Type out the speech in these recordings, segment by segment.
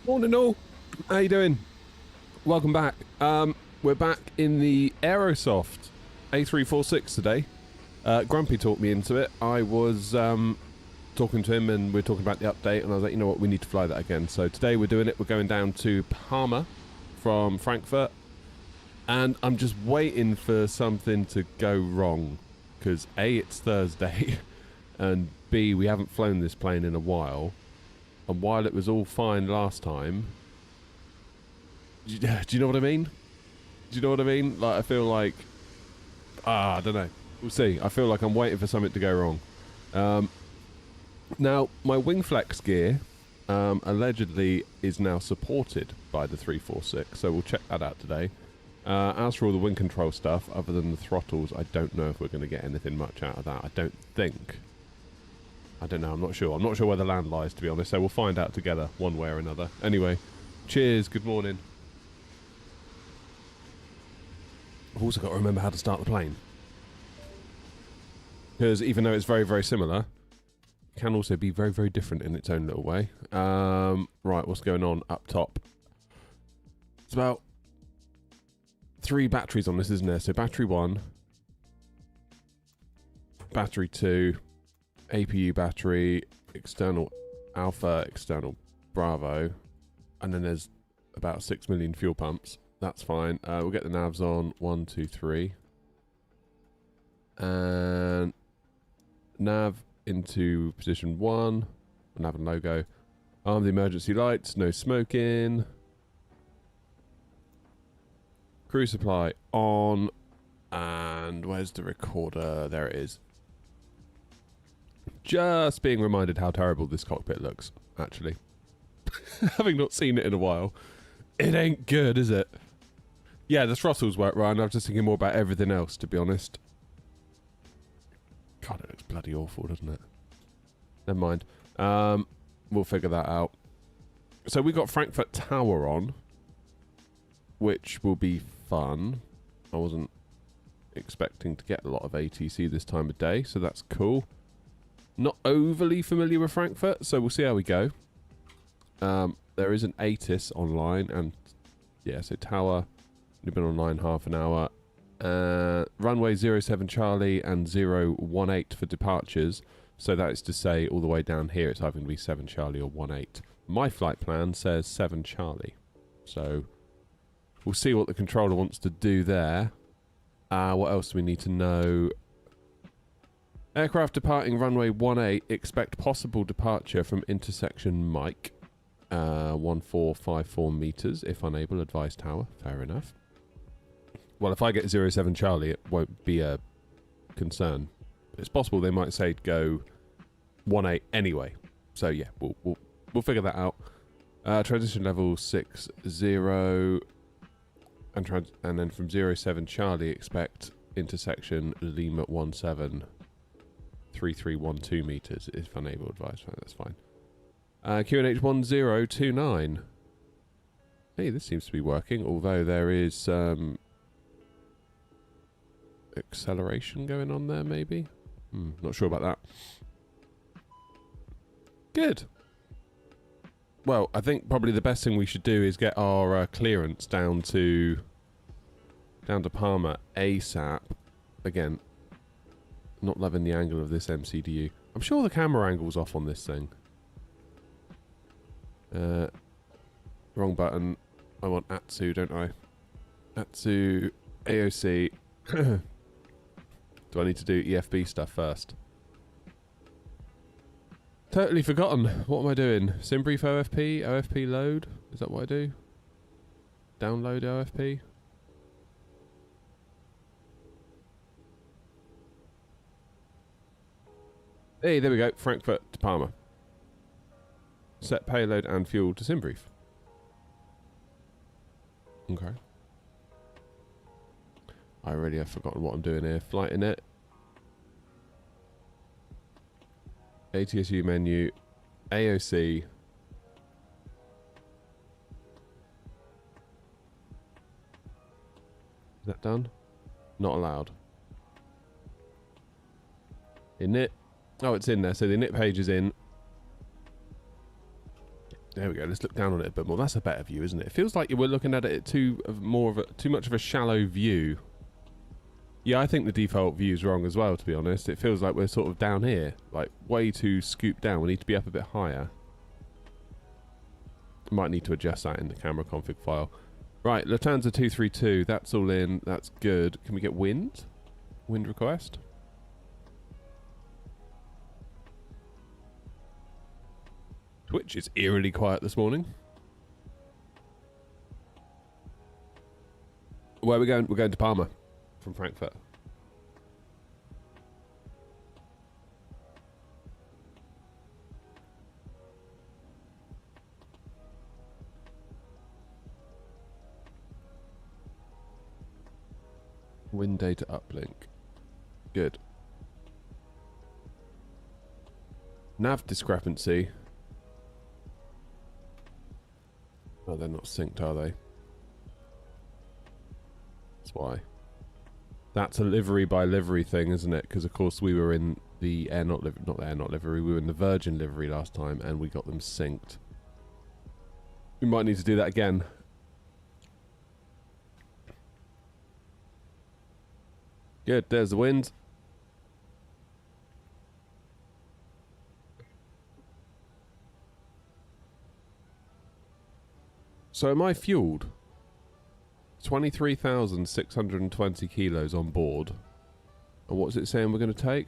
Morning all. How you doing? Welcome back. We're back in the Aerosoft A340 today. Grumpy talked me into it. I was talking to him and we are talking about the update, and I was like, you know what, we need to fly that again. So today we're doing it. We're going down to Palma from Frankfurt, and I'm just waiting for something to go wrong because A, it's Thursday, and B, we haven't flown this plane in a while. And while it was all fine last time, do you know what I mean? Do you know what I mean? Like, I feel like, I don't know. We'll see. I feel like I'm waiting for something to go wrong. Now, my wing flex gear allegedly is now supported by the 346, so we'll check that out today. As for all the wing control stuff, other than the throttles, I don't know if we're going to get anything much out of that. I don't think. I don't know, I'm not sure. I'm not sure where the land lies, to be honest, so we'll find out together, one way or another. Anyway, cheers, good morning. I've also got to remember how to start the plane. Because even though it's very, very similar, it can also be very, very different in its own little way. Right, what's going on up top? It's about 3 batteries on this, isn't there? So battery 1, battery 2, APU battery, external alpha, external bravo, and then there's about 6 million fuel pumps. That's fine. We'll get the navs on 1, 2, 3, and nav into position 1. Nav and logo. Arm the emergency lights. No smoking. Crew supply on, and where's the recorder? There it is. Just being reminded how terrible this cockpit looks, actually. Having not seen it in a while. It ain't good, is it? Yeah, the throttles work right, and I'm just thinking more about everything else, to be honest. God, it looks bloody awful, doesn't it? Never mind. We'll figure that out. So we got Frankfurt Tower on, which will be fun. I wasn't expecting to get a lot of ATC this time of day, so that's cool. Not overly familiar with Frankfurt, so we'll see how we go. There is an ATIS online, and yeah, so Tower, we've been online half an hour. Runway 07 Charlie and 018 for departures, so that is to say all the way down here it's either going to be 7 Charlie or 18. My flight plan says 7 Charlie, so we'll see what the controller wants to do there. What else do we need to know? Aircraft departing runway 18, expect possible departure from intersection Mike. 1454 meters, if unable, advise tower. Fair enough. Well, if I get 07 Charlie, it won't be a concern. It's possible they might say go 18 anyway. So yeah, we'll figure that out. Transition level 60, and then from 07 Charlie, expect intersection Lima 17. 3312 meters, if unable, advice. That's fine. QNH 1029. Hey, this seems to be working, although there is acceleration going on there, maybe? Not sure about that. Good. Well, I think probably the best thing we should do is get our clearance down to Palma ASAP. Again, not loving the angle of this MCDU. I'm sure the camera angle's off on this thing. Wrong button. I want ATSU, don't I? ATSU, AOC. Do I need to do EFB stuff first? Totally forgotten. What am I doing? Simbrief OFP? OFP load? Is that what I do? Download OFP? Hey, there we go. Frankfurt to Palma. Set payload and fuel to Simbrief. Okay. I already have forgotten what I'm doing here. Flight in it. ATSU menu. AOC. Is that done? Not allowed. Init. Oh, it's in there. So the init page is in. There we go. Let's look down on it a bit more. That's a better view, isn't it? It feels like we're looking at it at too much of a shallow view. Yeah, I think the default view is wrong as well, to be honest. It feels like we're sort of down here, like way too scooped down. We need to be up a bit higher. Might need to adjust that in the camera config file. Right, Lufthansa 232. That's all in. That's good. Can we get wind? Wind request? Twitch is eerily quiet this morning. Where are we going? We're going to Palma from Frankfurt. Wind data uplink. Good. Nav discrepancy. Oh, they're not synced, are they? That's why. That's a livery by livery thing, isn't it? Because of course we were in the air not livery. We were in the Virgin livery last time, and we got them synced. We might need to do that again. Good. There's the wind. So am I fueled? 23,620 kilos on board. And what's it saying we're going to take?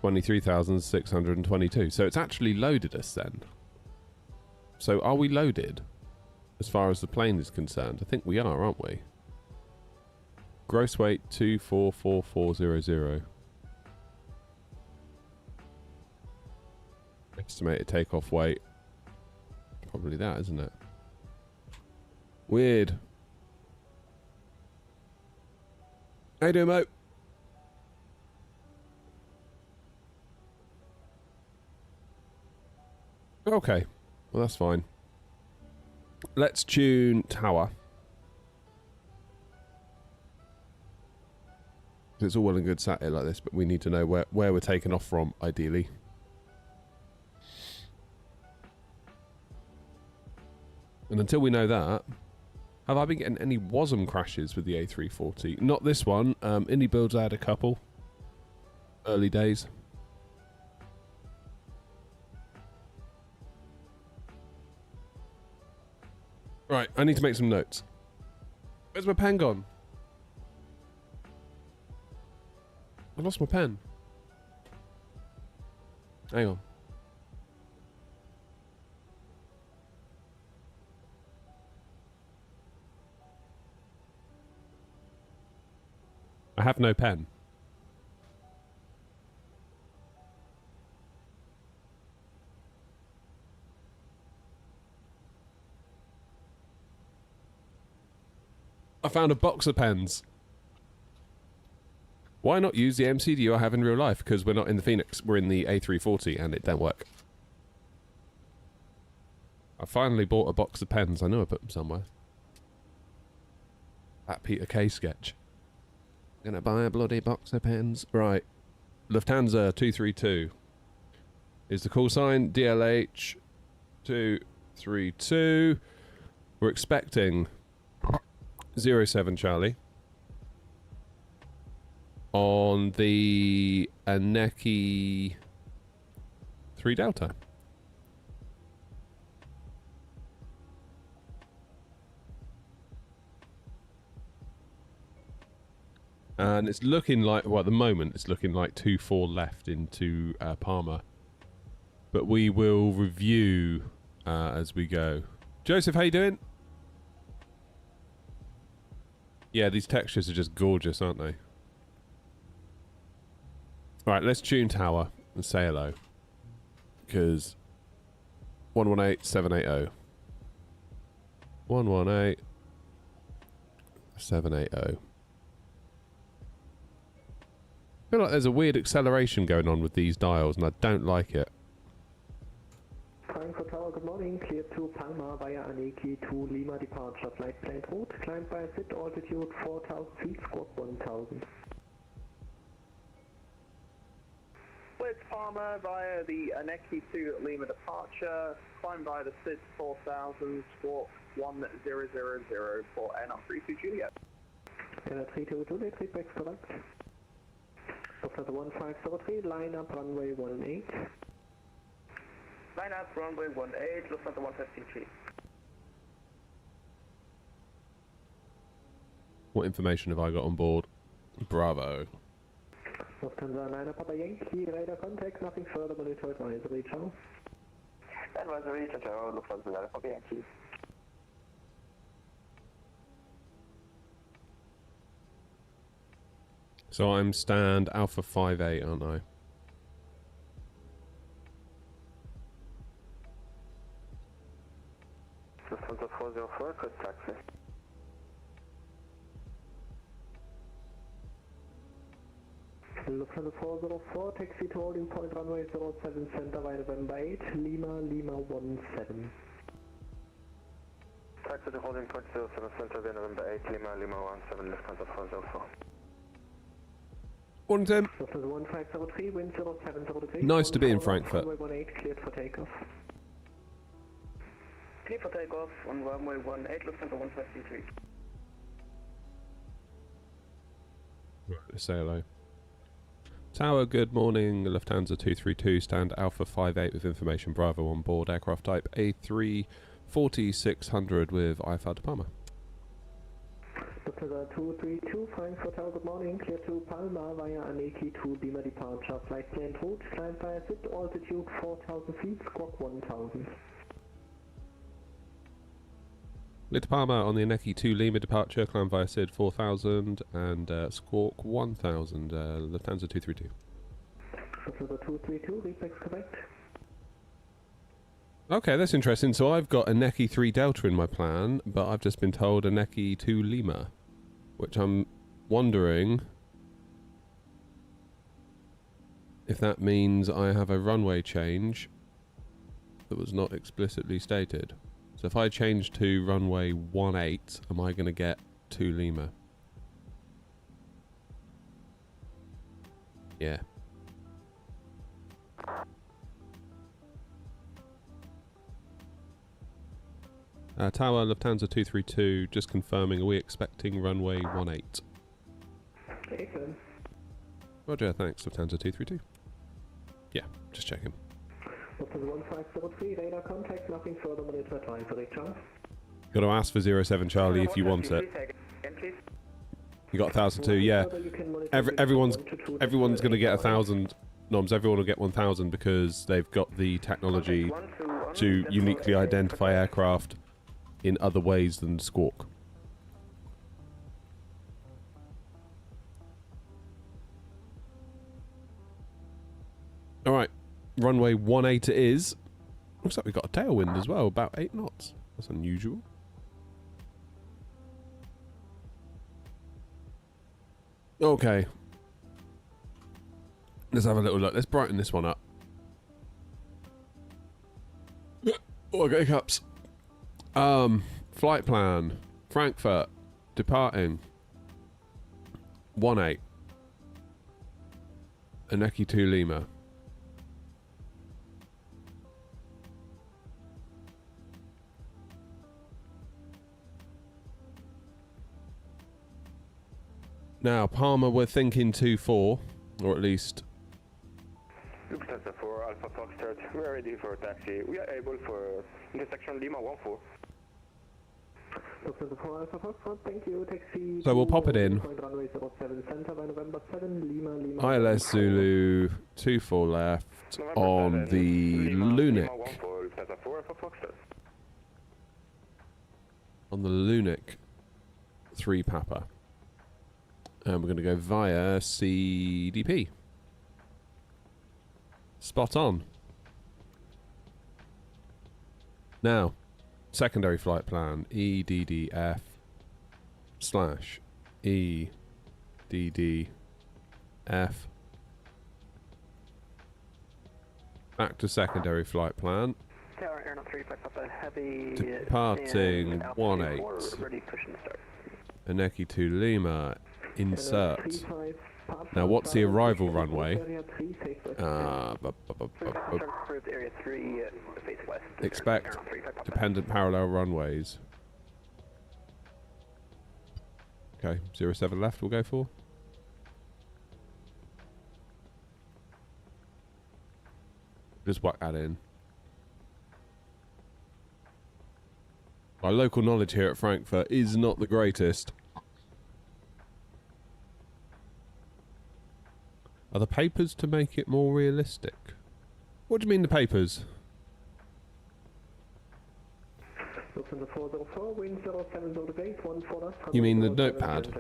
23,622. So it's actually loaded us then. So are we loaded? As far as the plane is concerned? I think we are, aren't we? Gross weight 244400. Estimated takeoff weight. Probably that, isn't it? Weird. How you doing, mate? Okay. Well, that's fine. Let's tune tower. It's all well and good sat here like this, but we need to know where we're taking off from, ideally. And until we know that, have I been getting any WASM crashes with the A340? Not this one. Indie Builds had a couple. Early days. Right, I need to make some notes. Where's my pen gone? I lost my pen. Hang on. I have no pen. I found a box of pens. Why not use the MCDU I have in real life? Because we're not in the Phoenix, we're in the A340 and it don't work. I finally bought a box of pens. I know I put them somewhere. That Peter Kay sketch. Gonna buy a bloody box of pens. Right. Lufthansa 232 is the call sign. DLH 232. We're expecting 07 Charlie on the Aneki 3 Delta. And it's looking like, well, at the moment, it's looking like 2-4 left into Palma. But we will review as we go. Joseph, how you doing? Yeah, these textures are just gorgeous, aren't they? Alright, let's tune tower and say hello. Because 118-780. 118-780. I feel like there's a weird acceleration going on with these dials and I don't like it. Frankfurt Tower, good morning. Clear to Palma via Aneki to Lima departure. Flight plane route. Climb by sit altitude 4,000 feet, squawk 1,000. Well, cleared to Palma via the Aneki to Lima departure, climb via the SID 4000, squawk 1000 for NR32 Juliet. Scanner 322, Juliet, feedback correct. Lufthansa 1503, line up runway 18. Line up runway 18, Lufthansa 153. What information have I got on board? Bravo. Lufthansa 9 up Papa Yankee, radar contact, nothing further, monitor advisory, ciao. Advisory, ciao, Lufthansa 9 Papa Yankee. So I'm stand Alpha 58, aren't I? Lufthansa 404, good taxi. Lufthansa 404, taxi to holding point runway 07 center via November 8, Lima, Lima 17. Taxi to holding point 07 center via November 8, Lima, Lima 17, Lufthansa 404. Morning, Tim. Lufthansa 1503, wind 07 degrees. Nice to be in Frankfurt. Runway 18, cleared for takeoff. Clear for takeoff on runway 18, Lufthansa 153. Right, let's say hello. Tower, good morning. Lufthansa 232, stand Alpha 58 with information Bravo on board. Aircraft type A340-600 with IFR to Palma. Lufthansa 232, Frankfurt Tower, good morning. Clear to Palma via Aneki to Lima departure. Flight planned route, climb via SID, altitude 4000 feet, squawk 1000. Lit Palma on the Aneki to Lima departure, climb via SID 4000 and squawk 1000, Lufthansa 232. Lufthansa 232, reflex correct. Okay, that's interesting. So I've got a Neki 3 Delta in my plan, but I've just been told a Neki 2 Lima, which I'm wondering if that means I have a runway change that was not explicitly stated. So if I change to runway 18, am I going to get 2 Lima? Yeah. Tower, Lufthansa 232, just confirming, are we expecting runway 18? Excellent. Roger, thanks, Lufthansa 232. Yeah, just checking. Lufthansa 1503, radar contact, nothing further, monitor advisory, ciao. Got to ask for 07 Charlie if you want it. You got 1002, yeah. Everyone's going to get 1,000 noms. Everyone will get 1,000 because they've got the technology to uniquely identify aircraft in other ways than squawk. Alright, runway 18 it is. Looks like we've got a tailwind as well, about 8 knots. That's unusual. Okay. Let's have a little look. Let's brighten this one up. Oh, I got hiccups. Flight plan. Frankfurt. Departing. 18. Aneki 2 Lima. Now, Palma, we're thinking 2-4, or at least... Lufthansa 4, Alpha Foxtrot, we are ready for taxi. We are able for intersection Lima 14. Lufthansa 4, Alpha Foxtrot, thank you, taxi. So we'll pop it in. Runway 07 center by November 7, Lima, Lima. ILS Zulu, 24 left November on 7, the Lima, Lunic. Lima 14, Lufthansa 4, Alpha Foxtrot. On the Lunic 3 Papa. And we're going to go via CDP. Spot on. Now, secondary flight plan, EDDF / EDDF. Back to secondary flight plan. Tower Airnav 3, Papa Heavy. Departing 18. Ready, push and start. Aneki to Lima. Insert. Now, what's the arrival runway? Area 3, face west. Expect dependent parallel runways. Okay, 07 left we'll go for. Just whack that in. My local knowledge here at Frankfurt is not the greatest. Are the papers to make it more realistic? What do you mean the papers? You mean the notepad?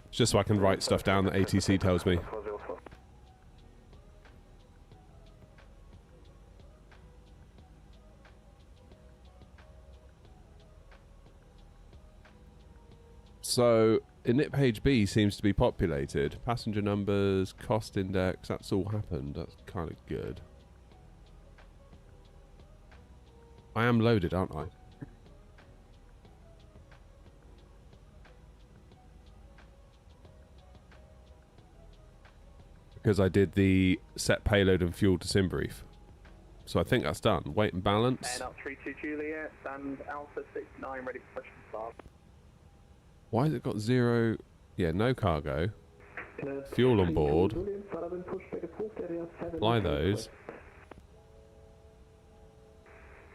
It's just so I can write stuff down that ATC tells me. So, init page B seems to be populated. Passenger numbers, cost index, that's all happened. That's kind of good. I am loaded, aren't I? Because I did the set payload and fuel to sim brief. So I think that's done. Weight and balance. And up 32 Juliet and Alpha 69 ready for push and start. Why has it got 0? Yeah, no cargo. Fuel on board. Fly those.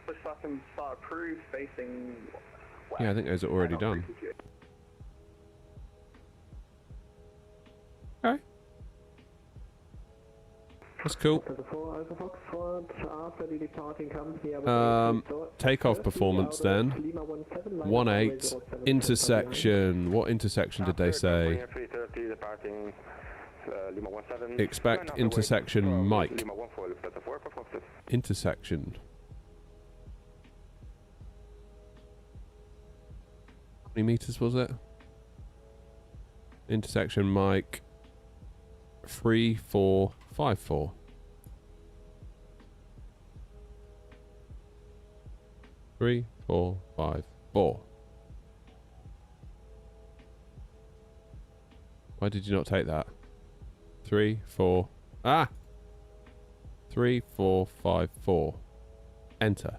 Push button start approved facing west. Yeah, I think those are already done. Okay. That's cool. Takeoff performance then. 1-8. Intersection. What intersection did they say? Expect intersection Mike. Intersection. How many meters was it? Intersection Mike. 3454. Three, 4, 5, 4. Why did you not take that? 3, 4. Ah! 3, 4, 5, 4. Enter.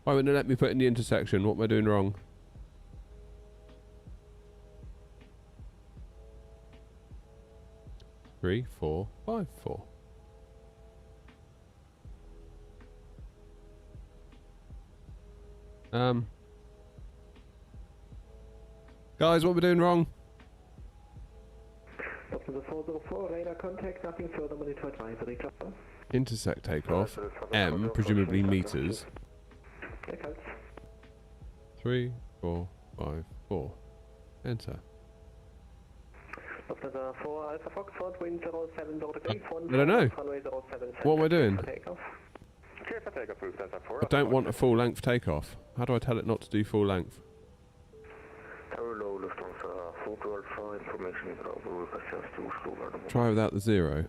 Why wouldn't it let me put in the intersection? What am I doing wrong? Three, 4, 5, 4. Guys, what we're doing wrong? Radar contact, nothing further, monitor advisory. Intersect takeoff. M, presumably meters. 3, 4, 5, 4. Enter. I don't know. What am I doing? I don't want a full length takeoff. How do I tell it not to do full length? Try without the 0.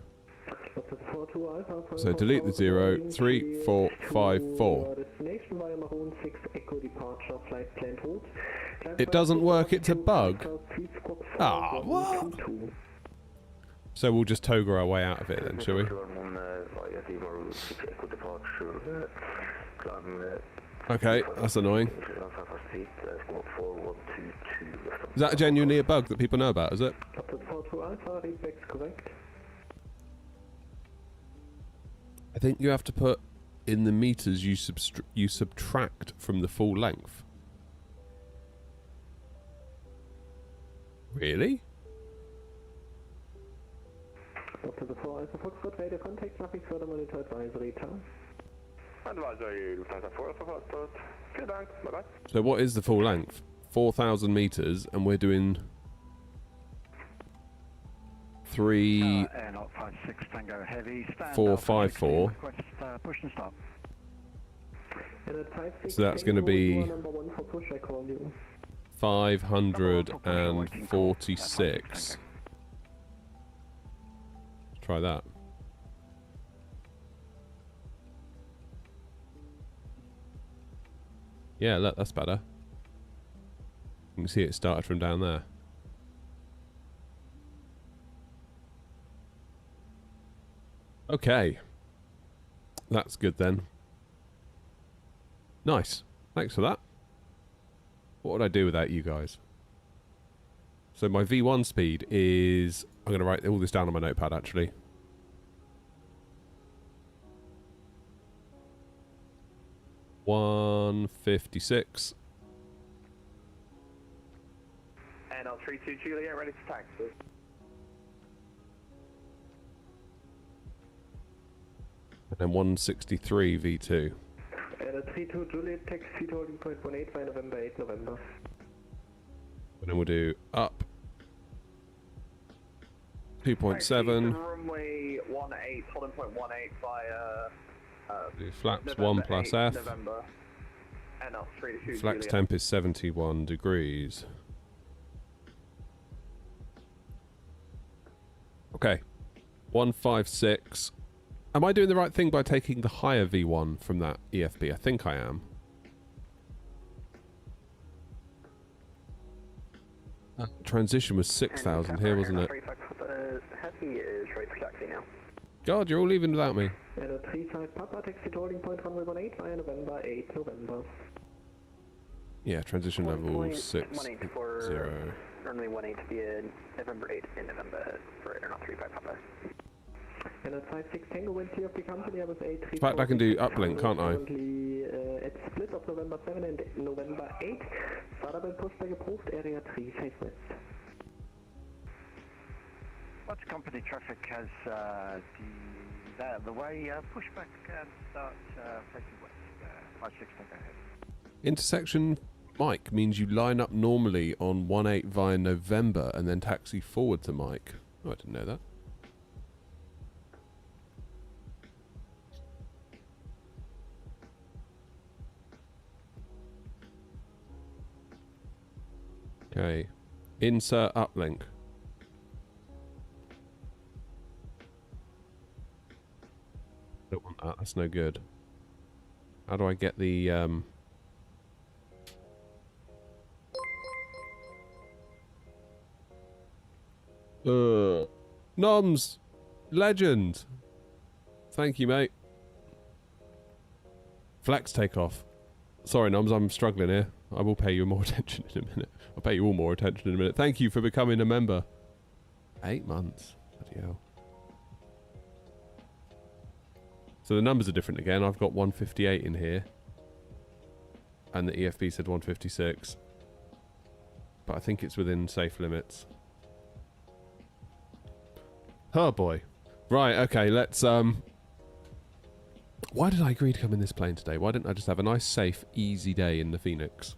So delete the 0. 3, 4, 5, 4. It doesn't work, it's a bug. Ah, what? So we'll just toggle our way out of it then, shall we? Okay, that's annoying. Is that genuinely a bug that people know about, is it? I think you have to put in the meters you subtract from the full length. Really? So what is the full length? 4,000 meters, and we're doing 3, 4, 5, 4. So that's going to be 546. Try that. Yeah, look, that's better. You can see it started from down there. Okay. That's good then. Nice. Thanks for that. What would I do without you guys? So my V1 speed is... I'm going to write all this down on my notepad actually. $156. And L32 Juliet, ready to taxi. And then 163 V2. And L32 Juliet, taxi holding point 18 by November 8 November. And then we'll do up. 2.7. Runway 18, holding point 18 via... do flaps November 1 plus 8, F. November. And L32 Flex Juliet. temp is 71 degrees. Okay. 156. Am I doing the right thing by taking the higher V1 from that EFB? I think I am. Transition was 6,000 here, wasn't it? Heavy is ready for taxi now. God, you're all leaving without me. And a 35 Papa, taxi holding point runway 18 via November 8 November. Yeah, transition level 6. 18 for 0. runway 18 to be in November 8 in November for aeronaut 35 Papa. And a 56 Tango wind clear of the company, I was A340. In fact, I can do uplink, can't I? Currently at split of November 7 and November 8. Startup and pushback approved, area 3, southwest. What company traffic has the way pushback and start facing west, 56 Tango ahead. Intersection Mike means you line up normally on 18 via November and then taxi forward to Mike. Oh, I didn't know that. Okay. Insert uplink. Don't want that, that's no good. How do I get the Noms! Legend! Thank you, mate. Flex takeoff. Sorry, Noms, I'm struggling here. I will pay you more attention in a minute. I'll pay you all more attention in a minute. Thank you for becoming a member. 8 months. Bloody hell. So the numbers are different again. I've got 158 in here. And the EFB said 156. But I think it's within safe limits. Oh boy. Right, okay, let's why did I agree to come in this plane today? Why didn't I just have a nice, safe, easy day in the Phoenix?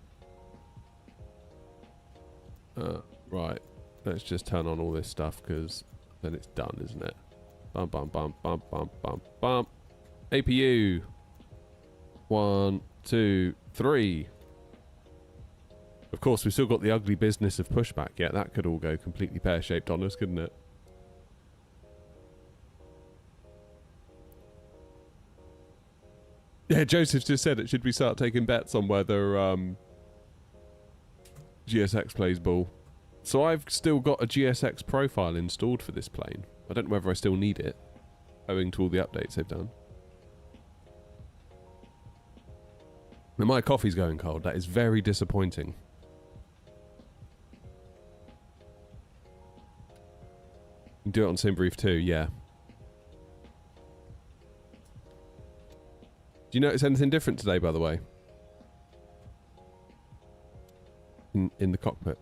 Right. Let's just turn on all this stuff, because then it's done, isn't it? Bum, bum, bum, bum, bum, bum, bum. APU. 1, 2, 3. Of course, we've still got the ugly business of pushback. Yeah, that could all go completely pear-shaped on us, couldn't it? Yeah, Joseph just said it. Should we start taking bets on whether GSX plays ball? So I've still got a GSX profile installed for this plane. I don't know whether I still need it, owing to all the updates they've done. Now my coffee's going cold. That is very disappointing. You can do it on SimBrief too, yeah. Do you notice anything different today, by the way? In the cockpit.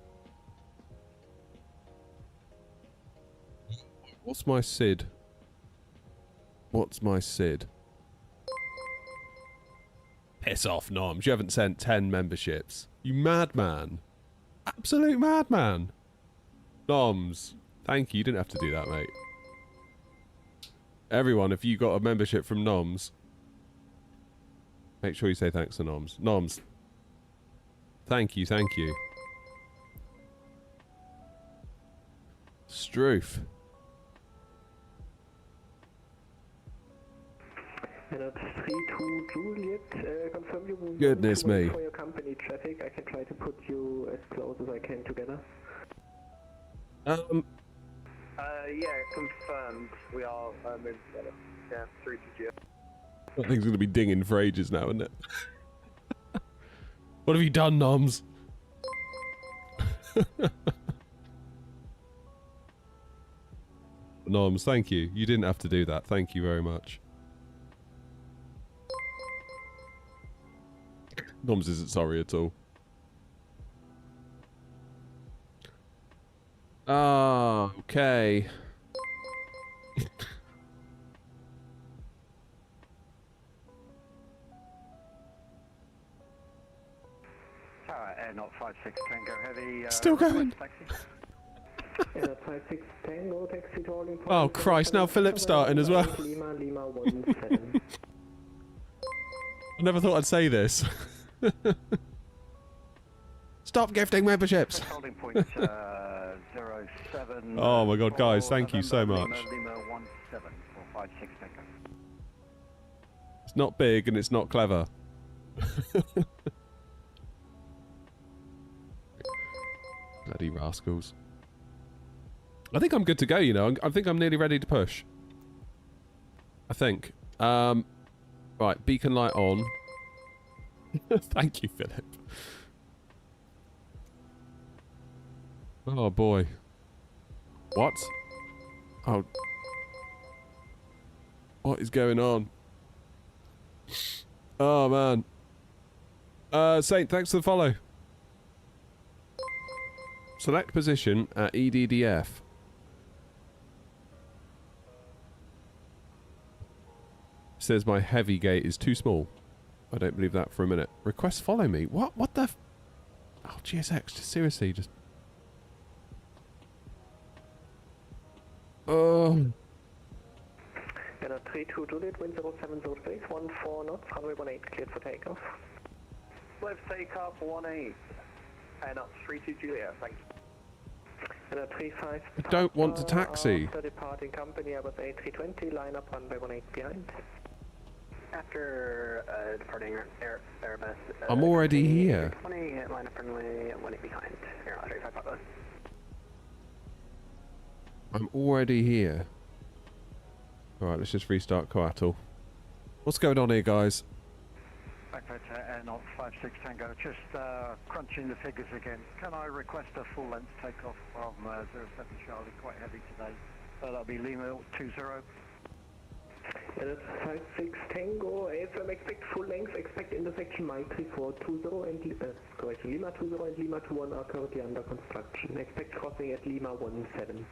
What's my SID? What's my SID? Piss off, Noms. You haven't sent 10 memberships. You madman. Absolute madman. Noms. Thank you. You didn't have to do that, mate. Everyone, if you got a membership from Noms, make sure you say thanks to Noms. Noms. Thank you, thank you. Stroof. Pilot 32 Juliet, confirm you want Goodness to wait me. for your company traffic. I can try to put you as close as I can together. Yeah, confirmed. We are moving together. Yeah, 3 to G. That thing's gonna be dinging for ages now, isn't it? What have you done, Noms? Noms, thank you. You didn't have to do that. Thank you very much. Noms isn't sorry at all. Ah, okay. Air Not 56 Tango Heavy. Still going. Taxi. Pilot 56 Tango, taxi to holding point. Oh Christ! Now Philip's starting as well. Lima 17. I never thought I'd say this. Stop gifting memberships. Holding point 07. Oh my God, guys! Thank you so much. Lima 17 for 56 Tango. It's not big and it's not clever. Bloody rascals. I think I'm good to go, you know. I think I'm nearly ready to push. I think. Right, beacon light on. Thank you, Philip. Oh, boy. What? Oh. What is going on? Oh, man. Saint, thanks for the follow. Select position at EDDF. Says my heavy gate is too small. I don't believe that for a minute. Request follow me. What? What the? Oh, GSX. Just seriously, just. Oh. Pilot 32 Juliet, wind 070 degrees, 14 knots, runway 18, cleared for takeoff. Let's take off 18. And up 3 to Juliet, thank you. Pilot 35. I don't want to taxi. After departing company, Airbus A320, line up runway 18 behind. After departing Airbus. I'm already here. 20, line up runway 18 behind. Air 35 Papa. I'm already here. Alright, let's just restart Coatl. What's going on here, guys? Frankfurt Air Not 56 Tango. Just crunching the figures again. Can I request a full length takeoff from 07 Charlie? Quite heavy today. That'll be Lima 20. Pilot 56 Tango, AFM expect full length, expect intersection Mike 3420 and correction, Lima 20 and Lima 21 are currently under construction. Expect crossing at Lima 17.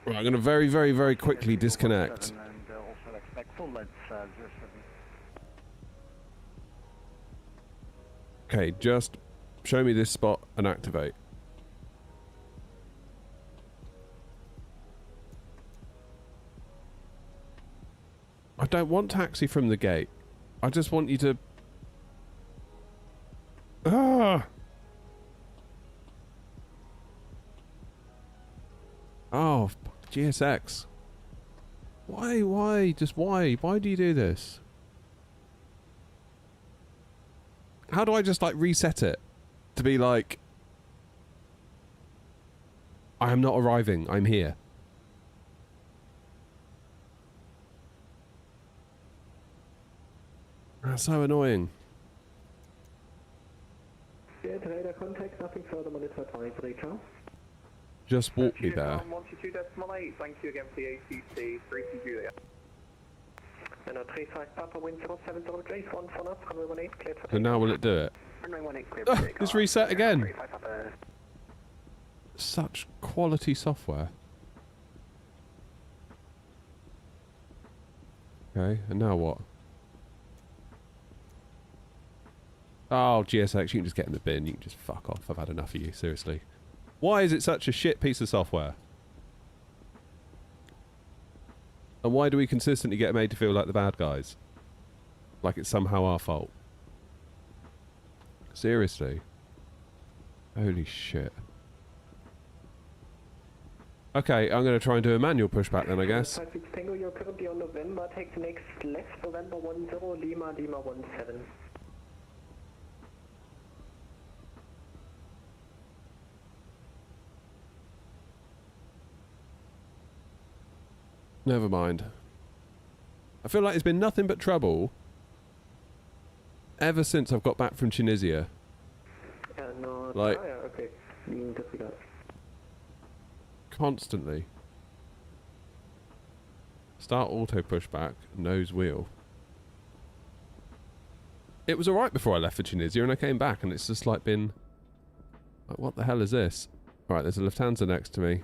Right, I'm going to very, very, very quickly disconnect. And also expect full length 07. Okay, just show me this spot and activate. I don't want taxi from the gate. I just want you to... Ah! Oh, fuck, GSX. Why? Just why? Why do you do this? How do I just, like, reset it? To be like... I am not arriving, I'm here. That's so annoying. Yeah, radar contact, nothing further, monitor advisory, ciao. Just walk me there. 122.8, thank you again for the ACC, 3 to Juliet. And 35 Papa, wind 070 degrees, 14 knots, runway 18, cleared for So now will it do it? Runway 18 clear for takeoff. Just reset again. 35 Papa. Such quality software. Okay, and now what? Oh, GSX, you can just get in the bin. You can just fuck off. I've had enough of you, seriously. Why is it such a shit piece of software? And why do we consistently get made to feel like the bad guys? Like it's somehow our fault. Seriously. Holy shit. Okay, I'm going to try and do a manual pushback then, I guess. 56 Tango, you're currently on November. Take the next left, November 10, Lima, Lima 17. Never mind. I feel like it's been nothing but trouble ever since I've got back from Tunisia. No, Like- yeah, okay. Disregard. Constantly. Start auto pushback, nose wheel. It was alright before I left for Tunisia and I came back and it's just like been... Like, what the hell is this? Alright, there's a Lufthansa next to me.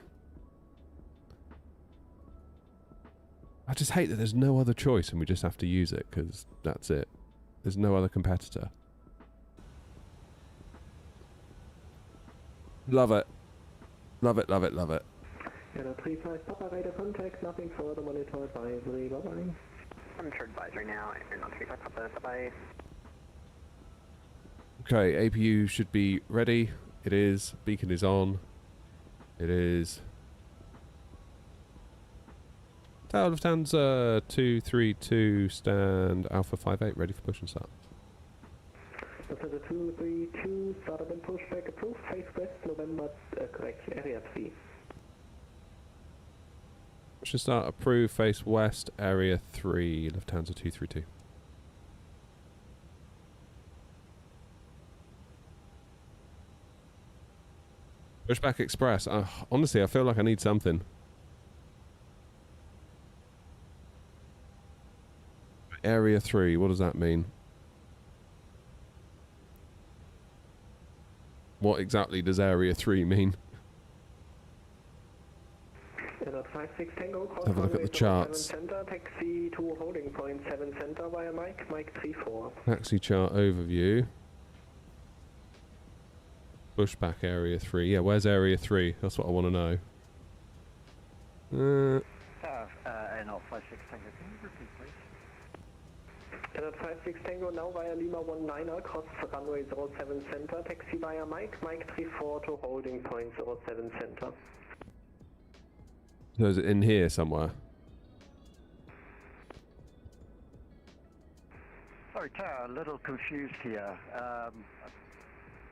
I just hate that there's no other choice and we just have to use it because that's it. There's no other competitor. Love it. Love it, love it, love it. Aero 35 Papa, radar contact, nothing further, monitor advisory, bye-bye. Monitor advisory now, Aero 35 Papa, bye-bye. Okay, APU should be ready. It is. Beacon is on. It is. Tower Lufthansa 232, stand Alpha 58, ready for push and start. Lufthansa 232, start up and pushback, approved, face west, November, correct, area 3. Push and start, approved, face west, area 3, Lufthansa 232. Pushback Express. Honestly, I feel like I need something. Area 3, what does that mean? What exactly does Area 3 mean? Aero 56 Tango, cross Have a look at runway the charts. 7 center, taxi to holding point 7 center via Mike, Mike 34. Taxi chart overview. Pushback Area 3. Yeah, where's Area 3? That's what I want to know. Air 56 Tango, can you repeat please? Aero 56 Tango, now via Lima 19er, cross runway 07 center, taxi via Mike, Mike 34 to holding point 07 center. So is it in here somewhere? Sorry, Tower, a little confused here.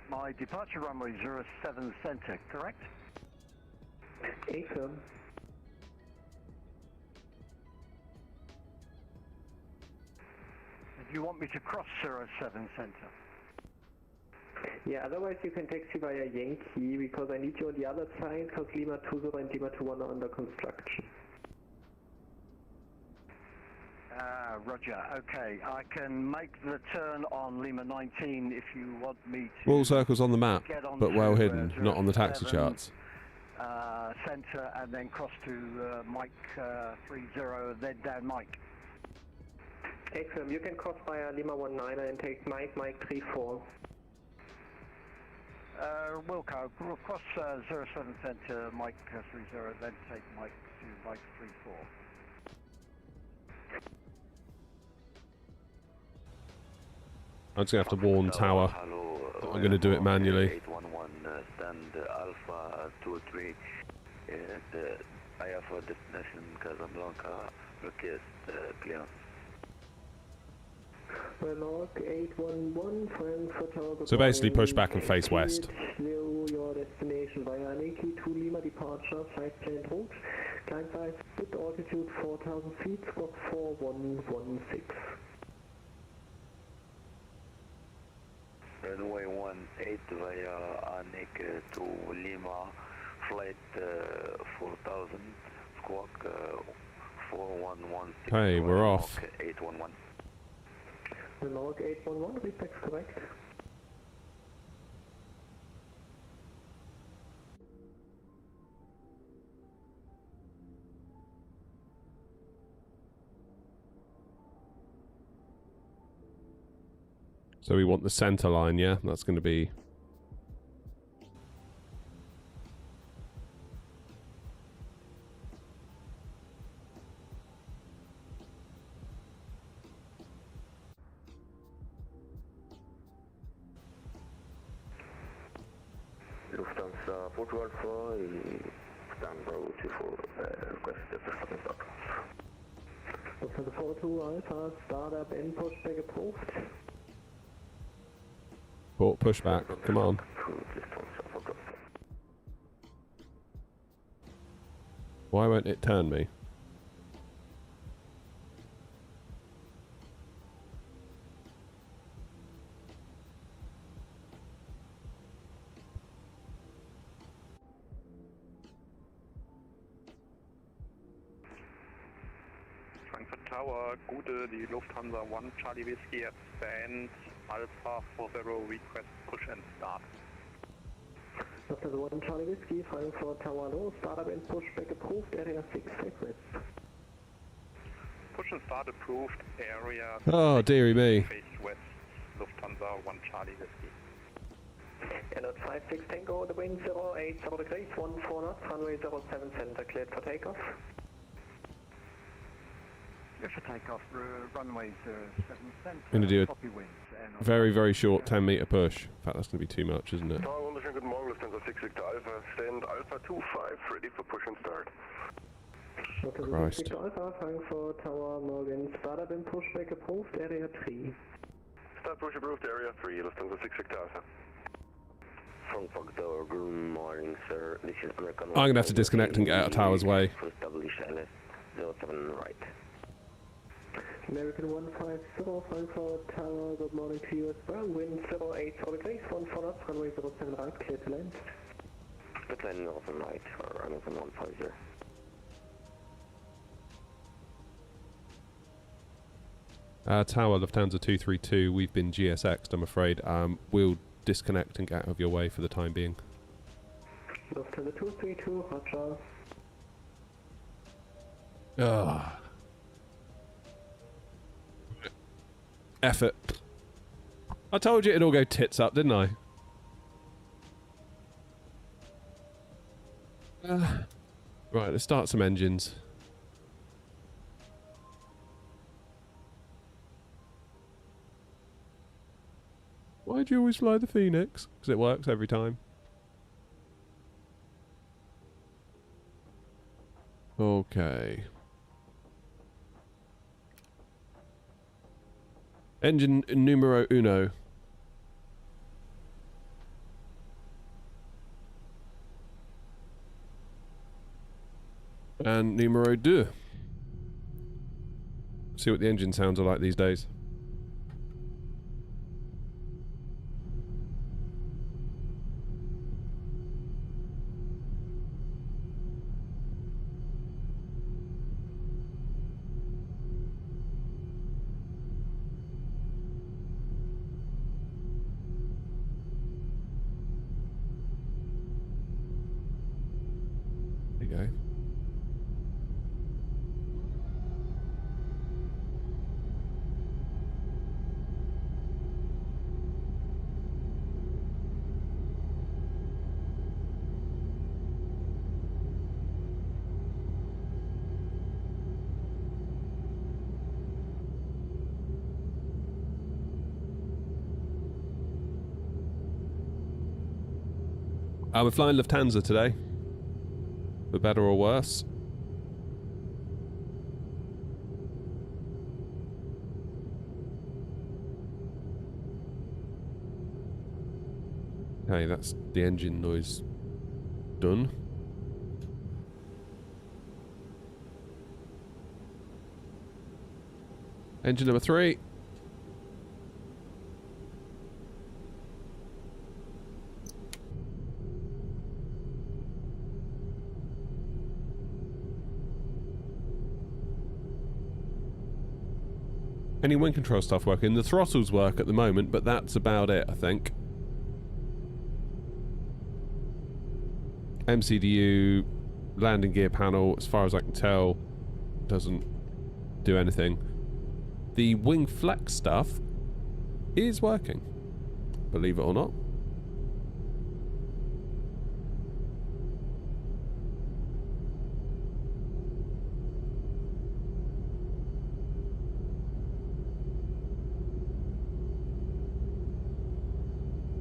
My departure runway 07 center, correct? Affirm. Do you want me to cross 07 center? Yeah, otherwise you can taxi via Yankee, because I need you on the other side, because Lima 20 and Lima 21 are under construction. Roger, okay. I can make the turn on Lima 19 if you want me to... All circles on the map, get on but well to, hidden, not on the taxi 07, charts. Centre and then cross to Mike 30 and then down Mike. Affirm, you can cross via Lima 19er and take Mike, Mike 34. Wilco, we'll cross 07 Centre, Mike 30, then take Mike to Mike 34. I'm just going to have to warn Tower that I'm going to do it manually. 811, stand Alpha 23, and I have a destination Casablanca, request clearance. Log 811, Frankfurt. So basically push back and face west. Your destination via Aniki to Lima departure, flight planned route, climb size, bit altitude 4,000 feet, squawk 4116. Runway 18 via Anik to Lima, flight 4000, squawk 4116. Hey, we're off. 811. The log 811, reflex correct. So we want the center line, yeah? That's going to be... Lufthansa 4 Alpha et down Bravo 24, request the stop and start. Lufthansa 42 Alpha, startup and pushback approved. Port pushback, come on. Why won't it turn me? Frankfurt Tower, Gute, die Lufthansa 1 Charlie Whiskey at stand, Alpha 40 request push and start. Lufthansa 1 Charlie Whiskey, Frankfurt Tower low, startup and pushback approved, area 6 request. Push and start approved, area Oh, dearie me. face west, Lufthansa 1 Charlie Whiskey. Airload 56 Tango, the wind 080 degrees, 14 knots, runway 07 center, cleared for takeoff. If for takeoff, runway 07 center, Gonna do a copy winds. very, very short 10-meter push. In fact, that's going to be too much, isn't it? Tower wunderschönen guten Morgen, Lufthansa 6 Victor Alpha, stand Alpha 25, ready for push and start. Lufthansa Christ. 6 Alpha, Frankfurt Tower, Morgan, startup and pushback approved, area 3. Start push approved, area 3, Lufthansa 6 Victor Alpha. Frankfurt Tower, good morning, sir. This is American. I'm going to have to disconnect and get out of Tower's way. Establish LS 07 right. American 150, Frankfurt Tower, good morning to you as well. Wind 080 degrees, 14 knots, runway 07 right, clear to land. Good landing off on right, or American 150. Tower, Lufthansa 232, we've been GSX'd, I'm afraid. We'll disconnect and get out of your way for the time being. Lufthansa 232, Roger. Ugh. Effort. I told you it'd all go tits up, didn't I? Right, let's start some engines. Why do you always fly the Phoenix? Because it works every time. Okay. Engine numero uno. And numero deux. See what the engine sounds are like these days. There you go. We're flying Lufthansa today. For better or worse. Okay, that's the engine noise done. Engine number 3. Any wind control stuff working? The throttles work at the moment, but that's about it, I think. MCDU, landing gear panel, as far as I can tell, doesn't do anything. The wing flex stuff is working, believe it or not.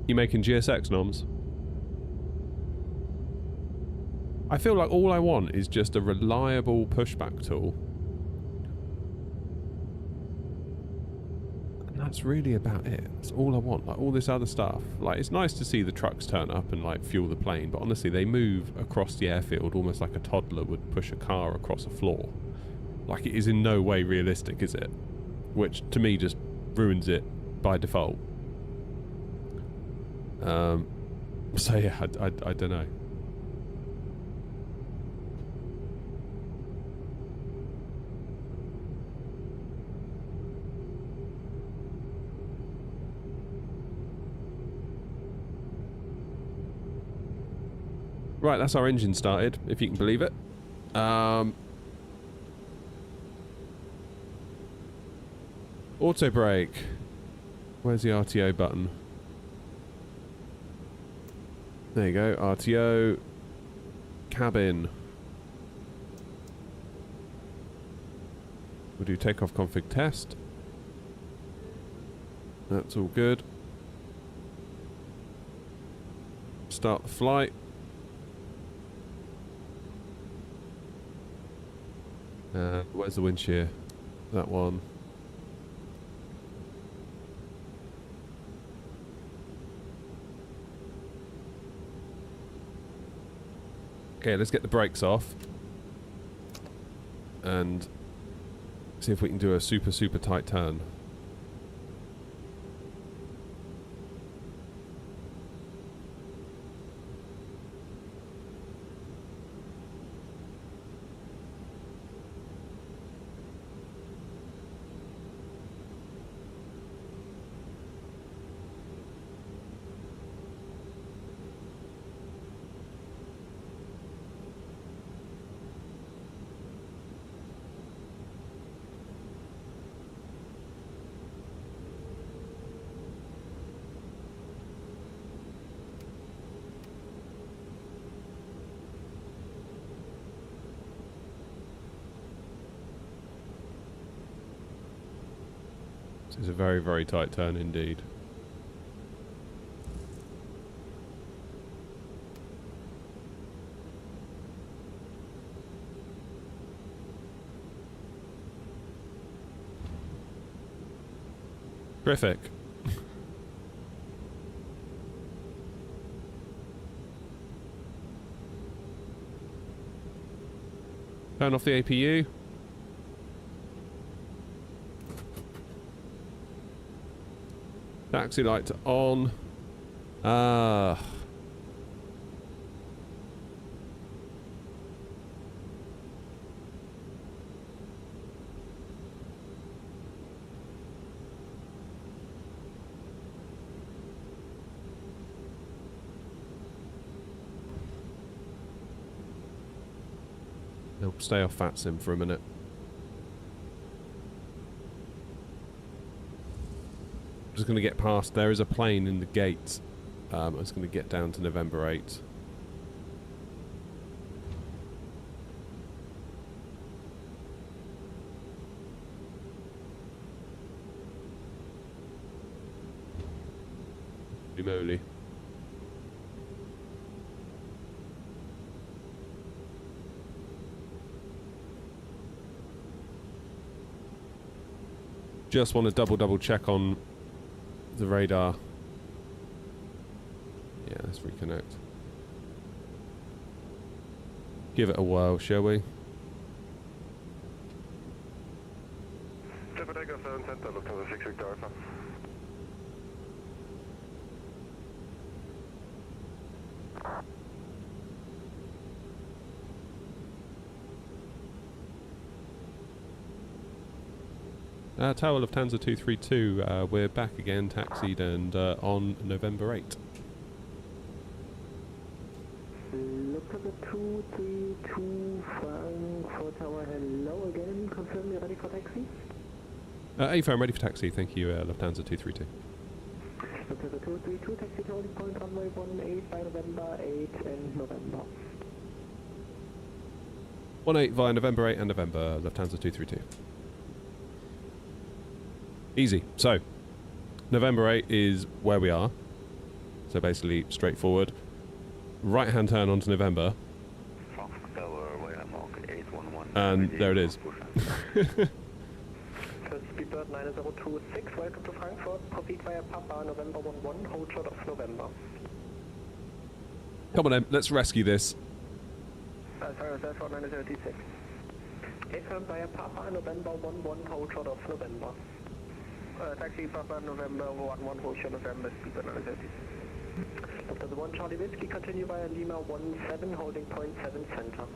You making GSX noms? I feel like all I want is just a reliable pushback tool. And that's really about it. That's all I want. Like all this other stuff. Like it's nice to see the trucks turn up and like fuel the plane, but honestly they move across the airfield almost like a toddler would push a car across a floor. Like it is in no way realistic, is it? Which to me just ruins it by default. So yeah, I don't know. Right, that's our engine started, if you can believe it. Auto brake. Where's the RTO button? There you go, RTO. Cabin. We'll do takeoff config test. That's all good. Start the flight. Where's the wind shear? That one. Okay, let's get the brakes off and see if we can do a super tight turn. This is a very tight turn indeed. Terrific. Turn off the APU. Taxi lights on. They'll stay off FatSim for a minute. Just going to get past. There is a plane in the gate. I'm just going to get down to November 8. Holy moly. Just want to double check on the radar. Yeah, let's reconnect. Give it a whirl, shall we? Takeoff 7 Center, Lufthansa 6 Victor Alpha. Tower Lufthansa 232, we're back again, taxied and on November 8. Lufthansa 232, Frankfurt Tower, hello again, confirm you're ready for taxi? A-firm ready for taxi, thank you, Lufthansa 232. Lufthansa 232, taxi to holding point runway 18 by November 8 and November. 18 via November 8 and November, Lufthansa 232. Easy. So, November 8 is where we are. So basically, straightforward. Right-hand turn onto November. From And there it is. Speedbird 9026, welcome to Frankfurt. Proceed via Papa, November 11, hold short of November. Come on then, let's rescue this. Sorry, that's for 9036. Affirm via Papa, November 11, hold short of November. Taxi Papa, November 11, hold short of November, Speedbird 9036. After the 1 Charlie Whiskey, continue via Lima 17, holding point 7 center.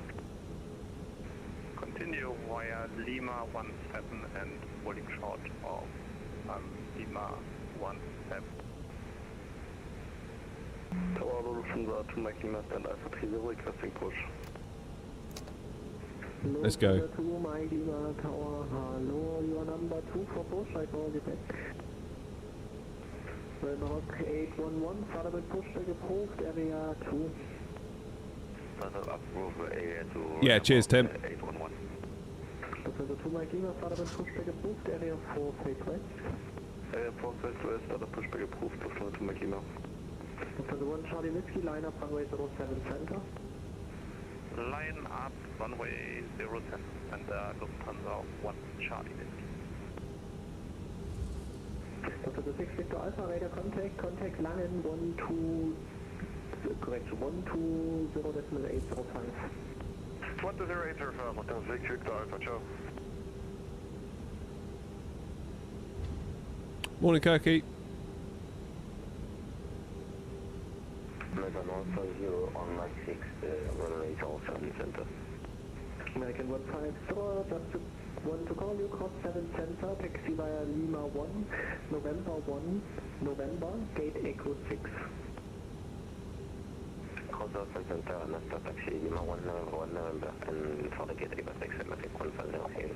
Continue via Lima 17 and holding short of Lima 17. Tower Lufthansa to Mike Lima stand Alpha 30 requesting push. Let's go. Number 2, Mike Lima Tower, hello, you are number 2 for push, I call you back. Rock 811, Thunderbird pushback approved, area 2. Yeah, cheers, Tim. 811. Lufthansa 2 Mike Lima, Thunderbird pushback approved, area 4, take west. Area 4 southwest, other pushback approved, Lufthansa 2 Mike Lima. Lufthansa 1 Charlie Whiskey, line up runway 07 center. Line up runway 07 center, Lufthansa 1 Charlie Whiskey. Lufthansa 6 Victor Alpha, radar contact Langen 120.805. 120.805, Lufthansa 6 Victor Alpha, ciao. Morning, Kirky. American 150 on Mike 6, runway 07 center. American 150, just want to call you, cross 7 center, taxi via Lima 1, November, gate Echo 6. Cross 7 center, master taxi Lima 1 November, and for the gate Airbus 6, Matic 150.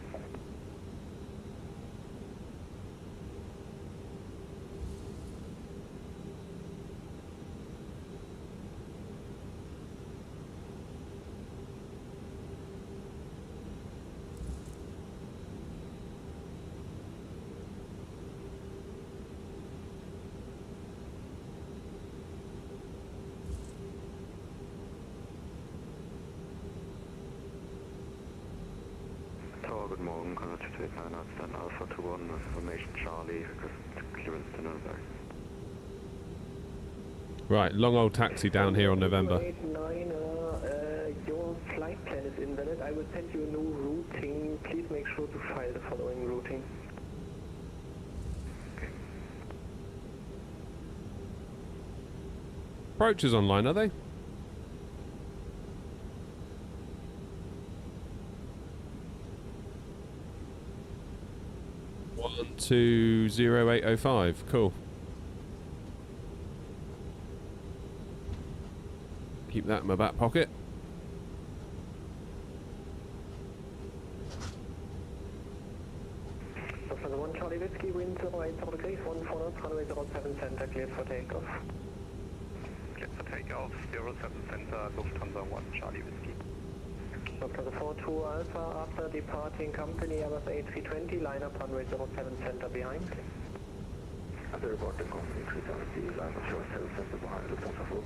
Good morning, congratulations, stand Alpha 21, information Charlie, clearance to Nuremberg. Right, long old taxi down here on November. 89, your flight plan is invalid. I will send you a new routing. Please make sure to file the following routing. Approaches online, are they? 120805, cool. Keep that in my back pocket. Lufthansa 1 Charlie Whiskey, wind 08 degrees, 14 runway 07 center, cleared for takeoff. Cleared for takeoff, 07 center, Lufthansa 1 Charlie Whiskey. Lufthansa 42 Alpha, after departing company Airbus A320, line up runway 07 center behind. After reporting company 370, line up 07 center behind Lufthansa 4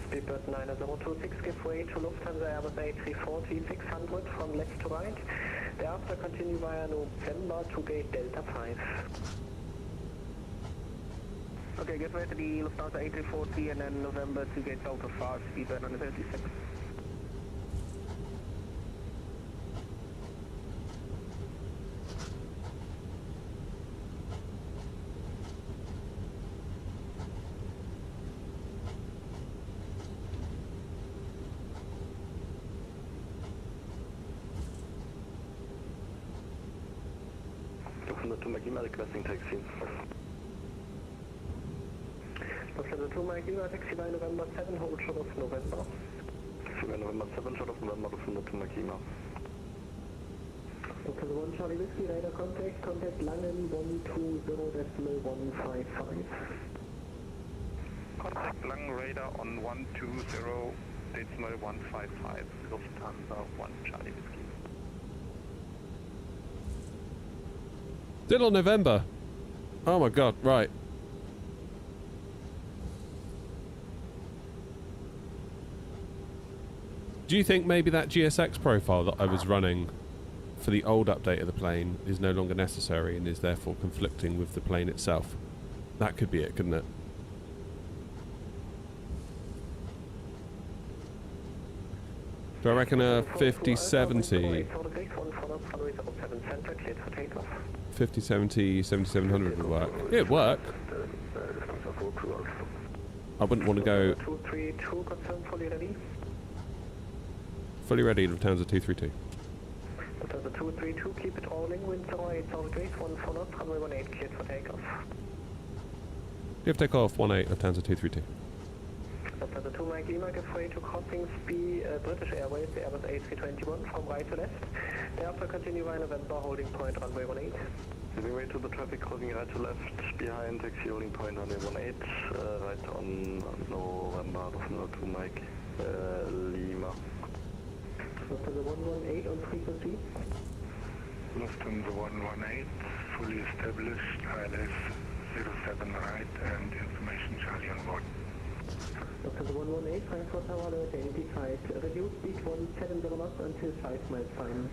Speedbird 9026, give way to Lufthansa Airbus A340-600 from left to right. Thereafter continue via November to gate Delta 5. Okay, get way to the Lufthansa A340 and then November to gate Delta 5, Speedbird 936. Lufthansa 2 Magima requesting taxi. Lufthansa 2 Magima, taxi by November 7, hold short of November. Taxi by November 7, short of November, Lufthansa 2 Magima. Lufthansa 1 Charlie Whiskey, radar contact Langen 120.155. Contact Langen radar on 120.155, Lufthansa 1 Charlie Whiskey. Still on November. Oh my god, right. Do you think maybe that GSX profile that I was running for the old update of the plane is no longer necessary and is therefore conflicting with the plane itself? That could be it, couldn't it? Do I reckon a 5070, 5070, 7700 would work? Yeah, it'd work. I wouldn't want to go... 232, confirm fully ready. Fully ready, Lufthansa 232. Lufthansa 232, keep it rolling, wind 08 south degrees, 14 knots, runway 18, cleared for takeoff. Give takeoff 18, Lufthansa 232. Lufthansa 2 Mike Lima, give way to crossing speed, British Airways, the Airbus A321 from right to left. Thereafter continue via November, holding point runway 18. Giving way to the traffic, crossing right to left, behind, taxi holding point runway 18, right on November, Lufthansa 2 Mike Lima. Lufthansa 118 on frequency. Lufthansa 118, fully established, ILS 07 right, and information Charlie on board. Lufthansa 118, Frankfurt Tower identified. Reduce speed 170 knots until 5 miles final.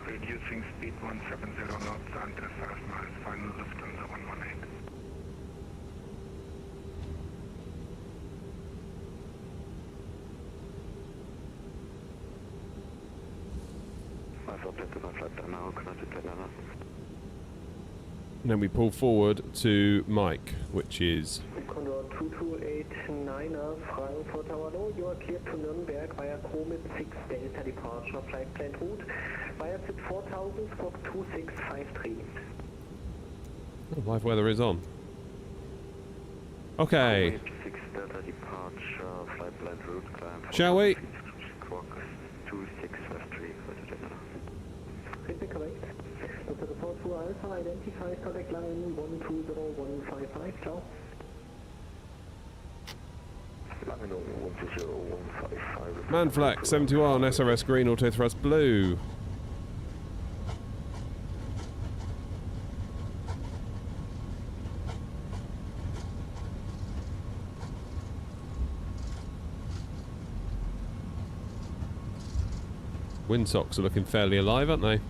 Reducing speed 170 knots until 5 miles final, Lufthansa 118. I've updated my flight plan now, connected to Atlanta. And then we pull forward to Mike, which is... Condor 2289er, Frankfurt Tower low, you are cleared to Nürnberg via Comet 6 Delta departure, flight plan route via SID 4000, squawk 2653. Oh, live weather is on. Okay. Comet 6 Delta departure, flight plan route, climb. Shall we? Squawk 2653, Correct. Dr. 42 Alpha, identify contact line 120155, ciao. Manfleck 71, SRS green, auto thrust blue. Windsocks are looking fairly alive, aren't they?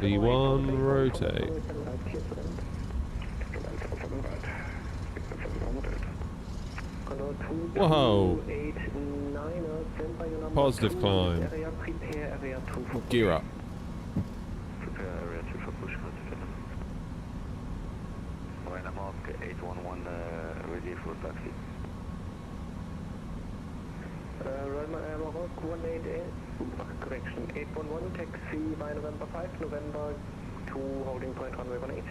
V1 rotate. Whoa! Positive climb. Gear up. Prepare area 2 for Pushback. When I'm off, 811 ready for taxi. Rock 188, correction, 811, taxi by November 5, November 2, holding point runway 18.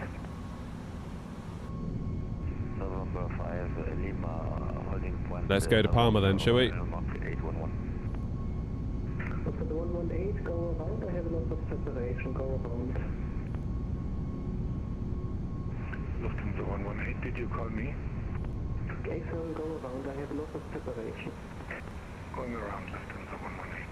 November 5, Lima, holding point. Let's go to Palma then, shall we? 811. Lufthansa 118, go around, I have a lot of separation, go around. Lufthansa 118, did you call me? Okay, so go around, I have a lot of separation. Going around, Lufthansa 118.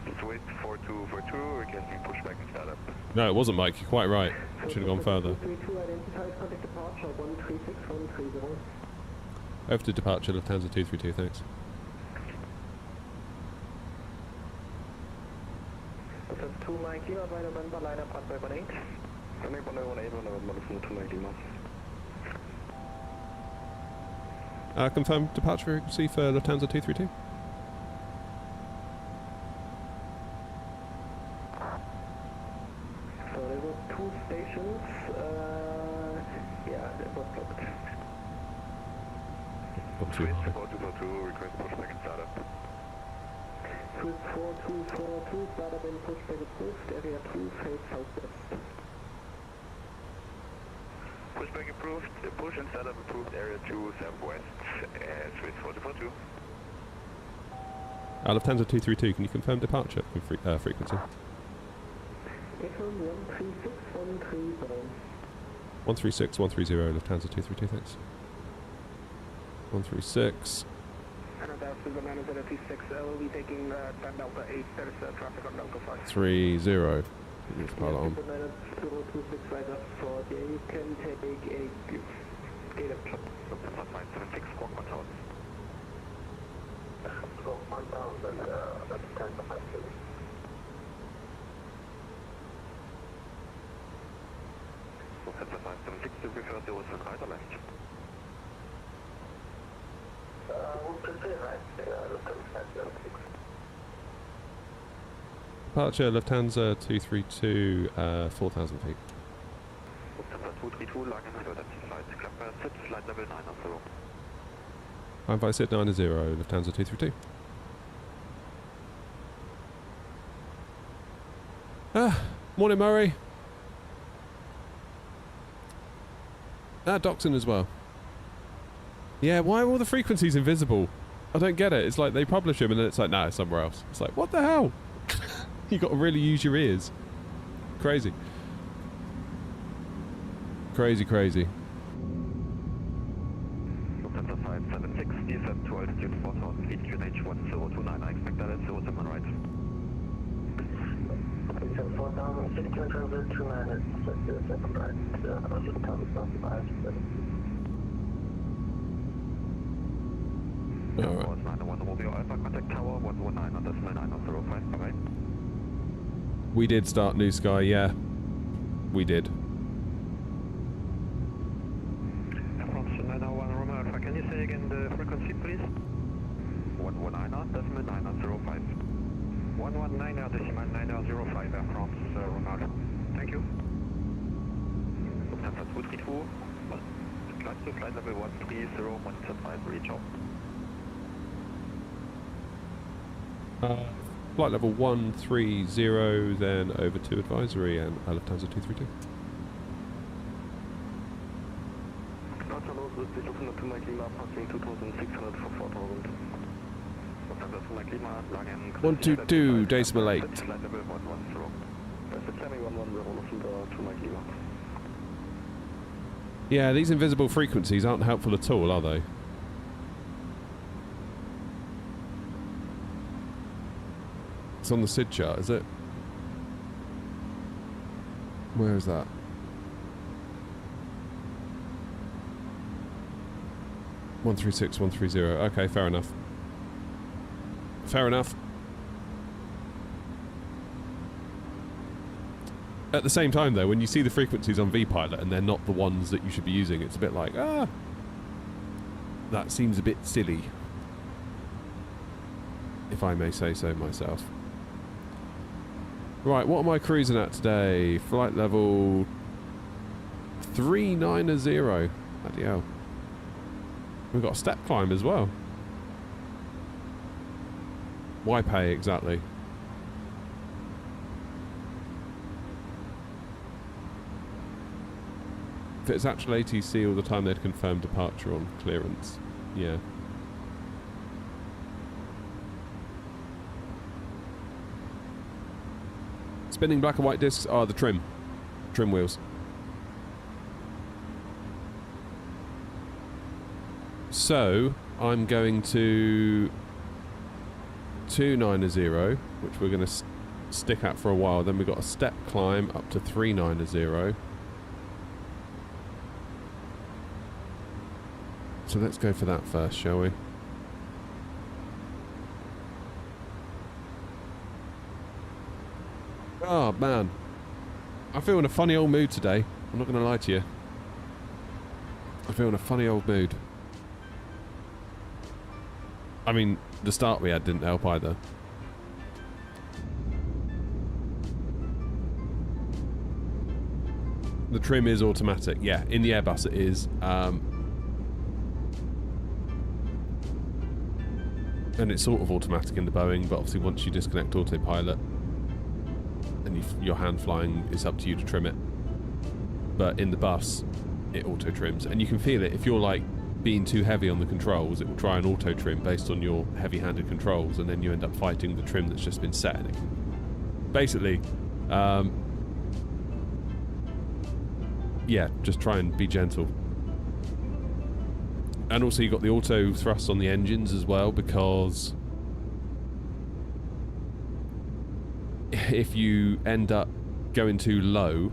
Let's wait for 242, we're getting pushback and startup. No, it wasn't Mike, you're quite right. Should have gone further. 232, identified contact departure, 136130. Over to departure, Lufthansa 232, thanks. Lufthansa 2 Mike Lima by November, line up runway 18. Runway 18, November, Lufthansa 2 Mike Lima. Confirm departure frequency for Lufthansa 232. So there were 2 stations, yeah, that was blocked. Not too high. 4242, request pushback and startup. Swiss 4242, startup and pushback approved, area 2, face southwest. Pushback approved, push and startup approved, area 2, southwest, Swiss 4242. Lufthansa 232, can you confirm departure frequency? Echo 136130. 136130, Lufthansa 232, thanks. 136. And that's the 936, we'll be taking 10 Delta 8, there's traffic on Delta 5. 30. Let's pilot on. 026 right up for you can take a gate of truck. Lufthansa 576, squawk 1000. Squawk 1000, that's 10 to 5. Lufthansa 576, to refer 0 to right or left? We'll proceed right, Lufthansa 576. Departure Lufthansa 232, 4,000 feet. Lufthansa 232, lag and emergency flight. Club sit, flight level 9 on 0. I'm by sit 90, Lufthansa 232. Morning, Murray. Doxon as well. Yeah, why are all the frequencies invisible? I don't get it. It's like they publish them and then it's like, nah, it's somewhere else. It's like, what the hell? You got to really use your ears. Crazy. Crazy, crazy. Lufthansa 576, descent to altitude 4000 feet, QNH 1029. I expect that at 07 right. 4000 feet, QNH 1029, it's 07 right. Lufthansa 576. Alright. 901 Romeo Alpha, contact tower 119 on decimal 905, bye-bye. We did start New Sky, yeah. We did. Air France 901 Romeo Alpha, can you say again the frequency, please? 119 on decimal 905. 119 decimal 905, Air France Romeo Alpha. Thank you. Lufthansa 232, climb to flight level 130, monitor advisory, ciao. Flight level 130, then over to advisory and Lufthansa 232. Departure load with the Lufthansa to Mike Lima, passing 2600 for 4000. Lufthansa to Mike Lima, lag and 122, decimal 8. flight level 110. That's the timing 110, Lufthansa to Mike Lima. Yeah, these invisible frequencies aren't helpful at all, are they? It's on the SID chart, is it? Where is that? One 136, 130. Okay, fair enough. Fair enough. At the same time, though, when you see the frequencies on vPilot and they're not the ones that you should be using, it's a bit like, that seems a bit silly, if I may say so myself. Right, what am I cruising at today? Flight level 390. Bloody hell. We've got a step climb as well. Why pay exactly? If it's actual ATC all the time, they'd confirm departure on clearance. Yeah. Spinning black and white discs are the trim wheels. So I'm going to 290, which we're going to stick at for a while. Then we've got a step climb up to 390. So let's go for that first, shall we? Oh man, I feel in a funny old mood today. I'm not going to lie to you. I feel in a funny old mood. I mean, the start we had didn't help either. The trim is automatic. Yeah, in the Airbus it is. And it's sort of automatic in the Boeing, but obviously once you disconnect autopilot and your hand flying, it's up to you to trim it. But in the bus, it auto trims, and you can feel it. If you're like being too heavy on the controls, it will try and auto trim based on your heavy-handed controls, and then you end up fighting the trim that's just been set. And it can, basically, yeah, just try and be gentle. And also you've got the auto thrust on the engines as well, because if you end up going too low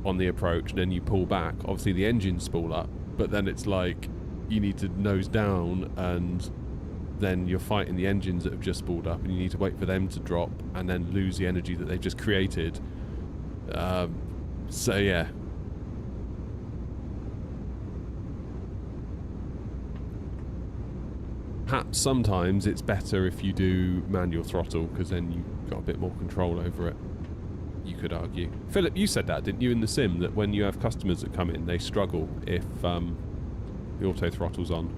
on the approach and then you pull back, obviously the engines spool up, but then it's like you need to nose down, and then you're fighting the engines that have just spooled up, and you need to wait for them to drop and then lose the energy that they've just created. So yeah. Perhaps sometimes it's better if you do manual throttle, because then you've got a bit more control over it, you could argue. Philip, you said that, didn't you, in the sim, that when you have customers that come in, they struggle if the auto throttle's on.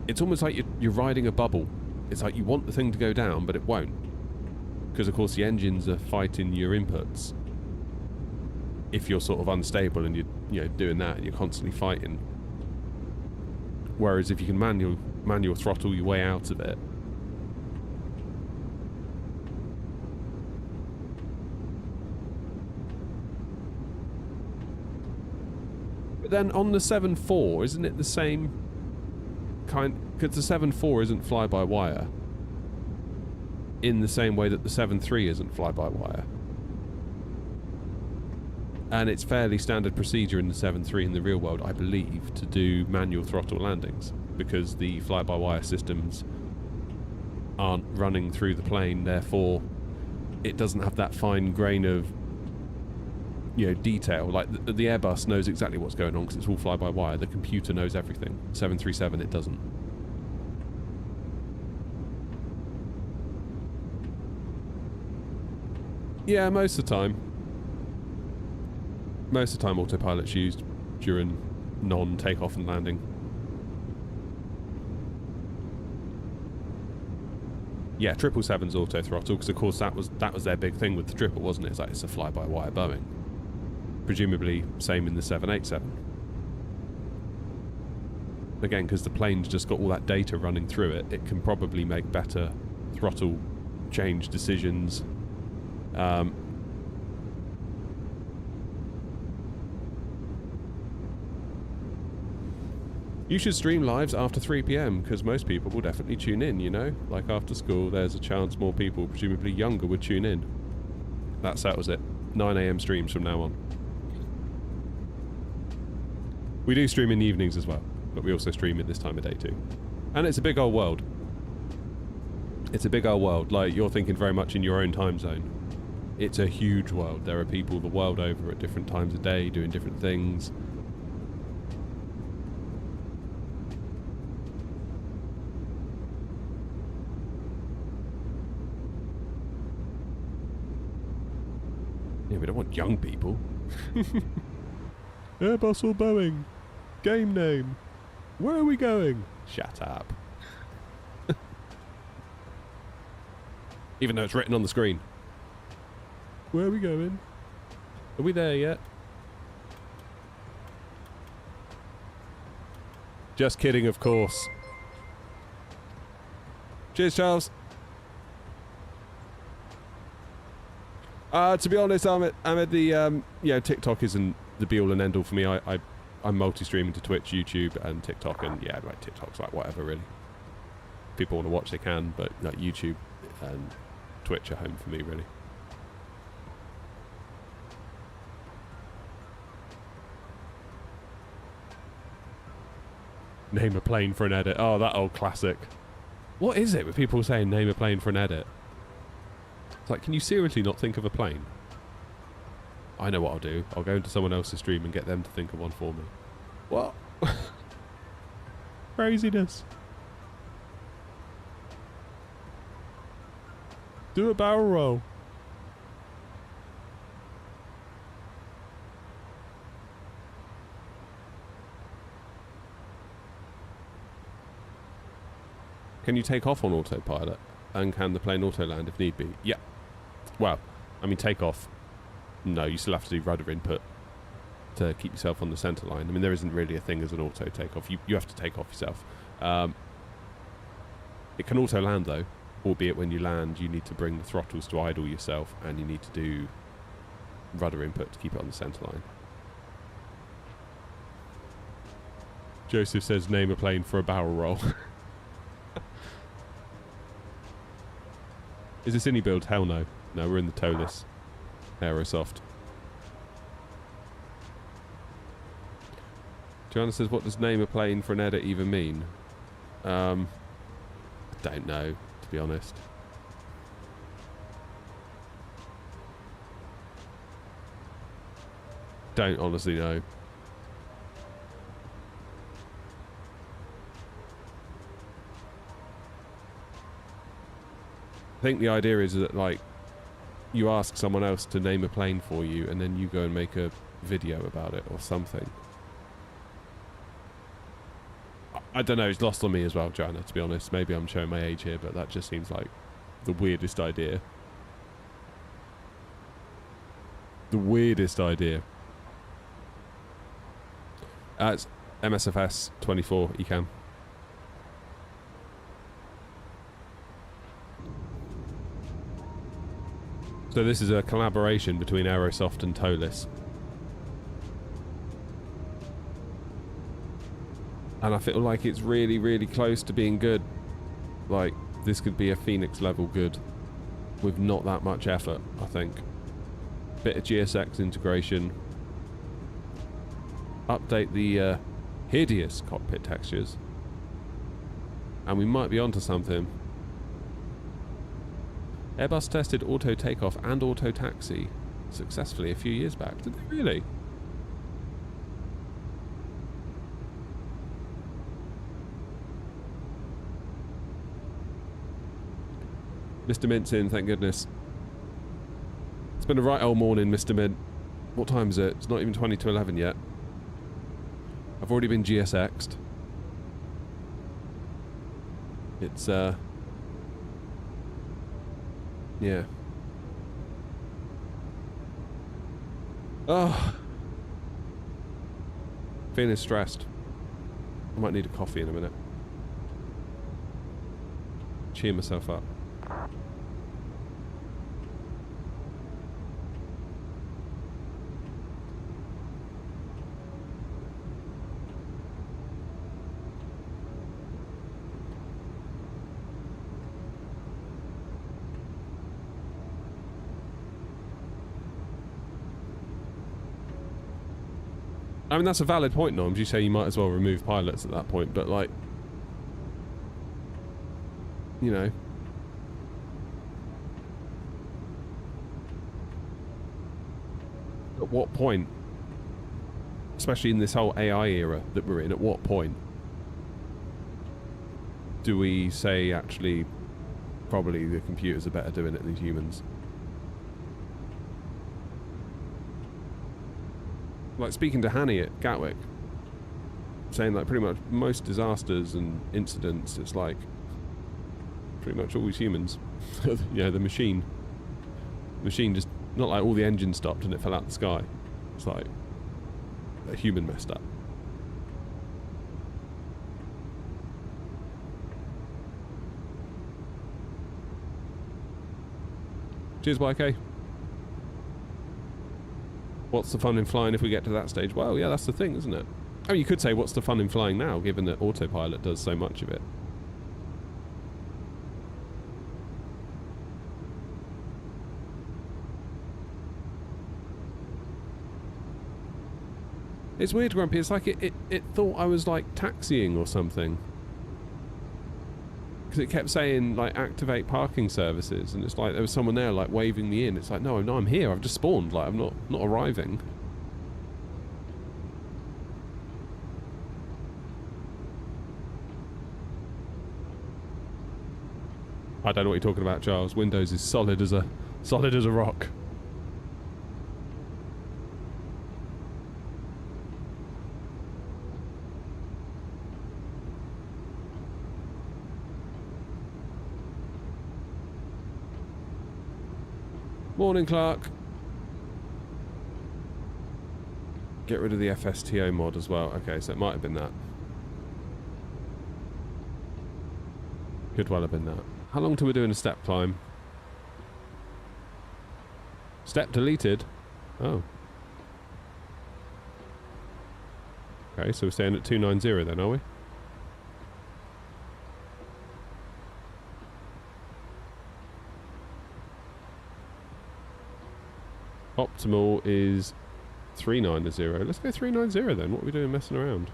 It's almost like you're riding a bubble. It's like you want the thing to go down, but it won't. Because, of course, the engines are fighting your inputs. If you're sort of unstable and you're doing that, and you're constantly fighting. Whereas if you can manual throttle your way out of it, but then on the 7.4, isn't it the same kind? Because the 7.4 isn't fly-by-wire in the same way that the 7.3 isn't fly-by-wire. And it's fairly standard procedure in the 7.3 in the real world, I believe, to do manual throttle landings, because the fly-by-wire systems aren't running through the plane, therefore it doesn't have that fine grain of detail. Like the Airbus knows exactly what's going on because it's all fly-by-wire. The computer knows everything. 737, it doesn't. Yeah, most of the time. Most of the time autopilot's used during non-takeoff and landing. Yeah, 777's auto throttle, because of course that was their big thing with the triple, wasn't it? It's like it's a fly-by-wire Boeing. Presumably same in the 787. Again, because the plane's just got all that data running through it, it can probably make better throttle change decisions. You should stream lives after 3 PM, because most people will definitely tune in, Like after school, there's a chance more people, presumably younger, would tune in. That settles it. 9 AM streams from now on. We do stream in the evenings as well, but we also stream at this time of day too. And it's a big old world. It's a big old world. Like, you're thinking very much in your own time zone. It's a huge world. There are people the world over at different times of day doing different things. Yeah, we don't want young people. Airbus or Boeing? Game name. Where are we going? Shut up. Even though it's written on the screen. Where are we going? Are we there yet? Just kidding, of course. Cheers, Charles. To be honest, I'm at the TikTok isn't the be all and end all for me. I'm multi-streaming to Twitch, YouTube, and TikTok, and yeah, like TikTok's like whatever really. People want to watch, they can, but like YouTube and Twitch are home for me really. Name a plane for an edit. Oh, that old classic. What is it with people saying name a plane for an edit? It's like, can you seriously not think of a plane? I know what I'll do. I'll go into someone else's stream and get them to think of one for me. What? Craziness. Do a barrel roll. Can you take off on autopilot? And can the plane auto land if need be? Yeah. Well, I mean, take off. No, you still have to do rudder input to keep yourself on the centre line. I mean, there isn't really a thing as an auto takeoff. You have to take off yourself. It can auto land though, albeit when you land, you need to bring the throttles to idle yourself, and you need to do rudder input to keep it on the centre line. Joseph says name a plane for a barrel roll. Is this any build? Hell no. No, we're in the toeless Aerosoft. Joanna says, what does name a plane for an edit even mean? I don't know, to be honest. Don't honestly know. I think the idea is that, like, you ask someone else to name a plane for you and then you go and make a video about it or something. I don't know, it's lost on me as well, Joanna, to be honest. Maybe I'm showing my age here, but that just seems like the weirdest idea. The weirdest idea. It's MSFS 24 ECAM. So this is a collaboration between Aerosoft and Toeless. And I feel like it's really, really close to being good. Like, this could be a Phoenix level good with not that much effort, I think. Bit of GSX integration. Update the hideous cockpit textures. And we might be onto something. Airbus tested auto takeoff and auto taxi successfully a few years back. Did they really? Mr. Mint's in, thank goodness. It's been a right old morning, Mr. Mint. What time is it? It's not even 20 to 11 yet. I've already been GSX'd. It's, yeah. Oh. Feeling stressed. I might need a coffee in a minute. Cheer myself up. I mean, that's a valid point, Norms. You say you might as well remove pilots at that point, but, like, you know. At what point, especially in this whole AI era that we're in, at what point do we say, actually, probably the computers are better doing it than humans? Like, speaking to Hanny at Gatwick, saying, like, pretty much most disasters and incidents, it's like pretty much always humans. You know, the machine just, not like all the engines stopped and it fell out the sky. It's like a human messed up. Cheers, YK. What's the fun in flying if we get to that stage? Well, yeah, that's the thing, isn't it? I mean, you could say, what's the fun in flying now, given that autopilot does so much of it? It's weird, Grumpy. It's like it thought I was, like, taxiing or something. Because it kept saying, like, activate parking services, and it's like there was someone there, like, waving me in. It's like, no, I'm here. I've just spawned. Like, I'm not arriving. I don't know what you're talking about, Charles. Windows is solid as a rock. Morning, Clark. Get rid of the FSTO mod as well. Okay, so it might have been that. Could well have been that. How long till we're doing a step climb? Step deleted? Oh. Okay, so we're staying at 290 then, are we? Optimal is 390. Let's go 390 then. What are we doing messing around?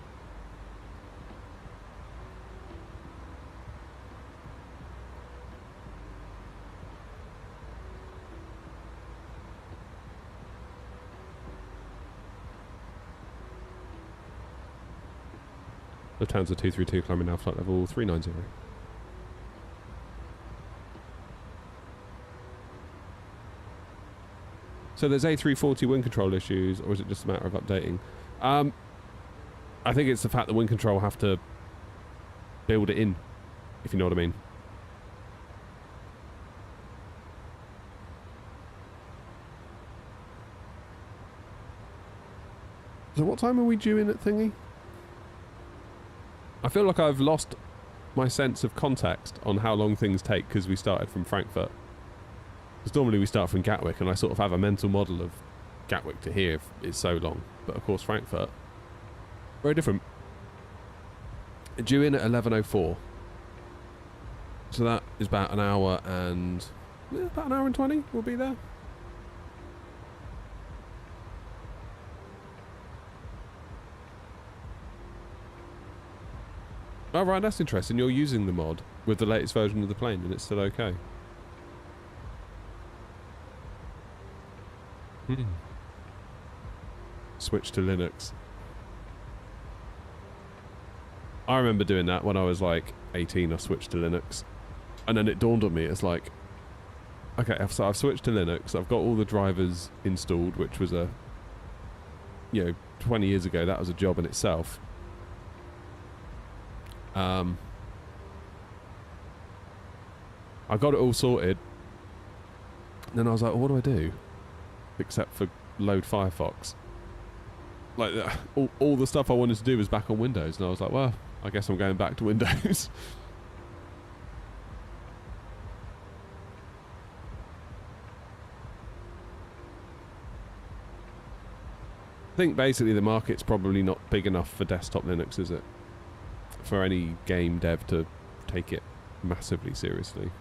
Lufthansa 232 climbing now flight level 390. So there's A340 wind control issues, or is it just a matter of updating? I think it's the fact that wind control have to build it in, if you know what I mean. So what time are we due in at Thingy? I feel like I've lost my sense of context on how long things take because we started from Frankfurt. Because normally we start from Gatwick, and I sort of have a mental model of Gatwick to here is so long. But of course Frankfurt, very different. Due in at 11:04. So that is about an hour and... about an hour and 20 we'll be there. Oh right, that's interesting. You're using the mod with the latest version of the plane and it's still okay. Switch to Linux. I remember doing that when I was like 18. I switched to Linux, and then it dawned on me. It's like, okay, so I've switched to Linux. I've got all the drivers installed, which was a, 20 years ago. That was a job in itself. I got it all sorted. And then I was like, well, what do I do? Except for load Firefox. Like, all the stuff I wanted to do was back on Windows, and I was like, well, I guess I'm going back to Windows. I think basically the market's probably not big enough for desktop Linux, is it? For any game dev to take it massively seriously.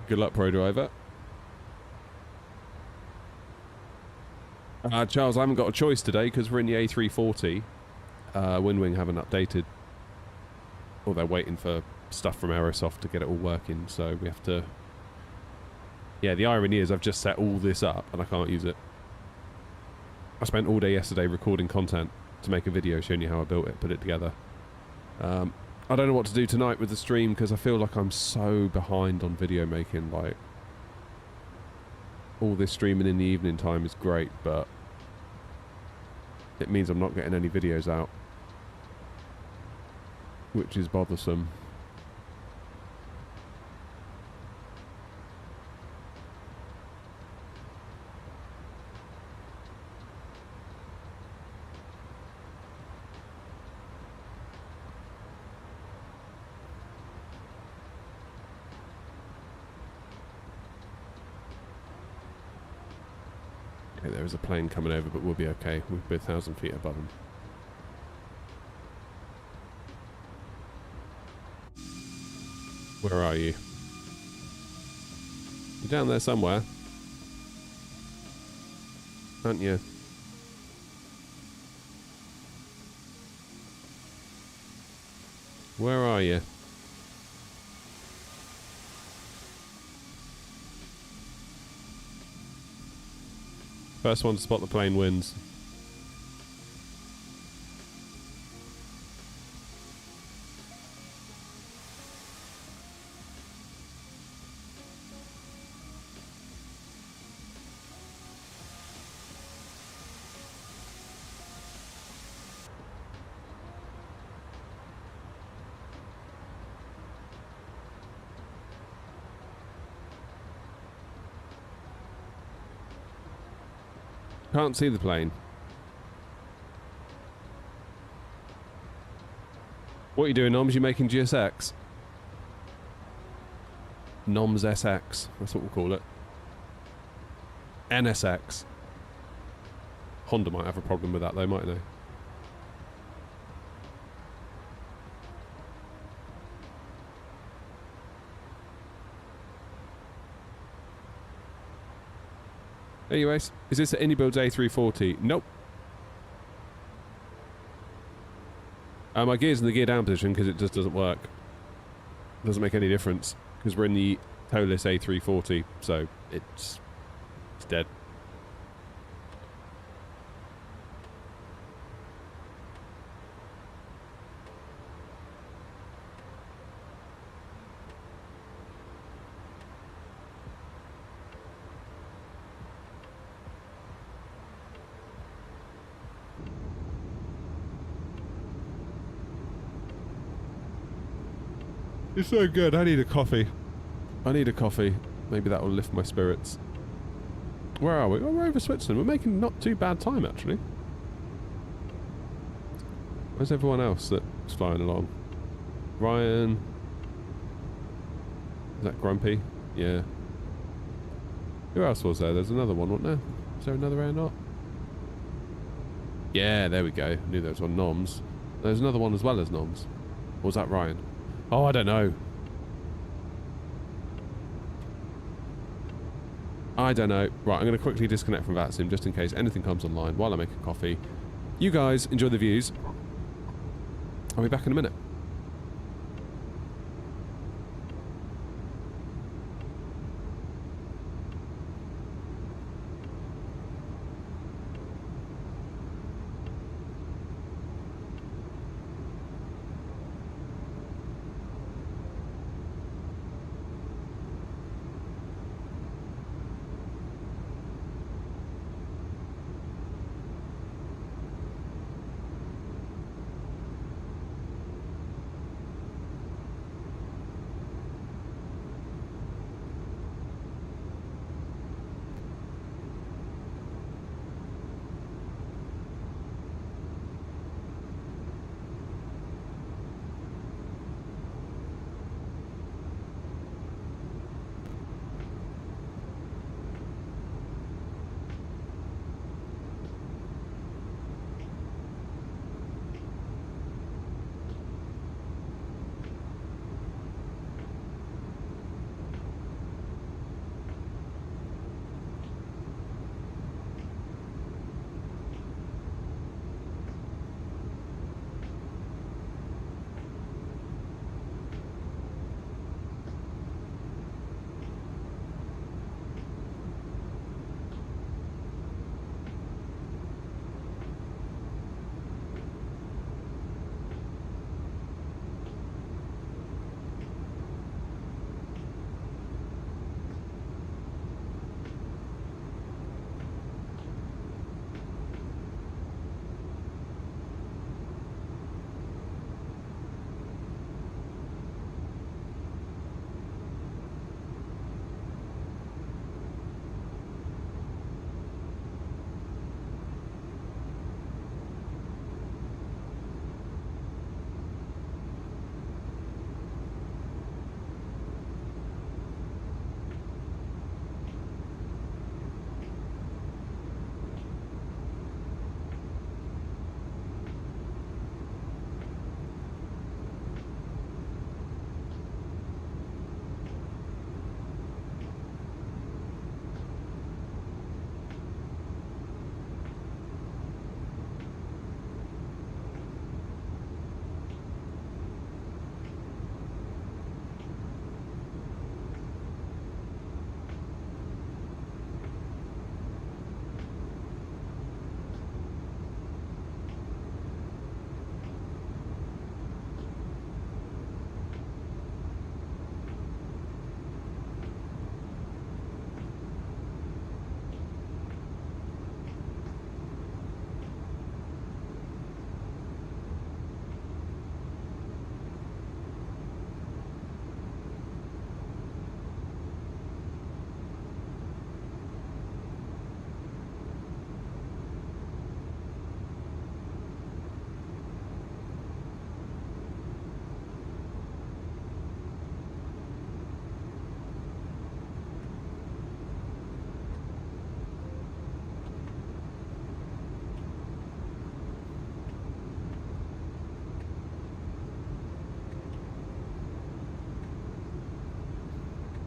Good luck, Pro Driver. Charles, I haven't got a choice today because we're in the A340. Windwing haven't updated. Or they're waiting for stuff from Aerosoft to get it all working, so we have to... Yeah, the irony is I've just set all this up and I can't use it. I spent all day yesterday recording content to make a video showing you how I built it, put it together. I don't know what to do tonight with the stream because I feel like I'm so behind on video making. Like, all this streaming in the evening time is great, but it means I'm not getting any videos out, which is bothersome. Okay, there is a plane coming over, but we'll be okay. We'll be 1,000 feet above them. Where are you? You're down there somewhere, aren't you? Where are you? First one to spot the plane wins. Can't see the plane. What are you doing, Noms? You making GSX? Noms SX. That's what we'll call it. NSX. Honda might have a problem with that though, mightn't they? Anyways, is this an Anybuilds A340? Nope. My gear's in the gear down position because it just doesn't work. Doesn't make any difference because we're in the toeless A340, so it's dead. It's so good. I need a coffee. I need a coffee. Maybe that will lift my spirits. Where are we? Oh, we're over Switzerland. We're making not too bad time, actually. Where's everyone else that's flying along? Ryan. Is that Grumpy? Yeah. Who else was there? There's another one, wasn't there? Is there another aeronaut? Yeah, there we go. I knew there was one. Noms. There's another one as well as Noms. Or was that Ryan? Oh, I don't know. I don't know. Right, I'm going to quickly disconnect from VATSIM just in case anything comes online while I make a coffee. You guys enjoy the views. I'll be back in a minute.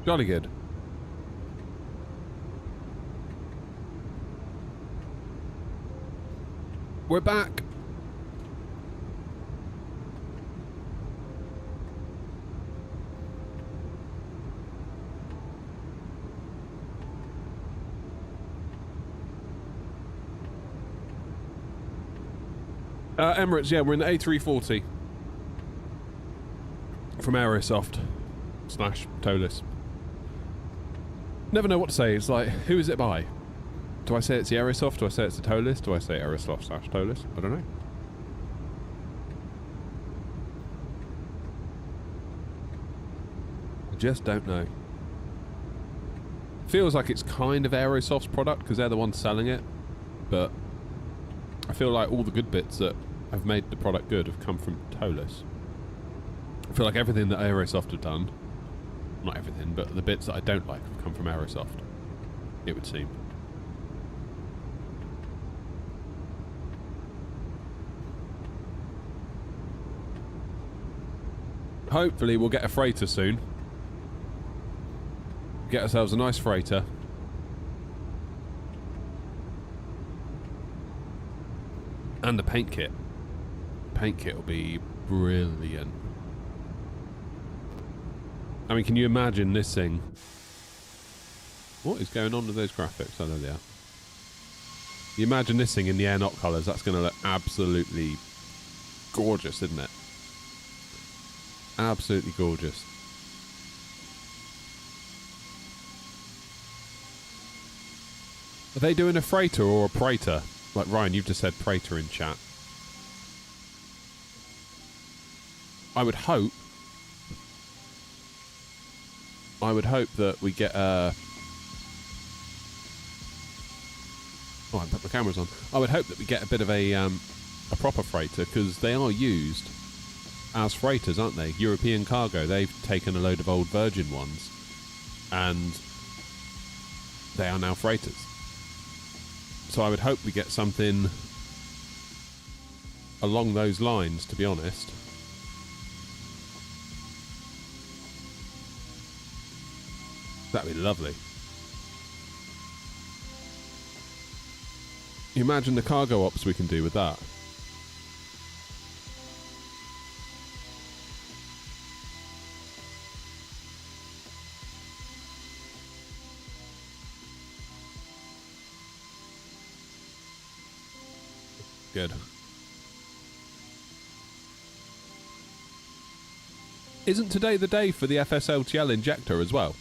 Jolly good. We're back. Emirates, yeah, we're in the A340 from Aerosoft / Tolis. Never know what to say. It's like, who is it by? Do I say it's the Aerosoft? Do I say it's the Tolis? Do I say Aerosoft / Tolis? I don't know. I just don't know. Feels like it's kind of Aerosoft's product because they're the ones selling it, but I feel like all the good bits that have made the product good have come from Tolis. I feel like everything that Aerosoft have done, not everything, but the bits that I don't like have come from Aerosoft, it would seem. Hopefully we'll get a freighter soon. Get ourselves a nice freighter. And the paint kit. Paint kit will be brilliant. I mean, can you imagine this thing? What is going on with those graphics? Oh, there they are. You imagine this thing in the aeronaut colours. That's going to look absolutely gorgeous, isn't it? Absolutely gorgeous. Are they doing a freighter or a praetor? Like Ryan, you've just said praetor in chat. I would hope that we get a... Oh, I put my cameras on. I would hope that we get a bit of a proper freighter, because they are used as freighters, aren't they? European Cargo, they've taken a load of old Virgin ones and they are now freighters. So I would hope we get something along those lines, to be honest. That'd be lovely. You imagine the cargo ops we can do with that. Good. Isn't today the day for the FSLTL injector as well?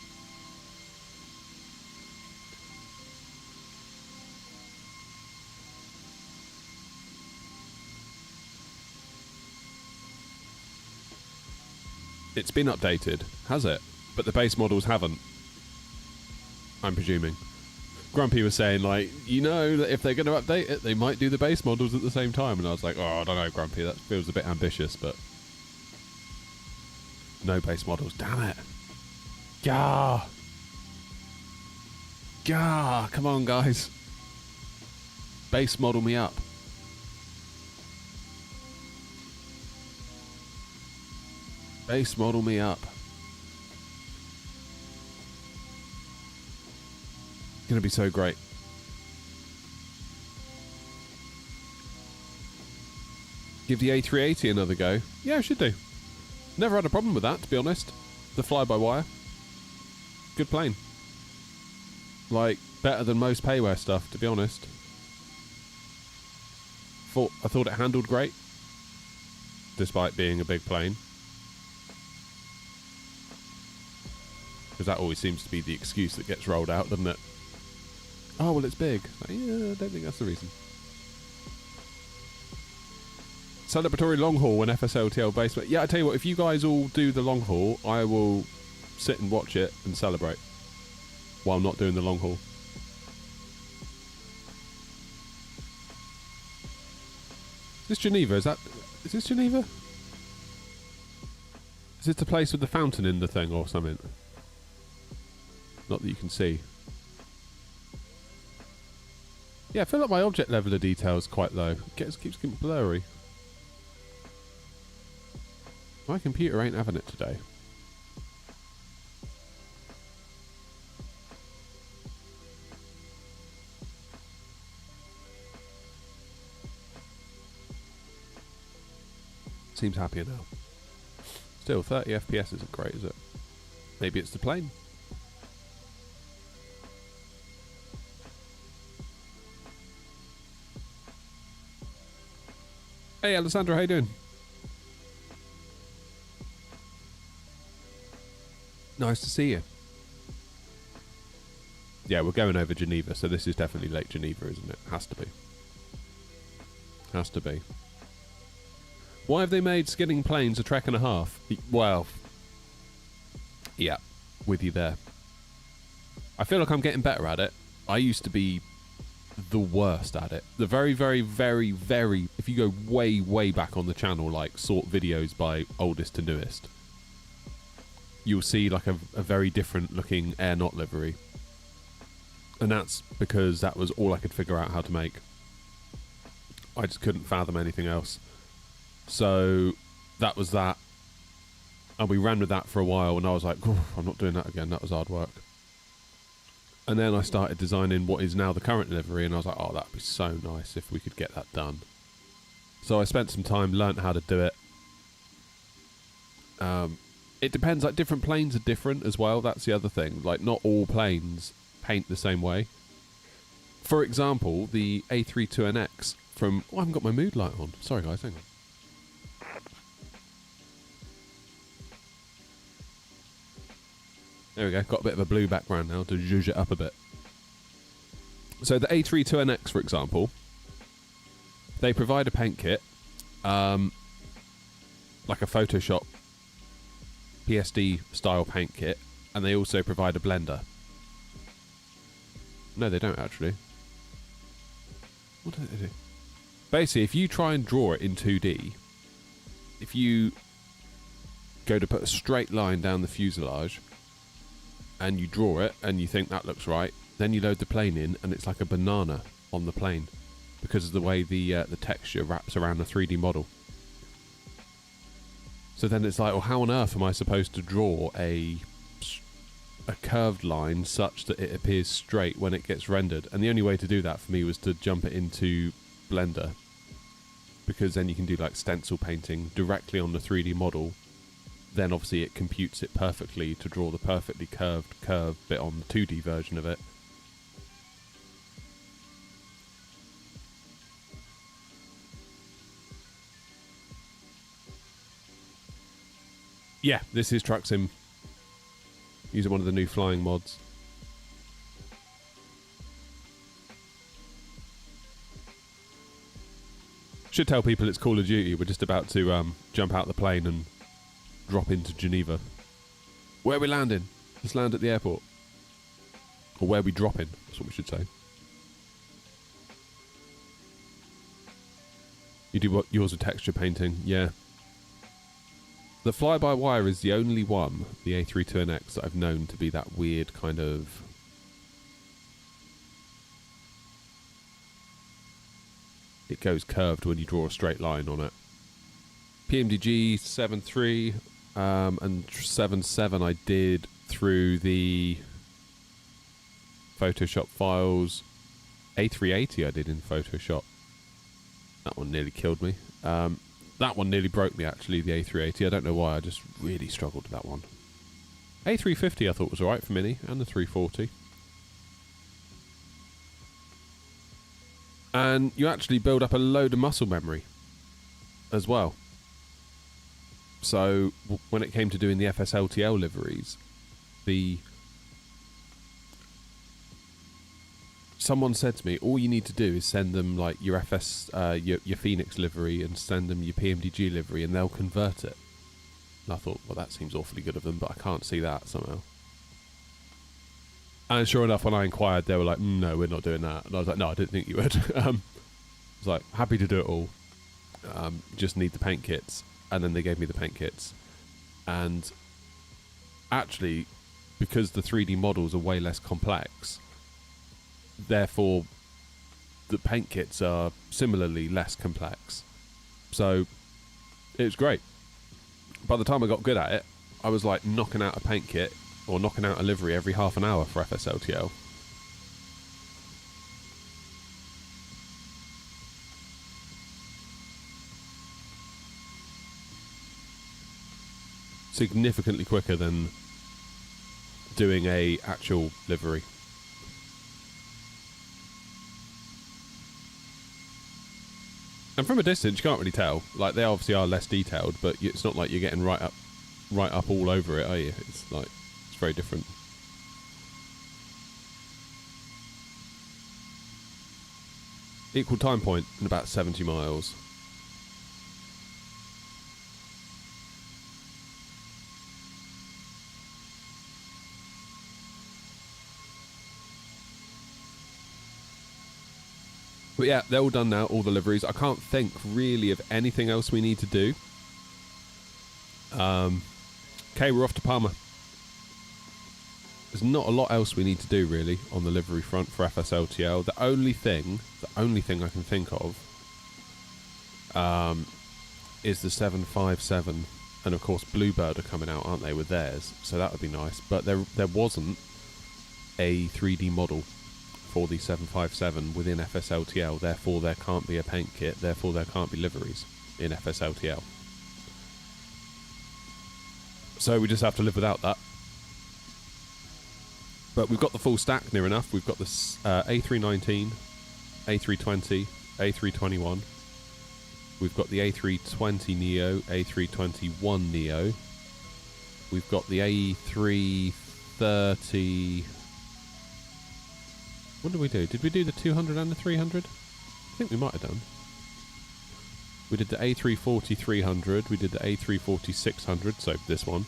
It's been updated, has it? But the base models haven't. I'm presuming. Grumpy was saying, like, you know, that if they're going to update it, they might do the base models at the same time. And I was like, oh, I don't know, Grumpy, that feels a bit ambitious, but... No base models, damn it. Gah! Gah! Come on, guys. Base model me up. Base model me up. Gonna be so great. Give the A380 another go. Yeah, I should do. Never had a problem with that, to be honest. The fly-by-wire. Good plane. Like, better than most payware stuff, to be honest. I thought it handled great. Despite being a big plane. Because that always seems to be the excuse that gets rolled out, doesn't it? Oh, well, it's big. Like, yeah, I don't think that's the reason. Celebratory long haul when FSLTL base. But yeah, I tell you what, if you guys all do the long haul, I will sit and watch it and celebrate while not doing the long haul. Is this Geneva? Is this Geneva? Is this the place with the fountain in the thing or something? Not that you can see. Yeah, I feel like my object level of detail is quite low. It keeps getting blurry. My computer ain't having it today. Seems happier now. Still, 30 FPS isn't great, is it? Maybe it's the plane. Hey, Alessandro, how you doing? Nice to see you. Yeah, we're going over Geneva, so this is definitely Lake Geneva, isn't it? Has to be. Has to be. Why have they made skidding planes a trek and a half? Well, yeah, with you there. I feel like I'm getting better at it. I used to be the worst at it. The very, very, very, very... If you go way, way back on the channel, like sort videos by oldest to newest, you'll see like a very different looking aeronaut livery. And that's because that was all I could figure out how to make. I just couldn't fathom anything else. So that was that. And we ran with that for a while, and I was like, I'm not doing that again. That was hard work. And then I started designing what is now the current livery, and I was like, oh, that'd be so nice if we could get that done. So I spent some time, learnt how to do it. It depends, like different planes are different as well. That's the other thing. Like not all planes paint the same way. For example, the A320nx from... Oh, I haven't got my mood light on. Sorry guys, hang on. There we go, got a bit of a blue background now to zhuzh it up a bit. So the A320nx, for example, they provide a paint kit, like a Photoshop PSD style paint kit, and they also provide a blender. No, they don't actually. What do they do? Basically, if you try and draw it in 2D, if you go to put a straight line down the fuselage, and you draw it, and you think that looks right, then you load the plane in, and it's like a banana on the plane because of the way the texture wraps around the 3D model. So then it's like, well, how on earth am I supposed to draw a curved line such that it appears straight when it gets rendered? And the only way to do that for me was to jump it into Blender, because then you can do like stencil painting directly on the 3D model. Then obviously it computes it perfectly to draw the perfectly curved bit on the 2D version of it. Yeah, this is Truck Sim. Using one of the new flying mods. Should tell people it's Call of Duty. We're just about to jump out the plane and drop into Geneva. Where are we landing? Let's land at the airport. Or where are we dropping? That's what we should say. You do what yours with texture painting, yeah. The fly-by-wire is the only one, the A320nx, that I've known to be that weird kind of... It goes curved when you draw a straight line on it. PMDG 7.3 and 7.7 I did through the Photoshop files. A380 I did in Photoshop. That one nearly killed me. That one nearly broke me, actually, the A380. I don't know why, I just really struggled with that one. A350 I thought was alright for Mini, and the 340. And you actually build up a load of muscle memory as well. So, when it came to doing the FSLTL liveries, someone said to me, all you need to do is send them like your your Phoenix livery and send them your PMDG livery and they'll convert it. And I thought, well, that seems awfully good of them, but I can't see that somehow. And sure enough, when I inquired, they were like, no, we're not doing that. And I was like, no, I didn't think you would. I was like, happy to do it all. Just need the paint kits. And then they gave me the paint kits. And actually, because the 3D models are way less complex, therefore the paint kits are similarly less complex. So it was great. By the time I got good at it, I was like knocking out a paint kit or knocking out a livery every half an hour for FSLTL. significantly quicker than doing a actual livery. And from a distance, you can't really tell. Like, they obviously are less detailed, but it's not like you're getting right up all over it, are you? It's like, it's very different. Equal time point in about 70 miles. But yeah, they're all done now, all the liveries. I can't think really of anything else we need to do. Okay, we're off to Palma. There's not a lot else we need to do really on the livery front for FSLTL. The only thing I can think of is the 757, and of course Bluebird are coming out, aren't they, with theirs? So that would be nice. But there wasn't a 3D model for the 757 within FSLTL, therefore there can't be a paint kit, therefore there can't be liveries in FSLTL. So we just have to live without that. But we've got the full stack near enough. We've got the A319, A320, A321. We've got the A320 Neo, A321 Neo. We've got the A330... What did we do? Did we do the 200 and the 300? I think we might have done. We did the A340-300. We did the A340-600, so this one.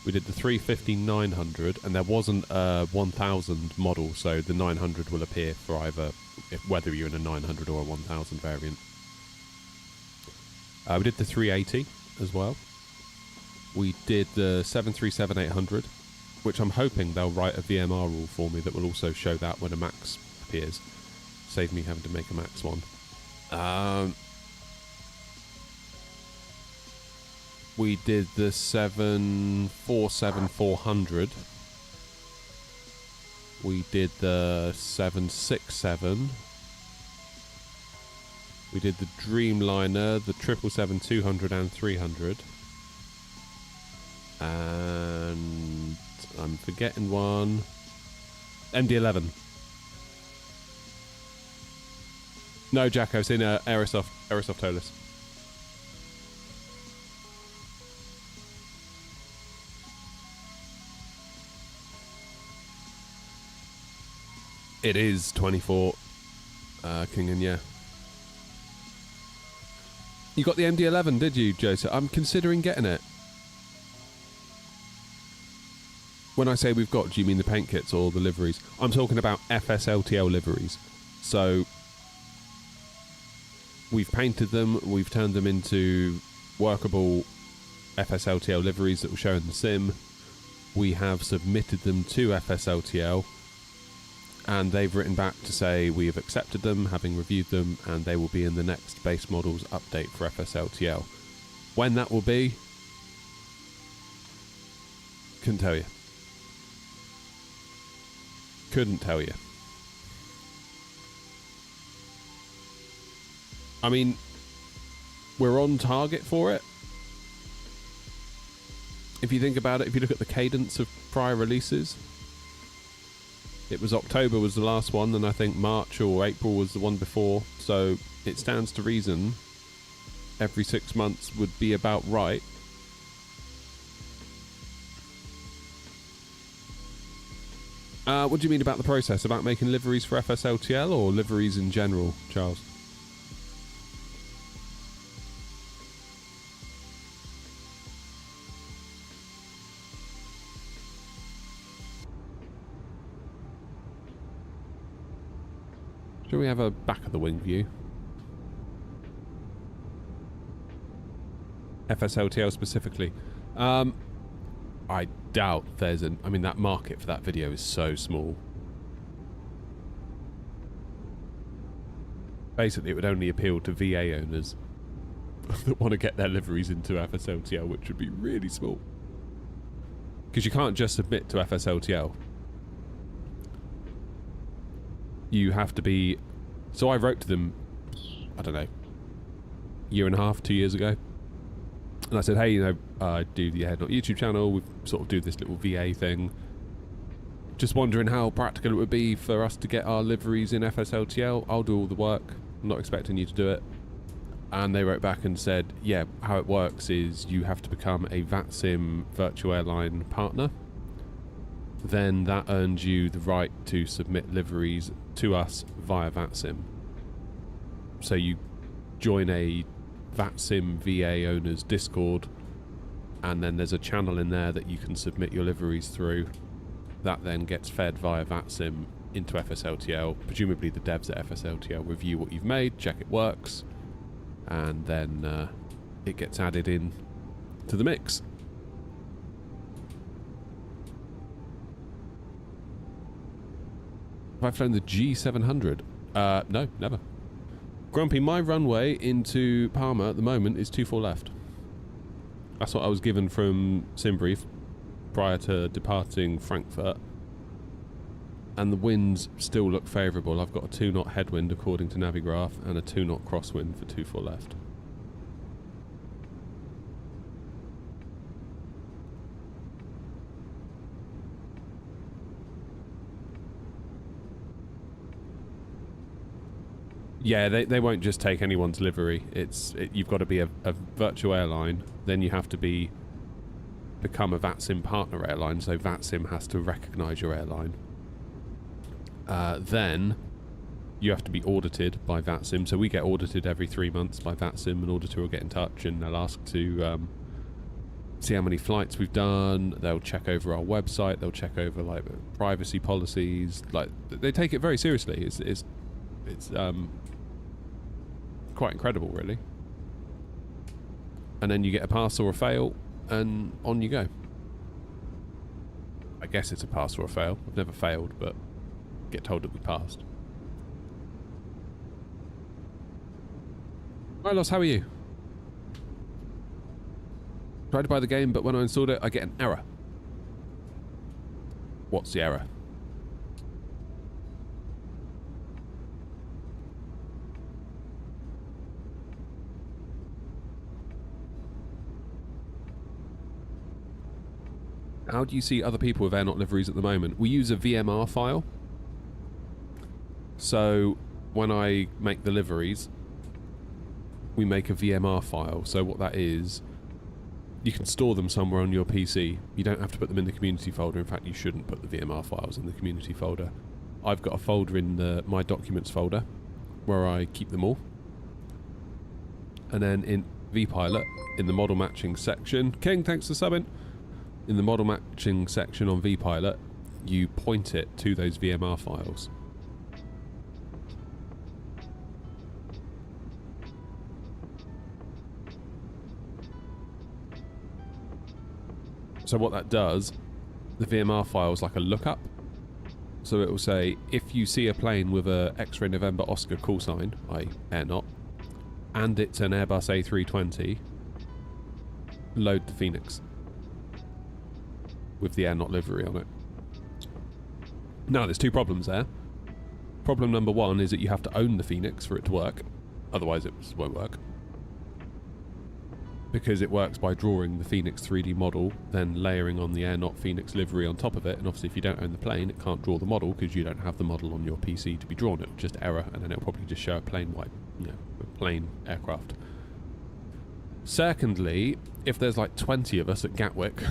We did the 350-900, and there wasn't a 1000 model, so the 900 will appear for either, whether you're in a 900 or a 1000 variant. We did the 380 as well. We did the 737-800. Which I'm hoping they'll write a VMR rule for me that will also show that when a MAX appears. Save me having to make a MAX one. We did the 747-400. We did the 767. We did the Dreamliner, the 777-200 and 300. And... I'm forgetting one. MD-11. No, Jack, I've seen Aerosoft Throttles. It is 24, King, and yeah. You got the MD-11, did you, Joseph? I'm considering getting it. When I say we've got, do you mean the paint kits or the liveries? I'm talking about FSLTL liveries. So we've painted them, we've turned them into workable FSLTL liveries that will show in the sim. We have submitted them to FSLTL, and they've written back to say we have accepted them, having reviewed them, and they will be in the next base models update for FSLTL. When that will be, couldn't tell you. Couldn't tell you. I mean, we're on target for it. If you think about it, if you look at the cadence of prior releases, it was October was the last one, and I think March or April was the one before, so it stands to reason every 6 months would be about right. What do you mean about the process? About making liveries for FSLTL or liveries in general, Charles? Shall we have a back of the wing view? FSLTL specifically. I doubt there's an... I mean, that market for that video is so small. Basically, it would only appeal to VA owners that want to get their liveries into FSLTL, which would be really small. Because you can't just submit to FSLTL. You have to be... So I wrote to them, I don't know, 1.5 years, 2 years ago. And I said, hey, I do the Air Not YouTube channel. We sort of do this little VA thing. Just wondering how practical it would be for us to get our liveries in FSLTL. I'll do all the work. I'm not expecting you to do it. And they wrote back and said, yeah, how it works is you have to become a VATSIM virtual airline partner. Then that earns you the right to submit liveries to us via VATSIM. So you join a VATSIM VA owners Discord, and then there's a channel in there that you can submit your liveries through. That then gets fed via VATSIM into FSLTL. Presumably the devs at FSLTL review what you've made, check it works, and then it gets added in to the mix. Have I flown the G700? No, never. Grumpy, my runway into Palma at the moment is 24 left. That's what I was given from SimBrief prior to departing Frankfurt. And the winds still look favourable. I've got a 2-knot headwind according to Navigraph and a 2-knot crosswind for 24 left. Yeah, they won't just take anyone's livery. You've got to be a virtual airline. Then you have to become a VATSIM partner airline, so VATSIM has to recognise your airline. Then you have to be audited by VATSIM. So we get audited every 3 months by VATSIM. An auditor will get in touch and they'll ask to see how many flights we've done. They'll check over our website. They'll check over like privacy policies. Like they take it very seriously. It's quite incredible, really. And then you get a pass or a fail, and on you go. I guess it's a pass or a fail. I've never failed, but get told that we passed. Milos, how are you? Tried to buy the game, but when I installed it, I get an error. What's the error? How do you see other people with air not liveries at the moment? We use a VMR file. So when I make the liveries, we make a VMR file. So what that is, you can store them somewhere on your PC. You don't have to put them in the community folder. In fact, you shouldn't put the VMR files in the community folder. I've got a folder in the My Documents folder where I keep them all. And then in vPilot, in the model matching section, King, thanks for subbing. In the model matching section on vPilot, you point it to those VMR files. So what that does, the VMR file is like a lookup. So it will say, if you see a plane with a X-ray November Oscar call sign, i.e. air not, and it's an Airbus A320, load the Phoenix with the air not livery on it. Now, there's two problems there. Problem number one is that you have to own the Phoenix for it to work. Otherwise, it won't work. Because it works by drawing the Phoenix 3D model, then layering on the air not Phoenix livery on top of it. And obviously, if you don't own the plane, it can't draw the model because you don't have the model on your PC to be drawn. It'll just error, and then it'll probably just show a plain white, a plain aircraft. Secondly, if there's like 20 of us at Gatwick,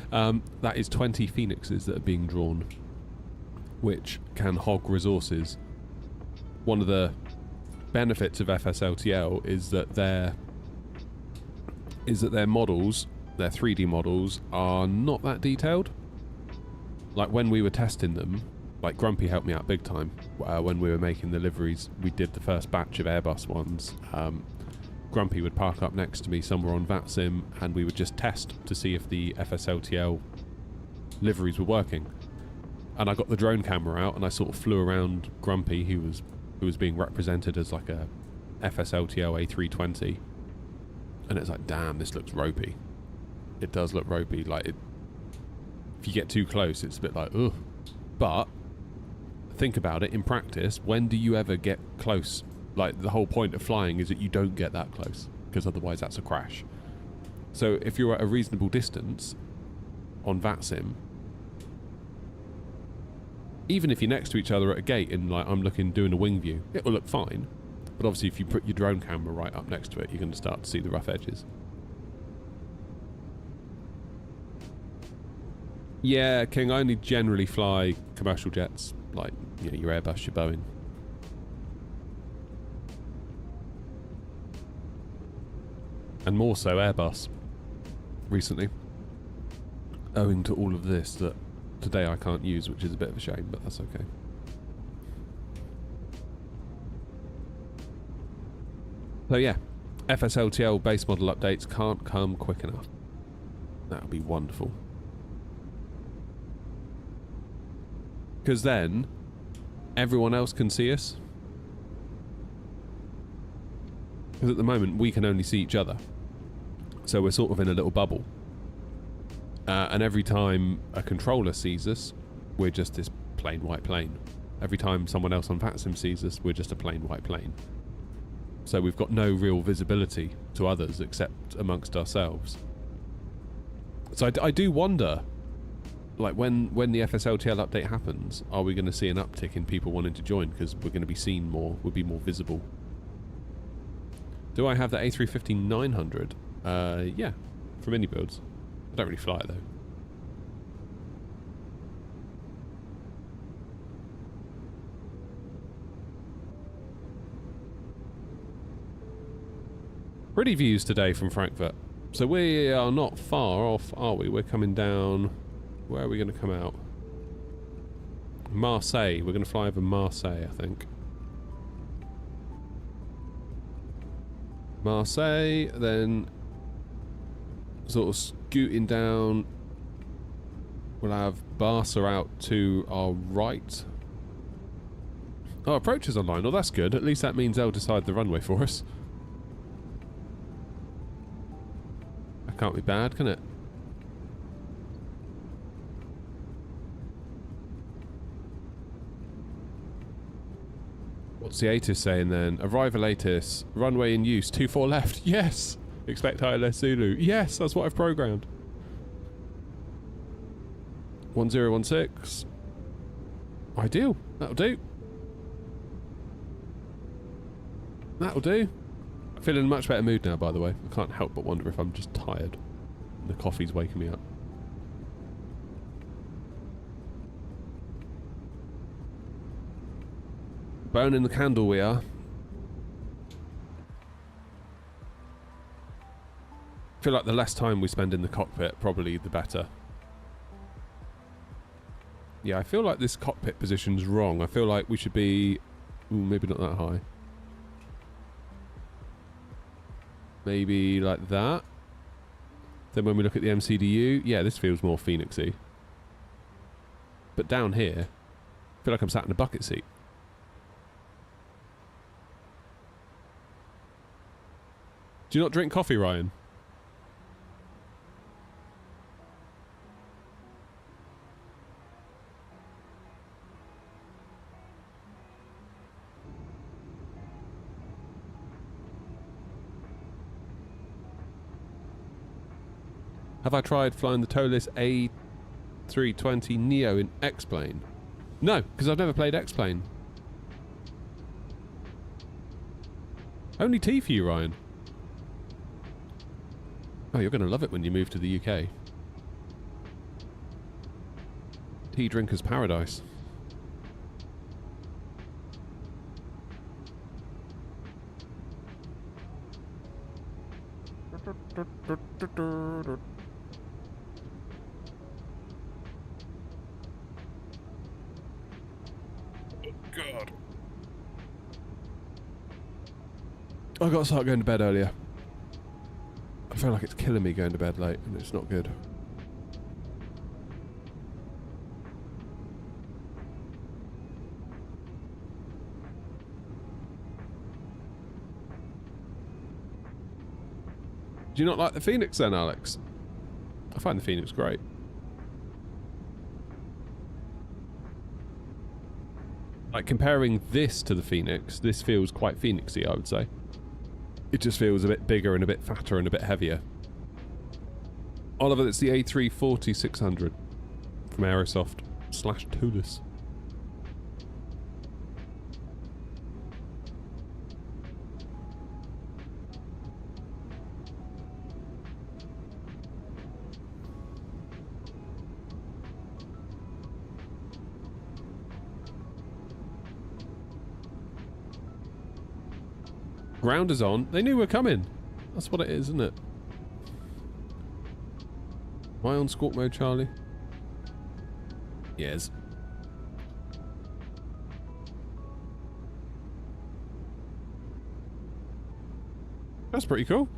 that is 20 Phoenixes that are being drawn, which can hog resources. One of the benefits of FSLTL is that their models, their 3D models, are not that detailed. Like when we were testing them, like Grumpy helped me out big time when we were making the liveries. We did the first batch of Airbus ones. Grumpy would park up next to me somewhere on VATSIM, and we would just test to see if the FSLTL liveries were working. And I got the drone camera out, and I sort of flew around Grumpy, who was being represented as like a FSLTL A320. And it's like, damn, this looks ropey. It does look ropey. Like, if you get too close, it's a bit like, ugh. But think about it, in practice, when do you ever get close? Like, the whole point of flying is that you don't get that close, because otherwise that's a crash. So if you're at a reasonable distance on VATSIM, even if you're next to each other at a gate and like I'm doing a wing view, it will look fine. But obviously if you put your drone camera right up next to it, you're going to start to see the rough edges. Yeah, King, I only generally fly commercial jets, like your Airbus, your Boeing. And more so Airbus recently, owing to all of this that today I can't use, which is a bit of a shame, but that's okay. So yeah, FSLTL base model updates can't come quick enough. That would be wonderful. Because then everyone else can see us. Because at the moment we can only see each other. So we're sort of in a little bubble. And every time a controller sees us, we're just this plain white plane. Every time someone else on VATSIM sees us, we're just a plain white plane. So we've got no real visibility to others except amongst ourselves. So I do wonder, like when the FSLTL update happens, are we going to see an uptick in people wanting to join because we're going to be seen more, we'll be more visible. Do I have the A340-600? Yeah, from Indie Builds. I don't really fly it though. Pretty views today from Frankfurt. So we are not far off, are we? We're coming down... Where are we going to come out? Marseille. We're going to fly over Marseille, I think. Marseille, then sort of scooting down. We'll have Barca out to our right. Oh, approach is online. Oh, that's good. At least that means they'll decide the runway for us. That can't be bad, can it? What's the ATIS saying then? Arrival ATIS. Runway in use. 24 left. Yes! Expect ILS Zulu. Yes, that's what I've programmed. 1016. Ideal. That'll do. That'll do. I feel in a much better mood now, by the way. I can't help but wonder if I'm just tired. The coffee's waking me up. Burning the candle we are. I feel like the less time we spend in the cockpit, probably the better. Yeah, I feel like this cockpit position's wrong. I feel like we should be... Ooh, maybe not that high. Maybe like that. Then when we look at the MCDU, yeah, this feels more Phoenixy. But down here, I feel like I'm sat in a bucket seat. Do you not drink coffee, Ryan? Have I tried flying the toeless A320 Neo in X-Plane? No, because I've never played X-Plane. Only tea for you, Ryan. Oh, you're going to love it when you move to the UK. Tea drinker's paradise. God. I got to start going to bed earlier. I feel like it's killing me going to bed late, and it's not good. Do you not like the Phoenix then, Alex? I find the Phoenix great. Like, comparing this to the Phoenix, this feels quite Phoenixy, I would say. It just feels a bit bigger and a bit fatter and a bit heavier. Oliver, that's the A340-600 from Aerosoft / Toulouse. Ground is on. They knew we're coming. That's what it is, isn't it? Am I on squawk mode, Charlie? Yes. That's pretty cool.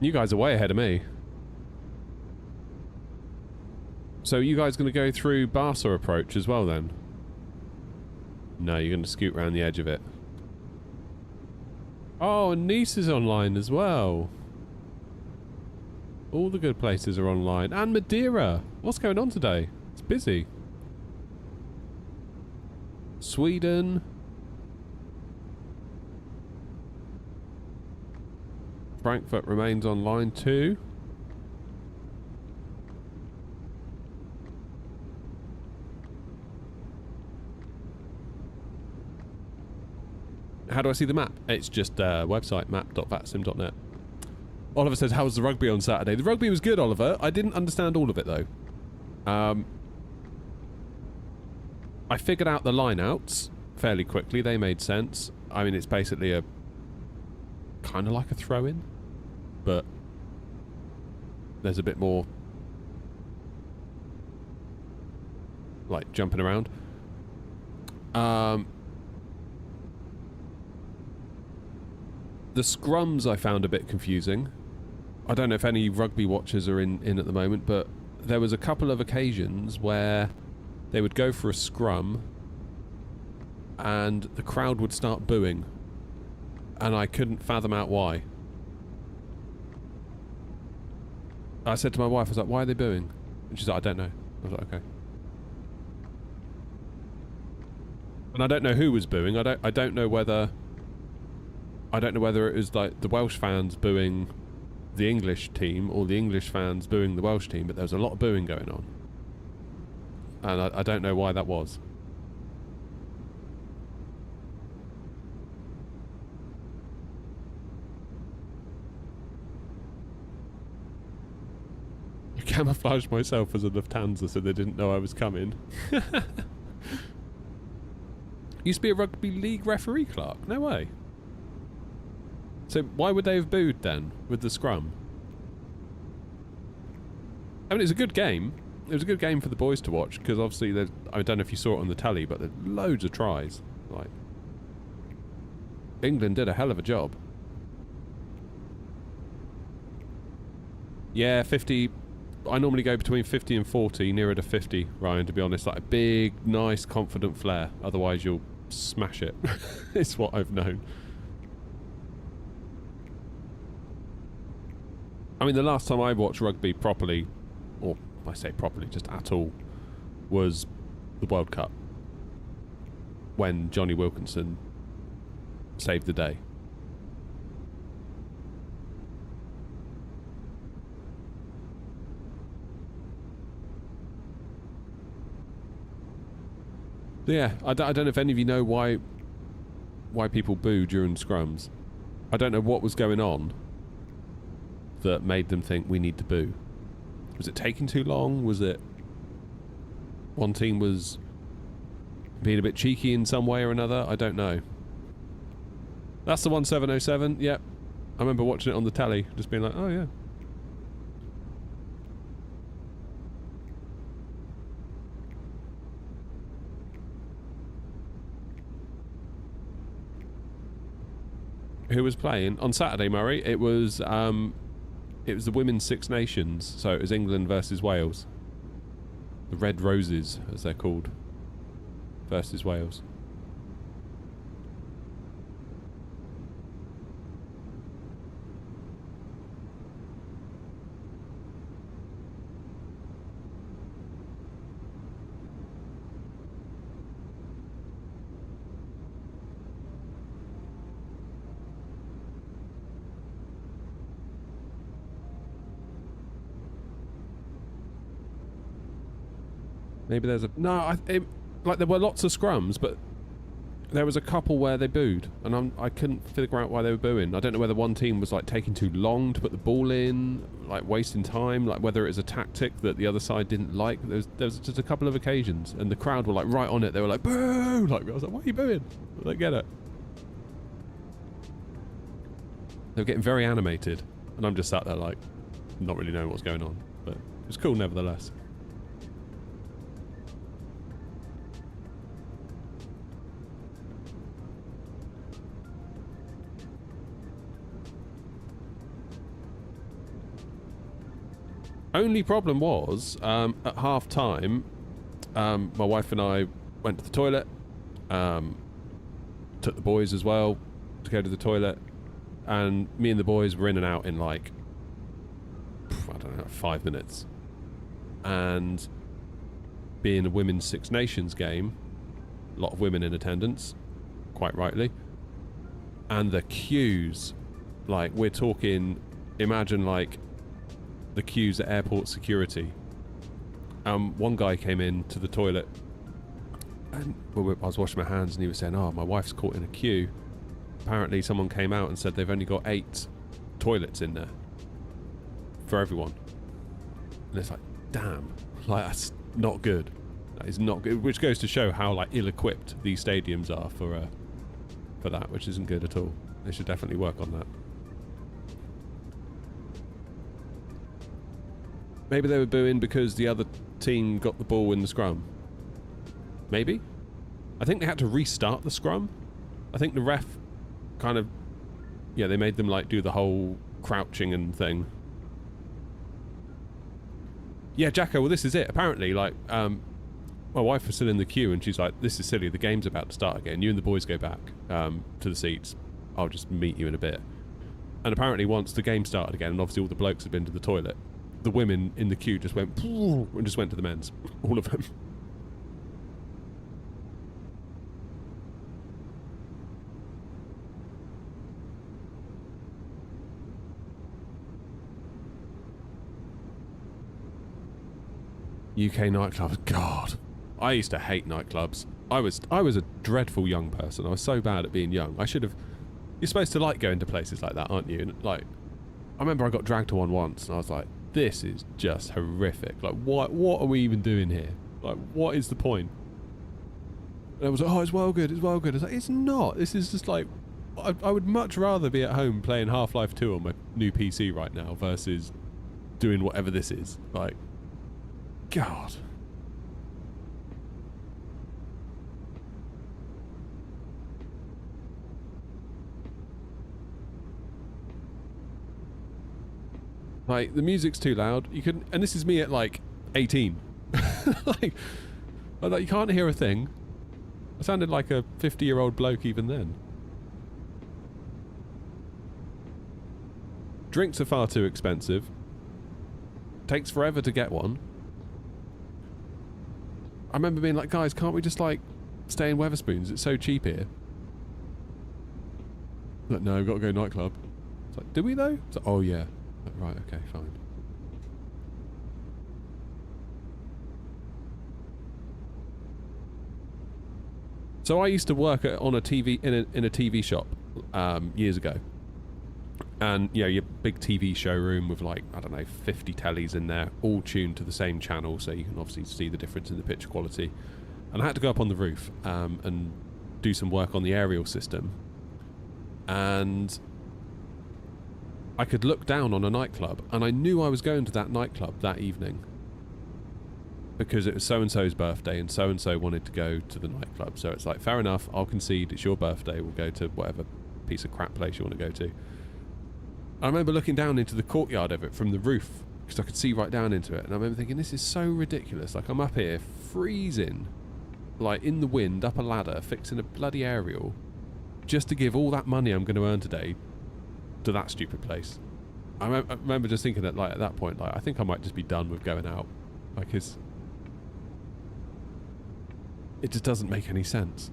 You guys are way ahead of me. So you guys going to go through Barca approach as well then? No, you're going to scoot around the edge of it. Oh, and Nice is online as well. All the good places are online. And Madeira. What's going on today? It's busy. Sweden. Frankfurt remains online too. How do I see the map? It's just website map.vatsim.net. Oliver says, how was the rugby on Saturday? The rugby was good, Oliver. I didn't understand all of it, though. I figured out the line-outs fairly quickly. They made sense. I mean, it's basically a... kind of like a throw-in. But... there's a bit more... like, jumping around. The scrums I found a bit confusing. I don't know if any rugby watchers are in at the moment, but there was a couple of occasions where they would go for a scrum and the crowd would start booing. And I couldn't fathom out why. I said to my wife, I was like, why are they booing? And she's like, I don't know. I was like, okay. And I don't know who was booing. I don't know whether it was like the Welsh fans booing the English team or the English fans booing the Welsh team, but there was a lot of booing going on. And I don't know why that was. I camouflaged myself as a Lufthansa so they didn't know I was coming. Used to be a rugby league referee, Clark. No way. So why would they have booed then with the scrum? I mean, it's a good game. It was a good game for the boys to watch because obviously there's, I don't know if you saw it on the telly, but there's loads of tries. Like, England did a hell of a job. Yeah, 50. I normally go between 50 and 40, nearer to 50, Ryan, to be honest. Like a big, nice, confident flare. Otherwise you'll smash it. It's what I've known. I mean, the last time I watched rugby properly, or I say properly, just at all, was the World Cup. When Johnny Wilkinson saved the day. So yeah, I don't know if any of you know why people boo during scrums. I don't know what was going on that made them think we need to boo. Was it taking too long? Was it one team was being a bit cheeky in some way or another? I don't know. That's the 1707. Yep. I remember watching it on the telly, just being like, oh yeah. Who was playing? On Saturday, Murray, it was the Women's Six Nations, so it was England versus Wales. The Red Roses, as they're called, versus Wales. Maybe there's a... No, like there were lots of scrums, but there was a couple where they booed, and I couldn't figure out why they were booing. I don't know whether one team was like taking too long to put the ball in, like wasting time, like whether it was a tactic that the other side didn't like. There was just a couple of occasions, and the crowd were like right on it. They were like, boo! Like, I was like, why are you booing? I don't get it. They were getting very animated, and I'm just sat there like, not really knowing what's going on. But it was cool nevertheless. Only problem was, at half time, my wife and I went to the toilet, took the boys as well to go to the toilet, and me and the boys were in and out in like, I don't know, 5 minutes. And being a Women's Six Nations game, a lot of women in attendance, quite rightly, and the queues, like we're talking, imagine like the queues at airport security. One guy came in to the toilet, and I was washing my hands, and he was saying, "Oh, my wife's caught in a queue." Apparently, someone came out and said they've only got 8 toilets in there for everyone, and it's like, damn, like that's not good. That is not good. Which goes to show how like ill-equipped these stadiums are for that, which isn't good at all. They should definitely work on that. Maybe they were booing because the other team got the ball in the scrum. Maybe? I think they had to restart the scrum. I think the ref kind of... Yeah, they made them like do the whole crouching and thing. Yeah, Jacko, well this is it. Apparently, like, my wife was still in the queue and she's like, this is silly, the game's about to start again. You and the boys go back to the seats. I'll just meet you in a bit. And apparently once the game started again, and obviously all the blokes had been to the toilet, the women in the queue just went and just went to the men's. All of them. UK nightclubs, God. I used to hate nightclubs. I was a dreadful young person. I was so bad at being young. I should have... You're supposed to like going to places like that, aren't you? And like, I remember I got dragged to one once, and I was like, this is just horrific. Like, what are we even doing here? Like, what is the point? And I was like, oh, it's well good, it's well good. I was like, it's not. This is just like... I would much rather be at home playing Half-Life 2 on my new PC right now versus doing whatever this is. Like, God. Like, the music's too loud. You can, and this is me at like 18. like, you can't hear a thing. I sounded like a 50-year-old bloke even then. Drinks are far too expensive. Takes forever to get one. I remember being like, guys, can't we just like stay in Wetherspoons? It's so cheap here. Like, no, we've got to go nightclub. It's like, do we though? It's like, oh yeah. Right, okay, fine. So I used to work on a TV in a TV shop years ago, and you know, your big TV showroom with like, I don't know, 50 tellies in there, all tuned to the same channel, so you can obviously see the difference in the picture quality. And I had to go up on the roof and do some work on the aerial system, and I could look down on a nightclub, and I knew I was going to that nightclub that evening because it was so-and-so's birthday, and so-and-so wanted to go to the nightclub. So it's like, fair enough, I'll concede, it's your birthday, we'll go to whatever piece of crap place you want to go to. I remember looking down into the courtyard of it from the roof, because I could see right down into it, and I remember thinking, this is so ridiculous. Like, I'm up here, freezing, like in the wind, up a ladder, fixing a bloody aerial, just to give all that money I'm going to earn today to that stupid place. I remember just thinking that, like, at that point, like, I think I might just be done with going out. Like, it just doesn't make any sense.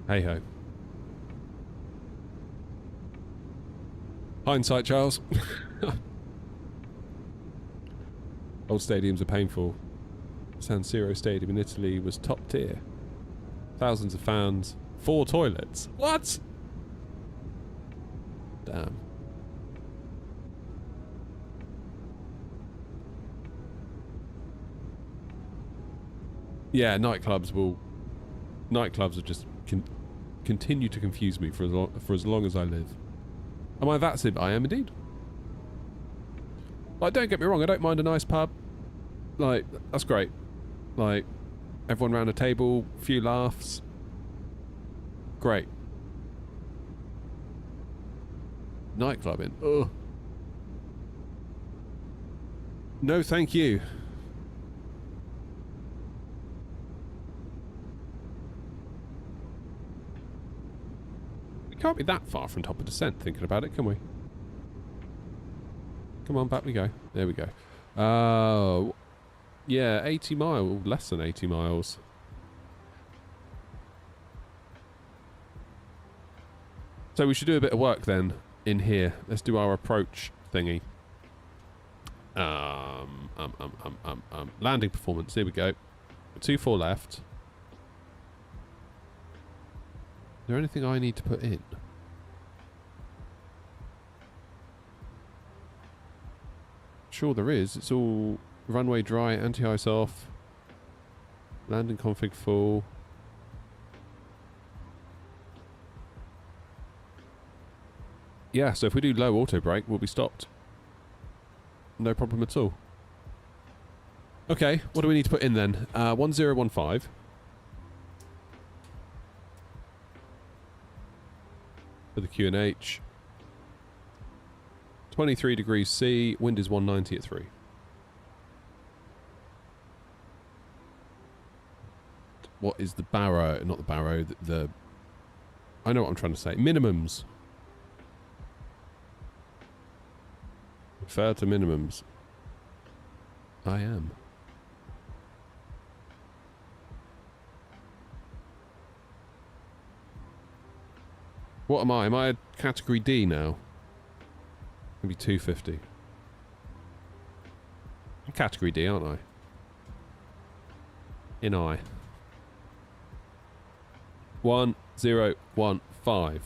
Hey ho. Hindsight, Charles. Old stadiums are painful. San Siro Stadium in Italy was top tier. Thousands of fans. 4 toilets. What? Damn. Yeah, nightclubs will just continue to confuse me for as long as I live. Am I that simple? I am indeed. Like, don't get me wrong, I don't mind a nice pub. Like, that's great. Like, everyone round a table, few laughs. Great. Nightclubbing. Ugh. No, thank you. We can't be that far from top of descent, thinking about it, can we? Come on, back we go. There we go. Yeah, 80 miles, less than 80 miles. So we should do a bit of work then in here. Let's do our approach thingy. Landing performance, here we go. 24 left. Is there anything I need to put in? Sure there is. It's all runway dry, anti-ice off, landing config full. Yeah, so if we do low auto brake, we'll be stopped. No problem at all. Okay, what do we need to put in then? 1015. For the QNH. 23 degrees C, wind is 190 at 3. What is the barrow? Not the barrow, the I know what I'm trying to say. Minimums. Refer to minimums. I am. What am I? Am I a category D now? Maybe 250. I'm category D, aren't I? In I. 1015.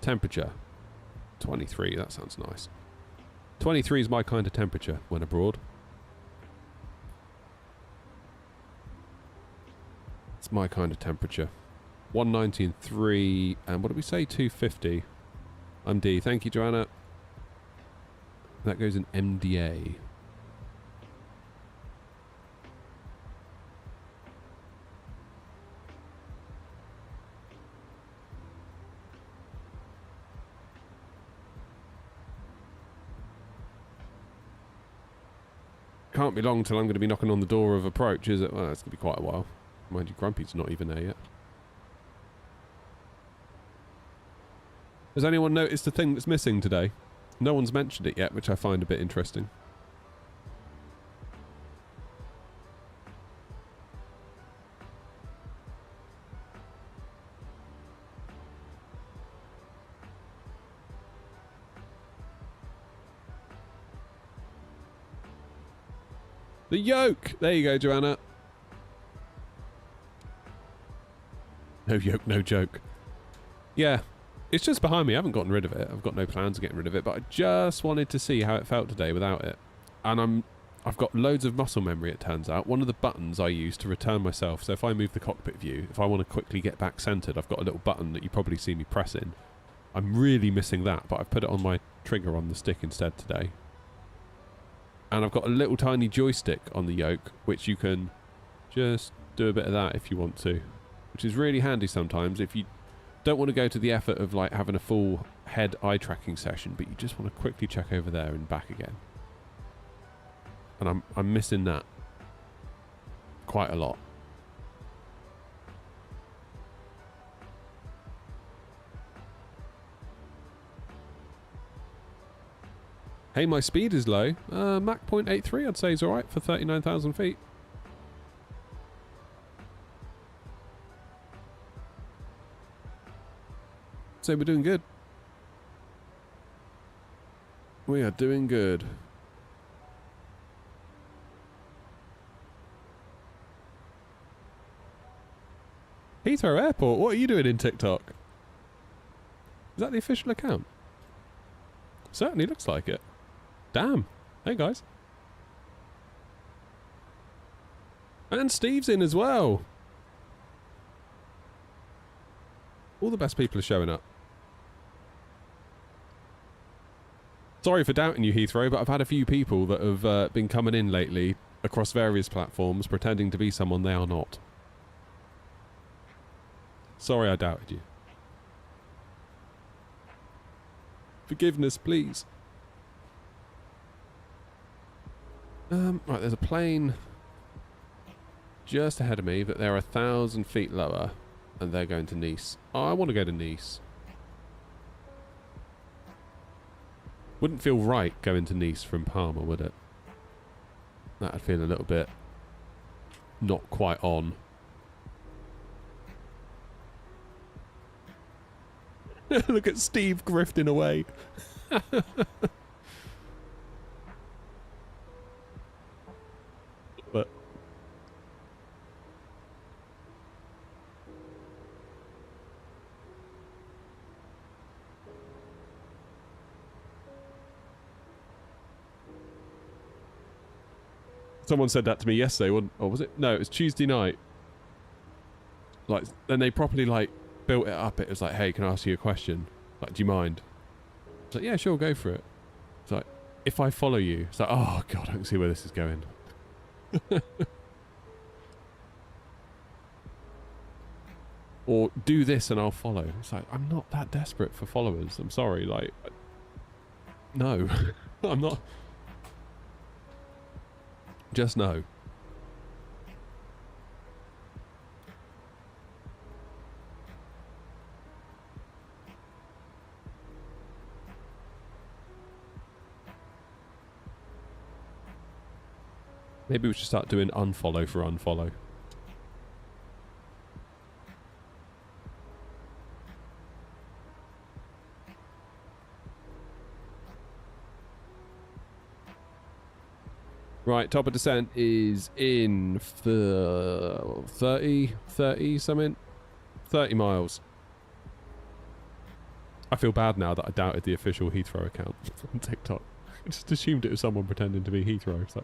Temperature 23. That sounds nice. 23 is my kind of temperature when abroad. It's my kind of temperature. 190 and 3. And what did we say? 250. I'm D. Thank you, Joanna. That goes in MDA. Can't be long till I'm going to be knocking on the door of approach, is it? Well, it's going to be quite a while. Mind you, Grumpy's not even there yet. Has anyone noticed the thing that's missing today? No one's mentioned it yet, which I find a bit interesting. The yoke! There you go, Joanna. No yoke, no joke. Yeah. It's just behind me. I haven't gotten rid of it. I've got no plans of getting rid of it, but I just wanted to see how it felt today without it. And I've got loads of muscle memory, it turns out. One of the buttons I use to return myself, so if I move the cockpit view, if I want to quickly get back centered, I've got a little button that you probably see me pressing. I'm really missing that, but I've put it on my trigger on the stick instead today. And I've got a little tiny joystick on the yoke, which you can just do a bit of that if you want to, which is really handy sometimes if you don't want to go to the effort of like having a full head eye tracking session, but you just want to quickly check over there and back again. And I'm missing that quite a lot. Hey, my speed is low. Mach 0.83 I'd say is alright for 39,000 feet. So we're doing good. We are doing good. Heathrow Airport, what are you doing in TikTok? Is that the official account? Certainly looks like it. Damn. Hey guys. And Steve's in as well. All the best people are showing up. Sorry for doubting you, Heathrow, but I've had a few people that have been coming in lately across various platforms pretending to be someone they are not. Sorry I doubted you. Forgiveness, please. Right, there's a plane just ahead of me, but they're 1,000 feet lower, and they're going to Nice. Oh, I want to go to Nice. Wouldn't feel right going to Nice from Palma, would it? That'd feel a little bit not quite on. Look at Steve grifting away. But someone said that to me yesterday, or was it? No, it was Tuesday night. Like, then they properly like built it up. It was like, hey, can I ask you a question? Like, do you mind? It's like, yeah, sure, go for it. It's like, if I follow you, it's like, oh god, I can see where this is going. Or do this and I'll follow. It's like, I'm not that desperate for followers. I'm sorry, like, no, I'm not. Just no. Maybe we should start doing unfollow for unfollow. Right, top of descent is in for 30 something. 30 miles. I feel bad now that I doubted the official Heathrow account on TikTok. I just assumed it was someone pretending to be Heathrow. So.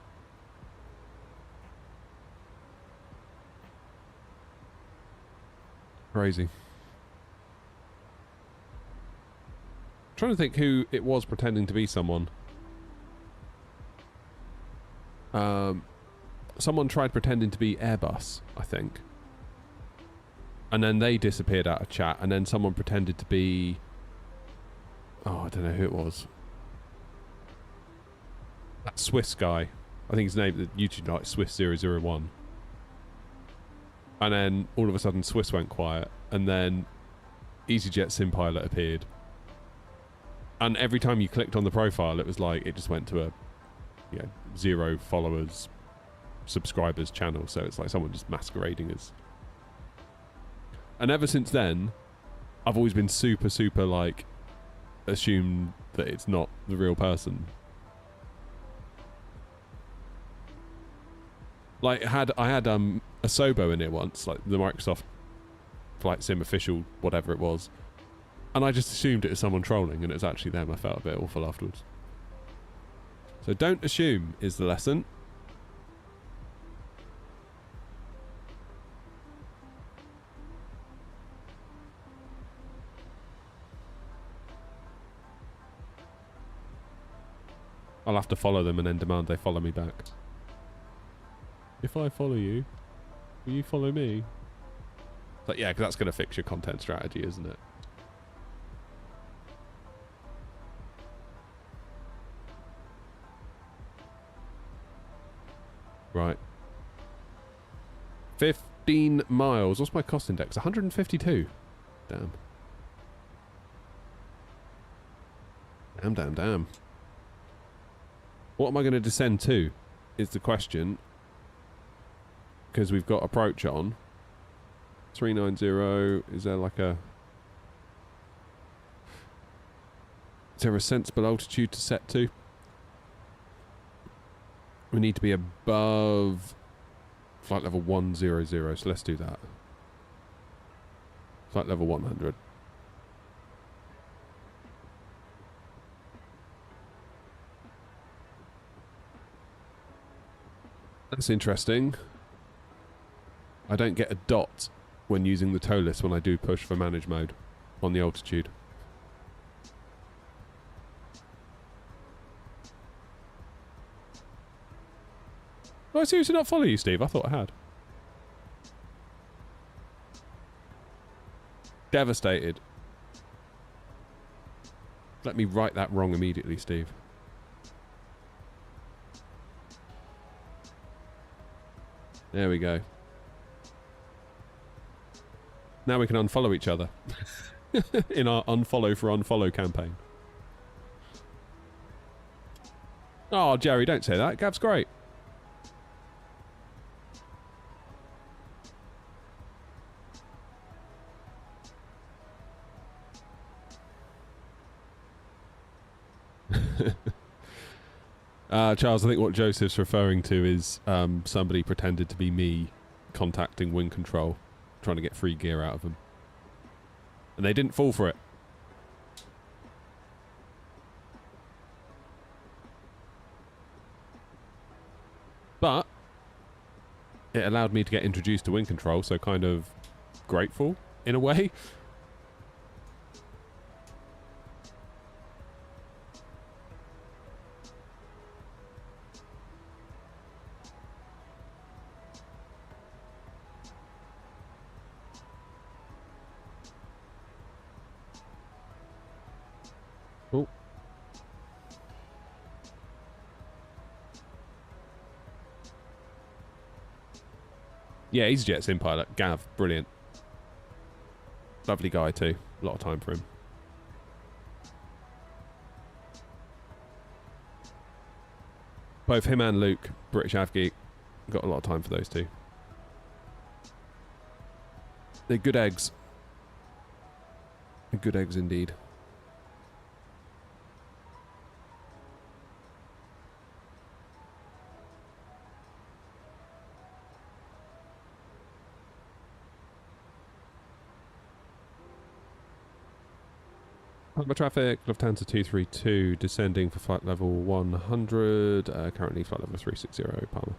Crazy. Trying to think who it was pretending to be someone. Someone tried pretending to be Airbus, I think. And then they disappeared out of chat, and then someone pretended to be... Oh, I don't know who it was. That Swiss guy. I think his name, YouTube like Swiss001. And then all of a sudden Swiss went quiet, and then EasyJet Sim Pilot appeared. And every time you clicked on the profile, it was like, it just went to a 0 followers, subscribers channel. So it's like someone just masquerading as. And ever since then, I've always been super like assumed that it's not the real person. Like I had a Sobo in it once, like the Microsoft Flight Sim official, whatever it was, and I just assumed it was someone trolling, and it was actually them. I felt a bit awful afterwards. So don't assume is the lesson. I'll have to follow them and then demand they follow me back. If I follow you, will you follow me? But yeah, because that's going to fix your content strategy, isn't it? Right. 15 miles. What's my cost index? 152. Damn. Damn. What am I going to descend to is the question. Because we've got approach on. 390. Is there like a... Is there a sensible altitude to set to? We need to be above flight level 100, so let's do that. Flight level 100. That's interesting. I don't get a dot when using the tow list when I do push for manage mode on the altitude. Do I seriously not follow you, Steve? I thought I had. Devastated. Let me right that wrong immediately, Steve. There we go. Now we can unfollow each other in our unfollow for unfollow campaign. Oh, Jerry, don't say that. Gav's great. Charles, I think what Joseph's referring to is somebody pretended to be me contacting Wing Control, trying to get free gear out of them. And they didn't fall for it. But it allowed me to get introduced to Wing Control, so kind of grateful in a way. Oh. Yeah, EasyJet's in pilot. Gav, brilliant. Lovely guy too. A lot of time for him. Both him and Luke, British Avgeek, got a lot of time for those two. They're good eggs. They're good eggs indeed. Palma traffic, Lufthansa 232 descending for flight level 100, currently flight level 360 Palma.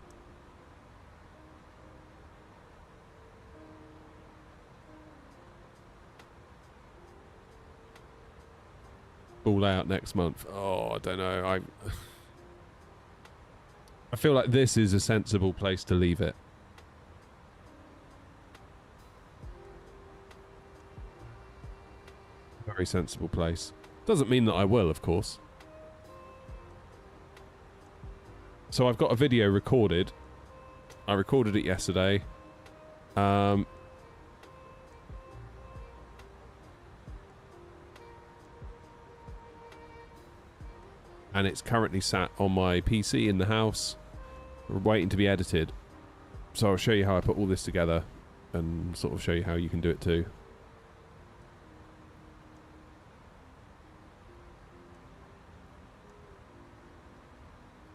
Full layout next month. Oh, I don't know. I feel like this is a sensible place to leave it. Very sensible place. Doesn't mean that I will, of course. So I've got a video recorded. I recorded it yesterday. And it's currently sat on my PC in the house, waiting to be edited. So I'll show you how I put all this together and sort of show you how you can do it too.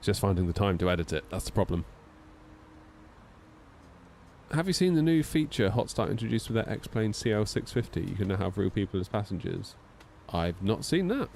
Just finding the time to edit it, that's the problem. Have you seen the new feature Hotstart introduced with their X-Plane CL650? You can now have real people as passengers. I've not seen that.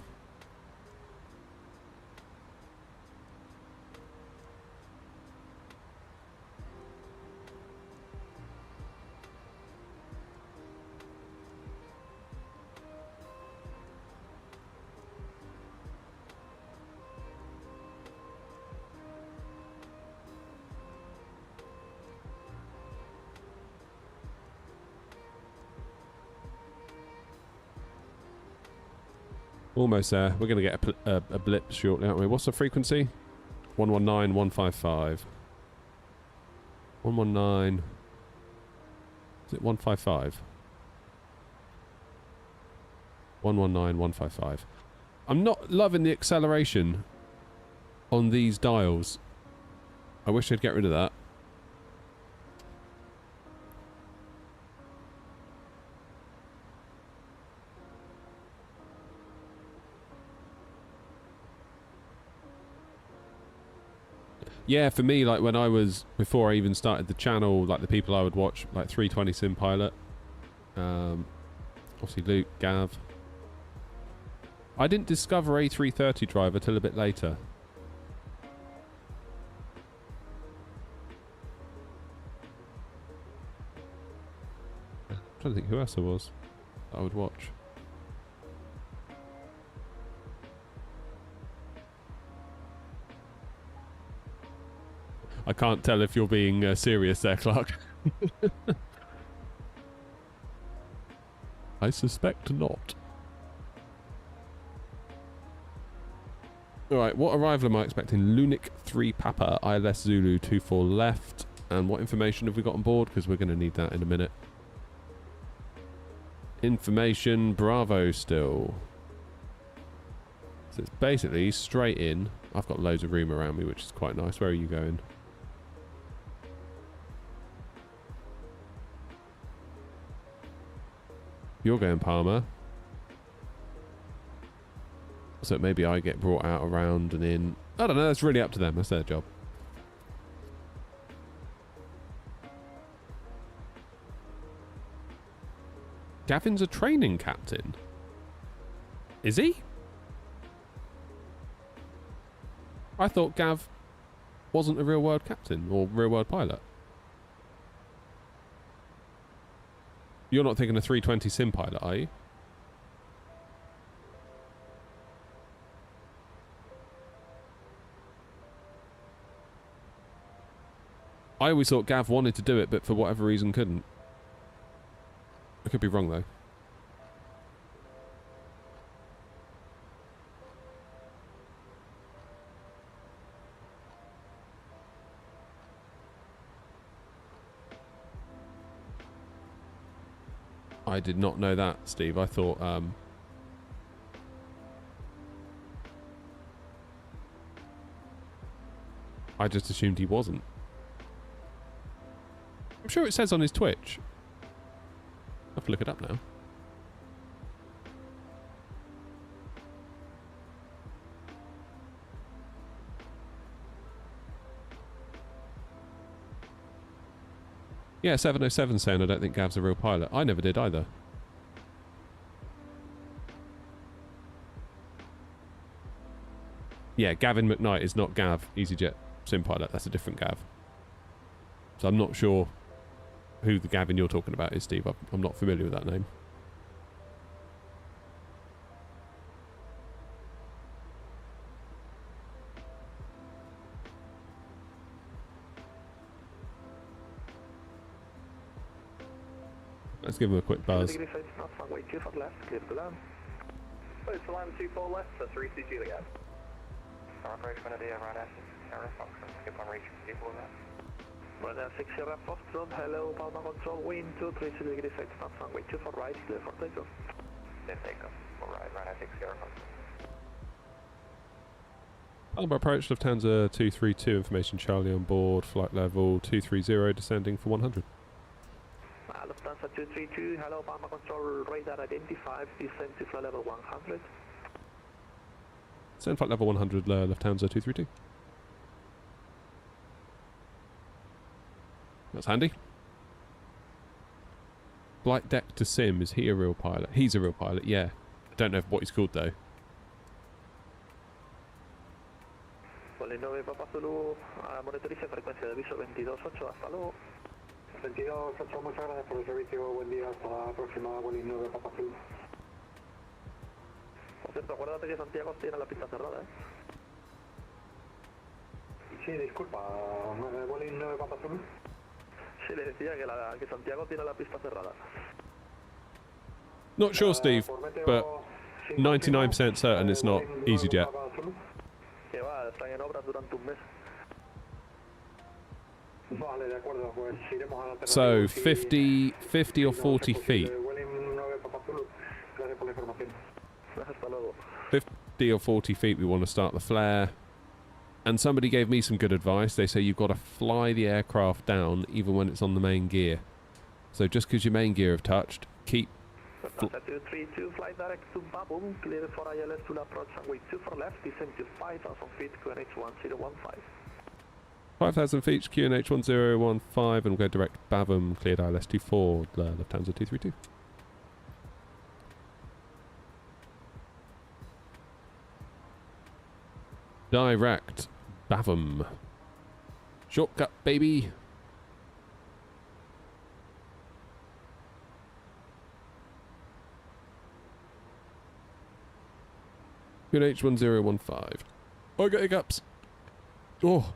Almost there. We're going to get a blip shortly, aren't we? What's the frequency? 119, 155. 119. Is it 155? 119, 155. I'm not loving the acceleration on these dials. I wish they'd get rid of that. Yeah, for me, like when I was, before I even started the channel, like the people I would watch, like 320 Sim Pilot, obviously Luke, Gav. I didn't discover A330 Driver till a bit later. I'm trying to think who else there was that I would watch. I can't tell if you're being serious there, Clark. I suspect not. Alright, what arrival am I expecting? Lunik 3 Papa, ILS Zulu 24 left. And what information have we got on board? Because we're going to need that in a minute. Information, Bravo still. So it's basically straight in. I've got loads of room around me, which is quite nice. Where are you going? You're going Palma. So maybe I get brought out around and in. I don't know, that's really up to them. That's their job. Gavin's a training captain. Is he? I thought Gav wasn't a real world captain or real world pilot. You're not thinking a 320 Sim Pilot, are you? I always thought Gav wanted to do it, but for whatever reason couldn't. I could be wrong, though. I did not know that, Steve. I thought, I just assumed he wasn't. I'm sure it says on his Twitch. I'll have to look it up now. Yeah, 707 saying I don't think Gav's a real pilot. I never did either. Yeah, Gavin McKnight is not Gav, EasyJet Sim Pilot. That's a different Gav. So I'm not sure who the Gavin you're talking about is, Steve. I'm not familiar with that name. Let's give him a quick buzz. It's the line 24 left for 3CG again. Operation going to be around Sierra Foxtrot. Skip on reach people with that. Runway 6 Sierra Foxtrot, hello, Palma control, wind 230 degrees 6 knots, runway 24 right, clear for takeoff. Clear takeoff. Alright, runway 6 Sierra Foxtrot. Palma approach, Lufthansa 232, information Charlie on board, flight level 230, descending for 100. Lufthansa 232, hello, Palma control, radar identified, descend to flight level 100. Descend flight level 100, Lufthansa 232. That's handy. Flight deck to Sim, is he a real pilot? He's a real pilot, yeah. I don't know what he's called though. Bolino Papa Zulu, monitorice frecuencia de aviso 22.8, hasta luego. 22.8, muchas gracias por el servicio, buen día, hasta la próxima, Bolino Papa Zulu. Por cierto, acuérdate que Santiago tiene la pista cerrada, ¿eh? Sí, disculpa, Bolino Papa Zulu. Sí, le decía que Santiago tiene la pista cerrada. Not sure, Steve, but 99% certain it's not EasyJet. Que va, están en obras durante un mes. Vale, de acuerdo, pues iremos a la So 50 or 40 feet. Gracias por la información. Hasta luego. 50 or 40 feet we want to start the flare. And somebody gave me some good advice. They say you've got to fly the aircraft down even when it's on the main gear. So just because your main gear have touched, keep... 232, flight direct to Baboon, clear for ILS to approach runway 2 for left, descend to 5,000 feet, QNH 1015. 5,000 feet, QNH 1015, and we'll go direct Bavum, cleared ILS24, Lufthansa 232. Direct Bavum. Shortcut, baby. QNH 1015. Oh, I got hiccups. Oh.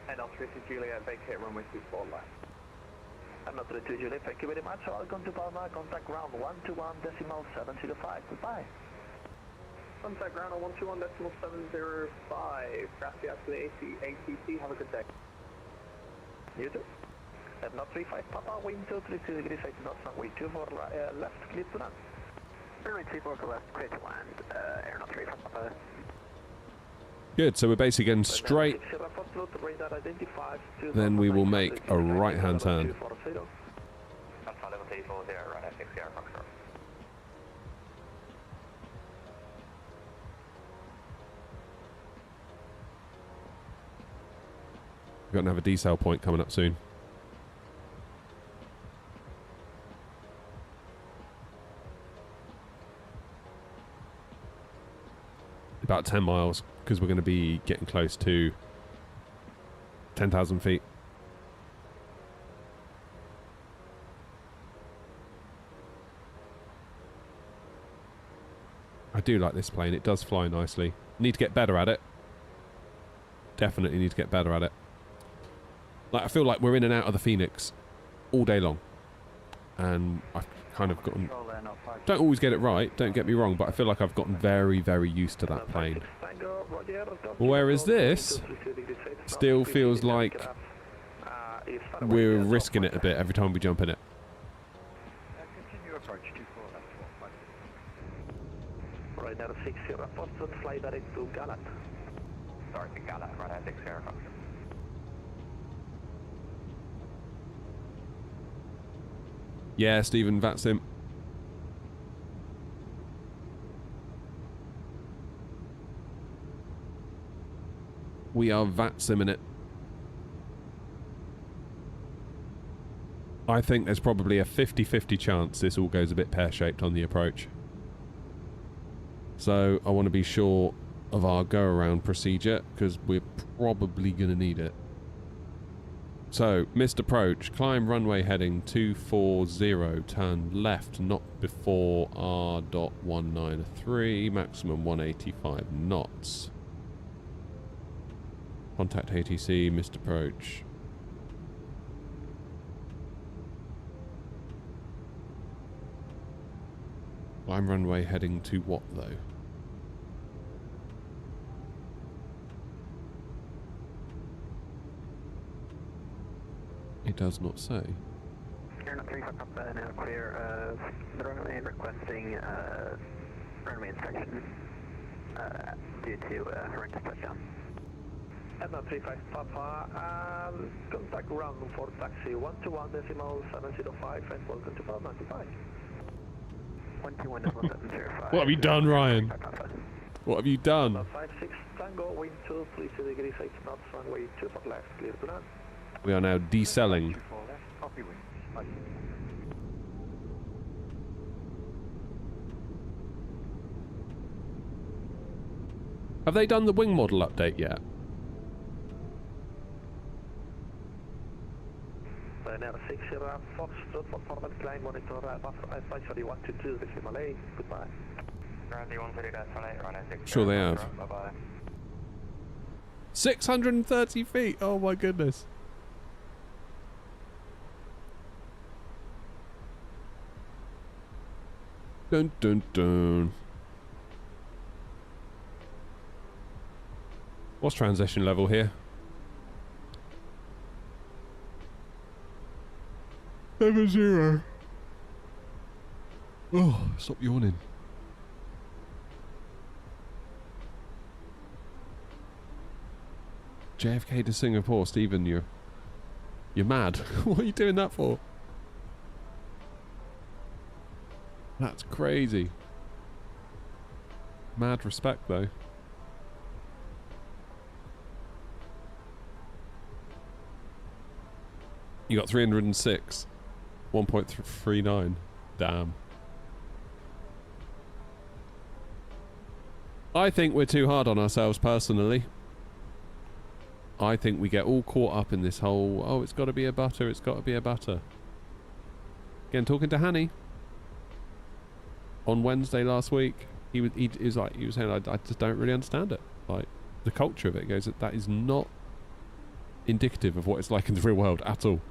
And L3 Juliet, vacate runway 24 left. And L3 Juliet, thank you very much. Welcome to Palma. Contact ground 121.705. Goodbye. Contact ground 121.705. Gracias to the ATC. Have a good day. You too. At not 35 Papa, wind 232 degrees 8 knots, runway 24 left, clear to land. Runway 24 left, clear to land, air not 35 Papa. Good, so we're basically getting straight. Then we will make a right-hand turn. We're going to have a decel point coming up soon. About 10 miles, because we're going to be getting close to 10,000 feet. I do like this plane. It does fly nicely. Need to get better at it. Definitely need to get better at it. Like, I feel like we're in and out of the Phoenix all day long. And I've kind of gotten... Don't always get it right, don't get me wrong, but I feel like I've gotten very, very used to that plane. Whereas this still feels like we're risking it a bit every time we jump in it. Continue approach 24 left. Right now 60 report, fly direct to Galat. Sorry, to Galat, right at 60 report. Yeah, Stephen, that's him. We are VATSIMing it. I think there's probably a 50-50 chance this all goes a bit pear-shaped on the approach. So I want to be sure of our go-around procedure, because we're probably going to need it. So, missed approach, climb runway heading 240, turn left, not before R.193, maximum 185 knots. Contact ATC, missed approach. Climb runway heading to what, though? It does not say. Airline 35 Papa, now clear the runway, requesting runway inspection due to horrendous touchdown. Airline 35 Papa, contact ground for taxi 121.705 and welcome to Palma 95. 121.705. What have you done, Ryan? What have you done? 56 Tango, wind 232 degrees 8 knots, runway 24 left, clear to land. We are now decelling. Have they done the wing model update yet? Now 60 Foxtrot for forward climb monitor advisory 122 decimal 8. Goodbye. Sure they have. Bye-bye. 630 feet! Oh my goodness. Dun dun dun. What's transition level here? 70. Oh, stop yawning. JFK to Singapore, Stephen, you're mad. What are you doing that for? That's crazy. Mad respect, though. You got 306. 1.39. Damn. I think we're too hard on ourselves, personally. I think we get all caught up in this whole, oh, it's got to be a butter, it's got to be a butter. Again, talking to Hanny on Wednesday last week, he was saying, I just don't really understand it. Like, the culture of it goes, that is not indicative of what it's like in the real world at all.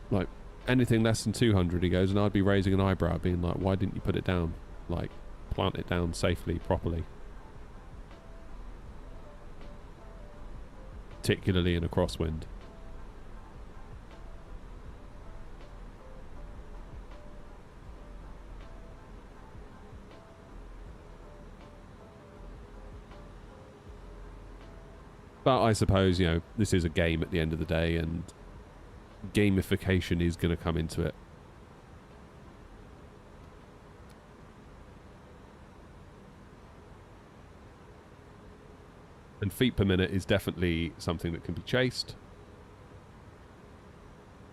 Like, anything less than 200, he goes, and I'd be raising an eyebrow, being like, why didn't you put it down? Like, plant it down safely, properly. Particularly in a crosswind. But I suppose, you know, this is a game at the end of the day, and gamification is going to come into it. And feet per minute is definitely something that can be chased.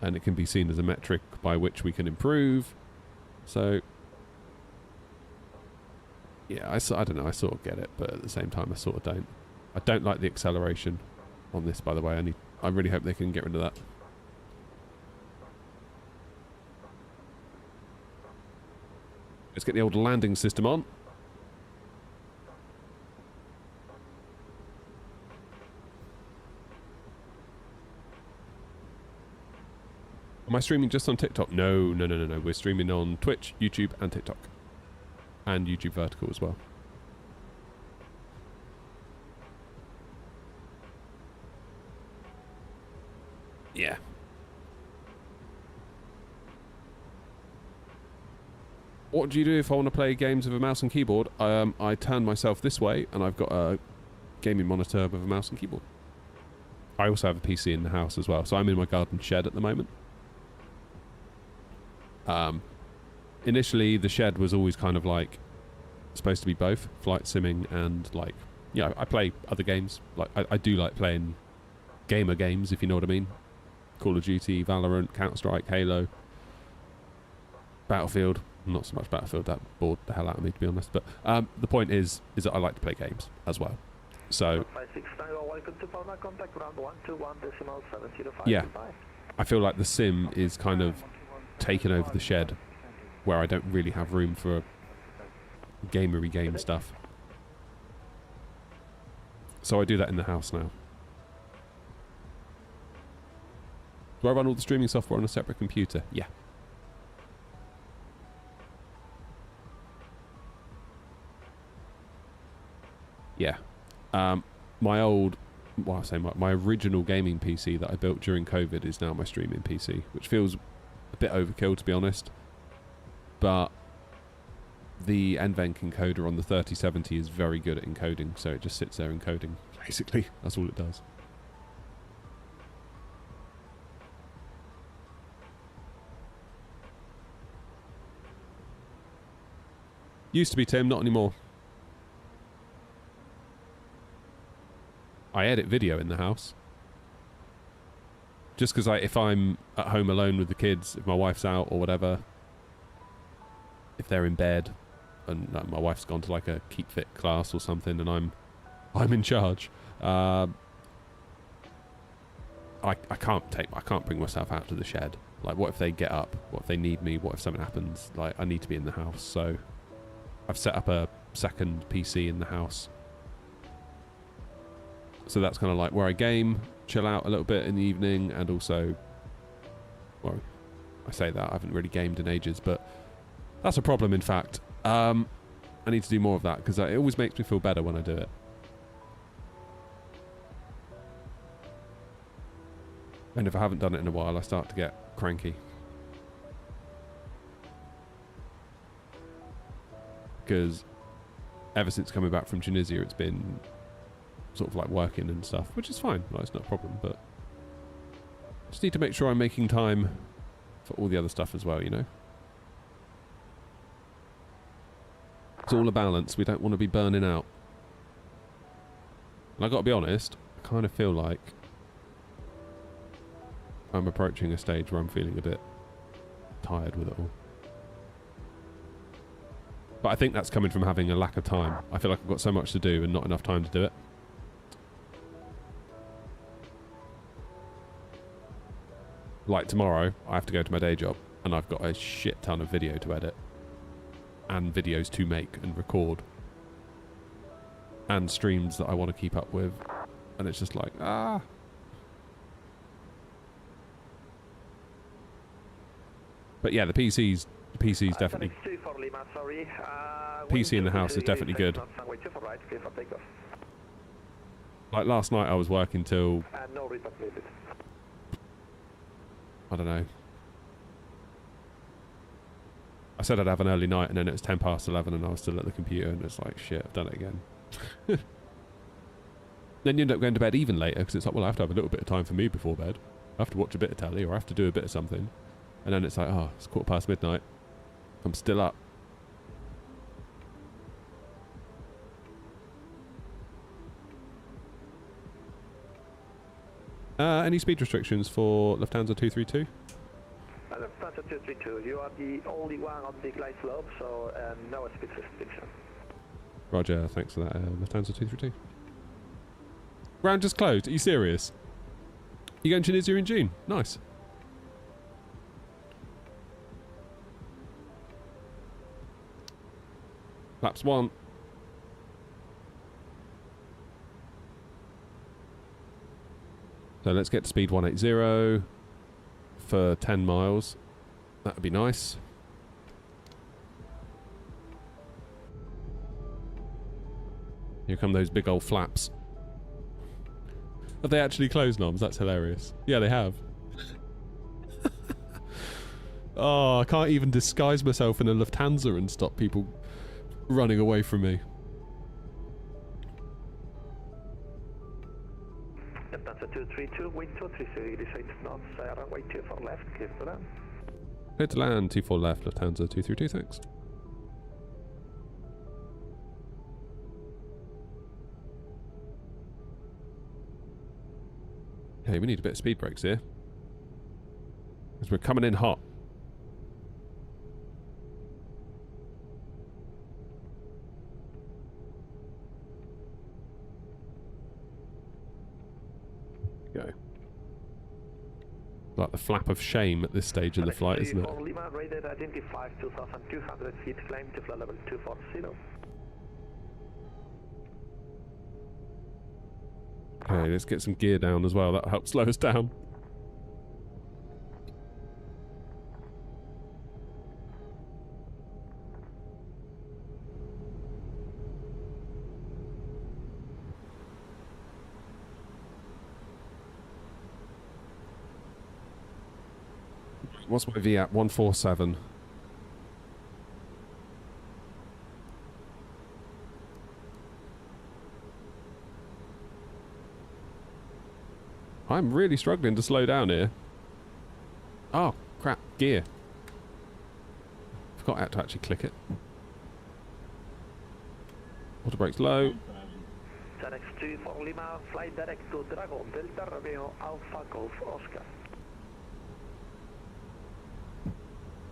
And it can be seen as a metric by which we can improve. So, yeah, I don't know, I sort of get it, but at the same time I sort of don't. I don't like the acceleration on this, by the way. I really hope they can get rid of that. Let's get the old landing system on. Am I streaming just on TikTok? No. We're streaming on Twitch, YouTube, and TikTok. And YouTube Vertical as well. Yeah. What do you do if I want to play games with a mouse and keyboard? I turn myself this way, and I've got a gaming monitor with a mouse and keyboard. I also have a PC in the house as well, so I'm in my garden shed at the moment. Initially, the shed was always kind of like supposed to be both flight simming and like, yeah, I play other games. Like I do like playing gamer games, if you know what I mean. Call of Duty, Valorant, Counter-Strike, Halo, Battlefield. Not so much Battlefield, that bored the hell out of me, to be honest. But the point is that I like to play games as well. So, yeah, I feel like the sim is kind of taken over the shed, where I don't really have room for gamery game stuff. So I do that in the house now. Do I run all the streaming software on a separate computer? Yeah. Yeah. My old, well, I say my original gaming PC that I built during COVID is now my streaming PC, which feels a bit overkill, to be honest. But the NVENC encoder on the 3070 is very good at encoding, so it just sits there encoding, basically. That's all it does. Used to be, Tim, not anymore. I edit video in the house. Just because if I'm at home alone with the kids, if my wife's out or whatever, if they're in bed and my wife's gone to like a Keep Fit class or something and I'm in charge, I can't bring myself out to the shed. Like, what if they get up? What if they need me? What if something happens? Like, I need to be in the house. So I've set up a second PC in the house. So that's kind of like where I game, chill out a little bit in the evening, and also, well, I say that, I haven't really gamed in ages, but that's a problem, in fact. I need to do more of that, because it always makes me feel better when I do it. And if I haven't done it in a while, I start to get cranky. Because ever since coming back from Tunisia, it's been sort of like working and stuff, which is fine. Like, it's not a problem, but just need to make sure I'm making time for all the other stuff as well, you know? It's all a balance. We don't want to be burning out. And I've got to be honest, I kind of feel like I'm approaching a stage where I'm feeling a bit tired with it all. But I think that's coming from having a lack of time. I feel like I've got so much to do and not enough time to do it. Like tomorrow, I have to go to my day job and I've got a shit ton of video to edit. And videos to make and record. And streams that I want to keep up with. And it's just like, ah. But yeah, the PC's definitely... PC in the house is definitely good. Like last night I was working till... I don't know. I said I'd have an early night and then it was 10 past 11 and I was still at the computer and it's like, shit, I've done it again. Then you end up going to bed even later because it's like, well, I have to have a little bit of time for me before bed. I have to watch a bit of telly or I have to do a bit of something. And then it's like, oh, it's 1:15 midnight. I'm still up. Any speed restrictions for Lufthansa 232? Lufthansa 232, you are the only one on the glide slope, so no speed restriction. Roger, thanks for that, Lufthansa 232. Ground just closed, are you serious? You going to Tunisia in June? Nice. Laps 1. So let's get to speed 180 for 10 miles. That would be nice. Here come those big old flaps. Have they actually closed, Noms? That's hilarious. Yeah, they have. Oh, I can't even disguise myself in a Lufthansa and stop people running away from me. Lufthansa 232, wind 230 degrees 8 knots, runway 24 left, clear to land. Clear to land, 24 left, Lufthansa 232, thanks. Hey, we need a bit of speed brakes here. Because we're coming in hot. Go. Like the flap of shame at this stage in the flight, isn't it? Lima, rated identified 2,200 feet, climb to flight level 240. Okay, let's get some gear down as well. That'll help slow us down. What's my V at? 147. I'm really struggling to slow down here. Oh, crap. Gear. Forgot I had to actually click it. Auto brakes low. ZX2 for Lima, fly direct to Dragon, Delta Romeo, Alpha Golf, Oscar.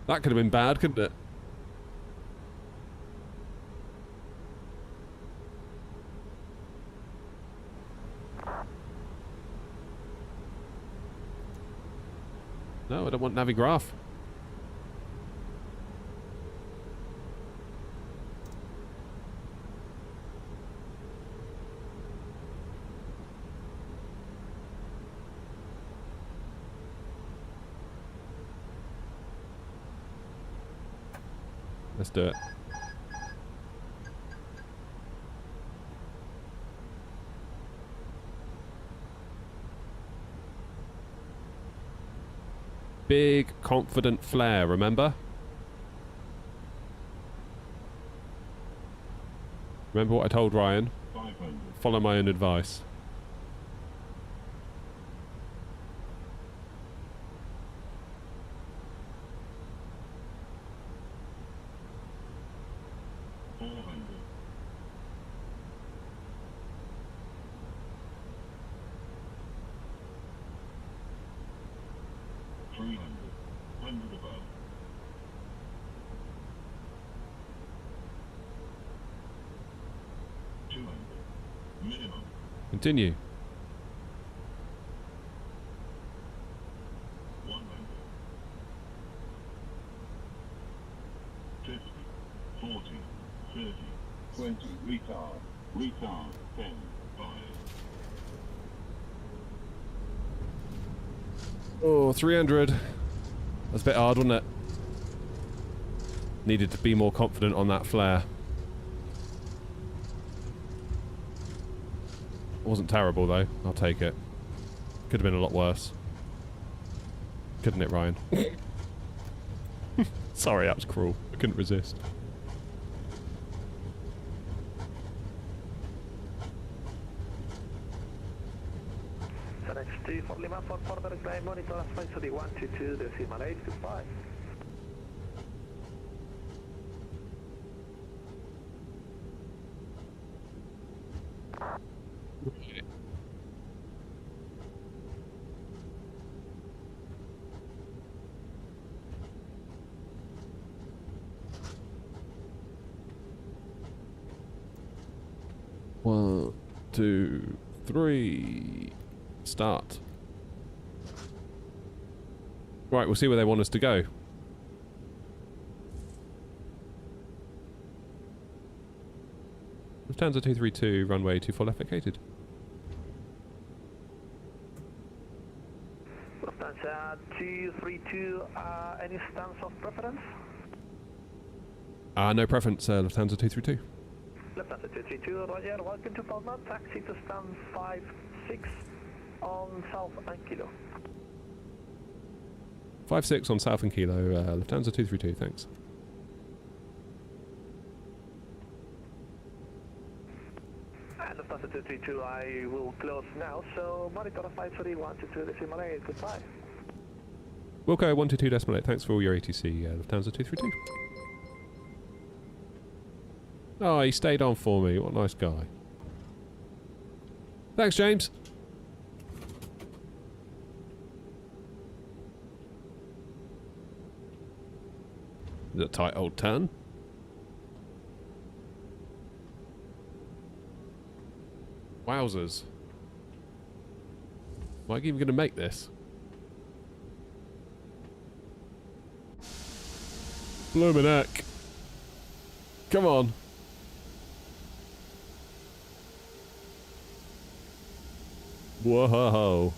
That could have been bad, couldn't it? No, I don't want Navigraph. Let's do it. Big, confident flare, remember? Remember what I told Ryan? Follow my own advice. Continue. 50, 40, 30, 20, retard, 10, 5. Oh, 300. That's a bit hard, wasn't it? Needed to be more confident on that flare. Wasn't terrible though, I'll take it. Could have been a lot worse. Couldn't it, Ryan? Sorry, that was cruel. I couldn't resist. So next to for Lima for further climb, monitor advisory 122, decimal 8, goodbye. One, two, three. Start. Right, we'll see where they want us to go. Lufthansa 232, runway 24 left vacated. Lufthansa 232, any stance of preference? No preference, Lufthansa 232. Lufthansa 232, roger, welcome to Palma, taxi to stand 56 on South and Kilo. 56 on South and Kilo, Lufthansa 232, thanks. And Lufthansa 232, I will close now, so monitor advisory 122, decimal 8, goodbye. Wilco 122.8, thanks for all your ATC, Lufthansa 232. Oh, he stayed on for me. What a nice guy. Thanks, James. Is it a tight old turn? Wowzers. Am I even going to make this? Bloomin' heck. Come on. Whoa.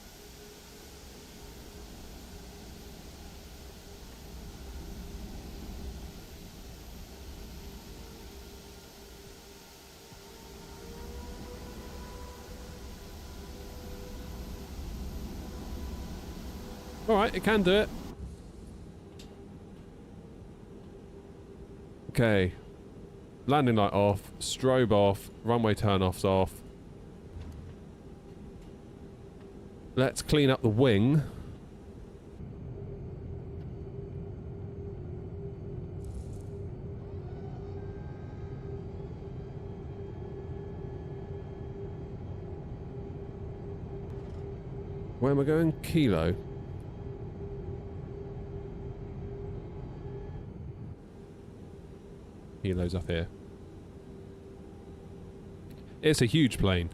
Alright, it can do it. Okay. Landing light off, strobe off, runway turn-offs off. Let's clean up the wing. Where am I going? Kilo. Kilo's up here. It's a huge plane.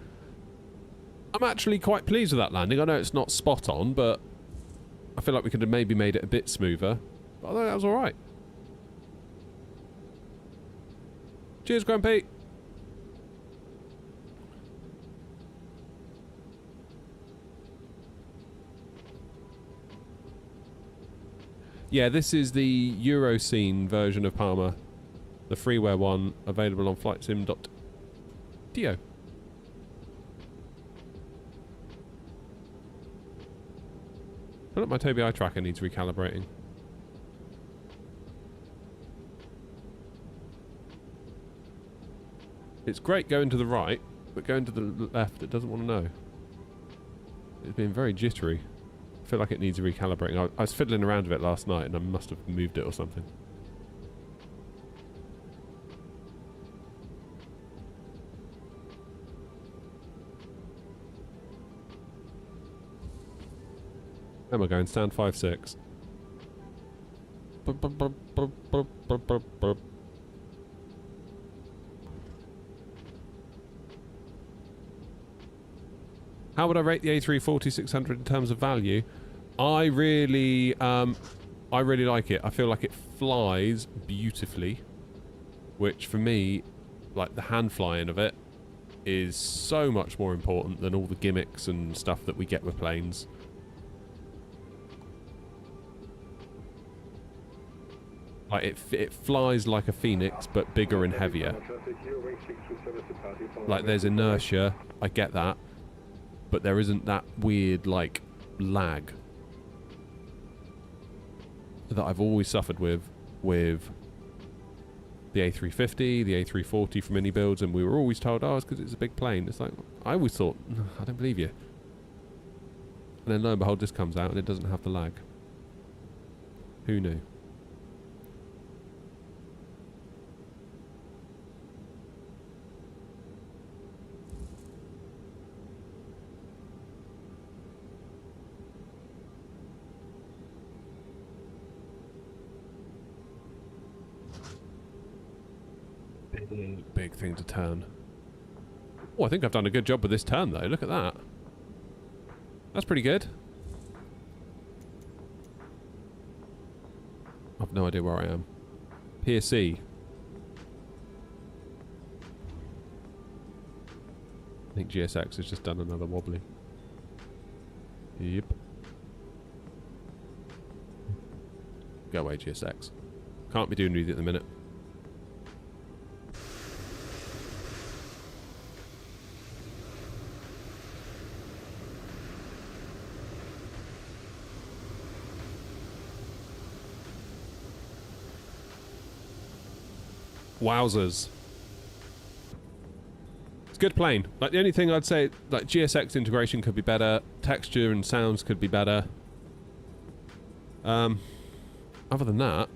I'm actually quite pleased with that landing. I know it's not spot on, but I feel like we could have maybe made it a bit smoother. But I thought that was alright. Cheers, Grumpy. Yeah, this is the Euroscene version of Palma. The freeware one, available on flightsim.do. I feel like my Tobii eye tracker needs recalibrating. It's great going to the right, but going to the left, it doesn't want to know. It's been very jittery. I feel like it needs recalibrating. I was fiddling around with it last night and I must have moved it or something. Where am I going? Stand 5-6. How would I rate the A340-600 in terms of value? I really like it. I feel like it flies beautifully, which for me, like the hand flying of it, is so much more important than all the gimmicks and stuff that we get with planes. Like it flies like a phoenix, but bigger and heavier. Like there's inertia, I get that, but there isn't that weird like lag that I've always suffered with the A350, the A340 from mini builds, and we were always told, oh, it's because it's a big plane. It's like, I always thought, no, I don't believe you. And then lo and behold, this comes out and it doesn't have the lag. Who knew? Big thing to turn. Oh, I think I've done a good job with this turn, though. Look at that. That's pretty good. I've no idea where I am. Pier C. I think GSX has just done another wobbly. Yep. Go away, GSX. Can't be doing with it at the minute. Wowzers. It's a good plane. Like, the only thing I'd say, like, GSX integration could be better. Texture and sounds could be better. Other than that,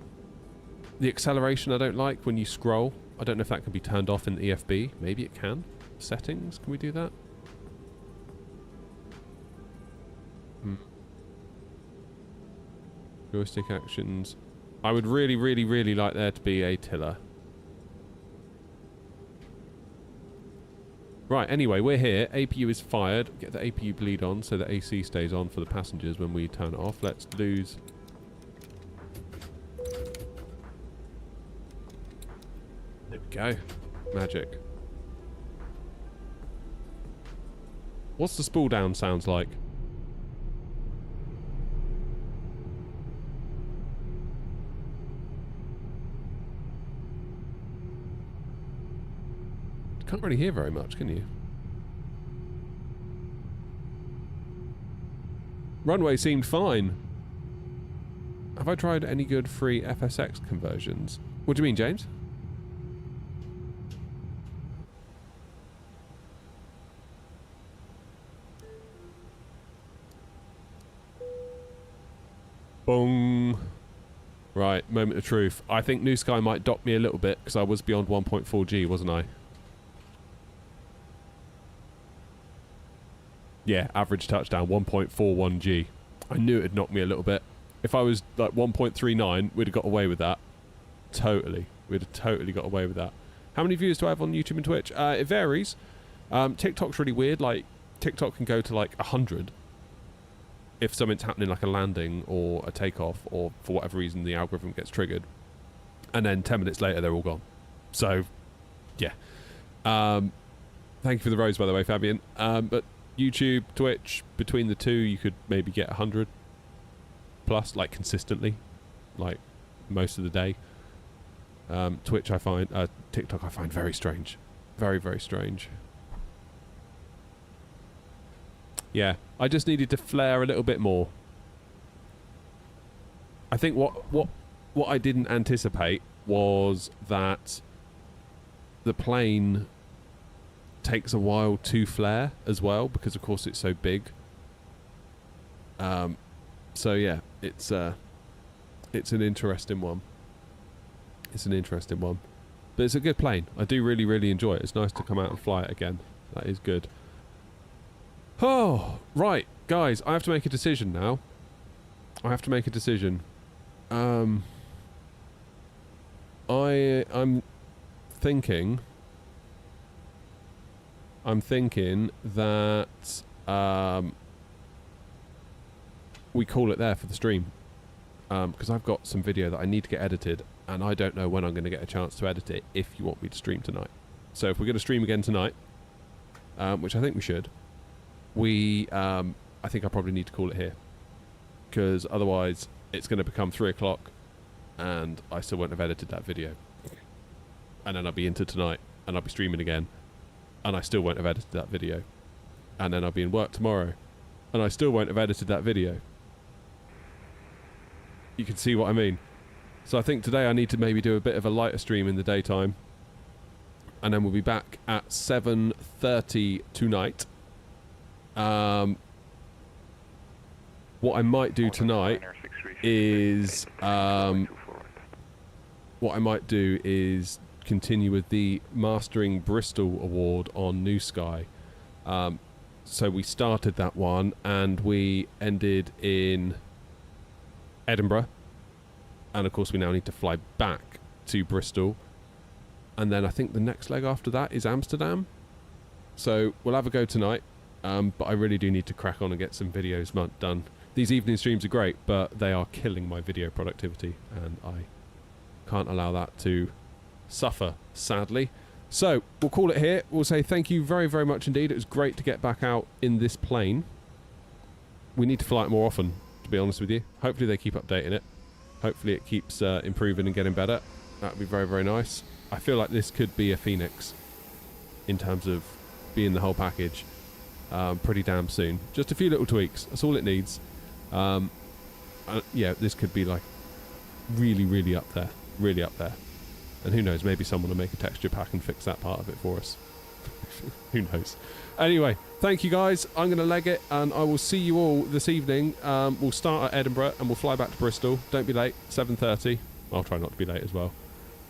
the acceleration I don't like when you scroll. I don't know if that can be turned off in the EFB. Maybe it can. Settings, can we do that? Joystick actions. I would really, really, really like there to be a tiller. Right, anyway, we're here. APU is fired. Get the APU bleed on so the AC stays on for the passengers when we turn it off. Let's lose. There we go. Magic. What's the spool down sounds like? Can't really hear very much, can you? Runway seemed fine. Have I tried any good free FSX conversions? What do you mean, James? Boom. Right, moment of truth. I think New Sky might dock me a little bit because I was beyond 1.4G, wasn't I? Yeah, average touchdown, 1.41G. I knew it'd knock me a little bit. If I was like 1.39, we'd have got away with that. Totally. We'd have totally got away with that. How many views do I have on YouTube and Twitch? It varies. TikTok's really weird. Like, TikTok can go to like 100 if something's happening like a landing or a takeoff, or for whatever reason the algorithm gets triggered. And then 10 minutes later, they're all gone. So, yeah. Thank you for the rose, by the way, Fabian. But YouTube, Twitch, between the two, you could maybe get 100 plus, like, consistently, like, most of the day. Twitch, I find, TikTok, I find very strange. Very, very strange. Yeah, I just needed to flare a little bit more. I think what I didn't anticipate was that the plane takes a while to flare as well, because of course it's so big. So yeah, it's an interesting one. It's an interesting one, but it's a good plane. I do really, really enjoy it. It's nice to come out and fly it again. That is good. Oh, right, guys, I have to make a decision now. I have to make a decision. I'm thinking that we call it there for the stream. Because I've got some video that I need to get edited, and I don't know when I'm going to get a chance to edit it if you want me to stream tonight. So if we're going to stream again tonight, which I think we should, I think I probably need to call it here. Because otherwise it's going to become 3 o'clock and I still won't have edited that video. And then I'll be into tonight and I'll be streaming again and I still won't have edited that video. And then I'll be in work tomorrow and I still won't have edited that video. You can see what I mean. So I think today I need to maybe do a bit of a lighter stream in the daytime. And then we'll be back at 7:30 tonight. What I might do tonight is continue with the Mastering Bristol Award on New Sky. So we started that one and we ended in Edinburgh, and of course we now need to fly back to Bristol, and then I think the next leg after that is Amsterdam. So we'll have a go tonight, but I really do need to crack on and get some videos done. These evening streams are great, but they are killing my video productivity, and I can't allow that to suffer, sadly. So we'll call it here. We'll say thank you very, very much indeed. It was great to get back out in this plane. We need to fly it more often, to be honest with you. Hopefully they keep updating it. Hopefully it keeps improving and getting better. That would be very, very nice. I feel like this could be a Phoenix in terms of being the whole package pretty damn soon. Just a few little tweaks. That's all it needs. Yeah, this could be like really, really up there. Really up there. And who knows, maybe someone will make a texture pack and fix that part of it for us. Who knows? Anyway, thank you guys. I'm going to leg it, and I will see you all this evening. We'll start at Edinburgh, and we'll fly back to Bristol. Don't be late, 7:30. I'll try not to be late as well.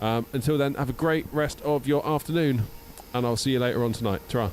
Until then, have a great rest of your afternoon, and I'll see you later on tonight. Ta-ra.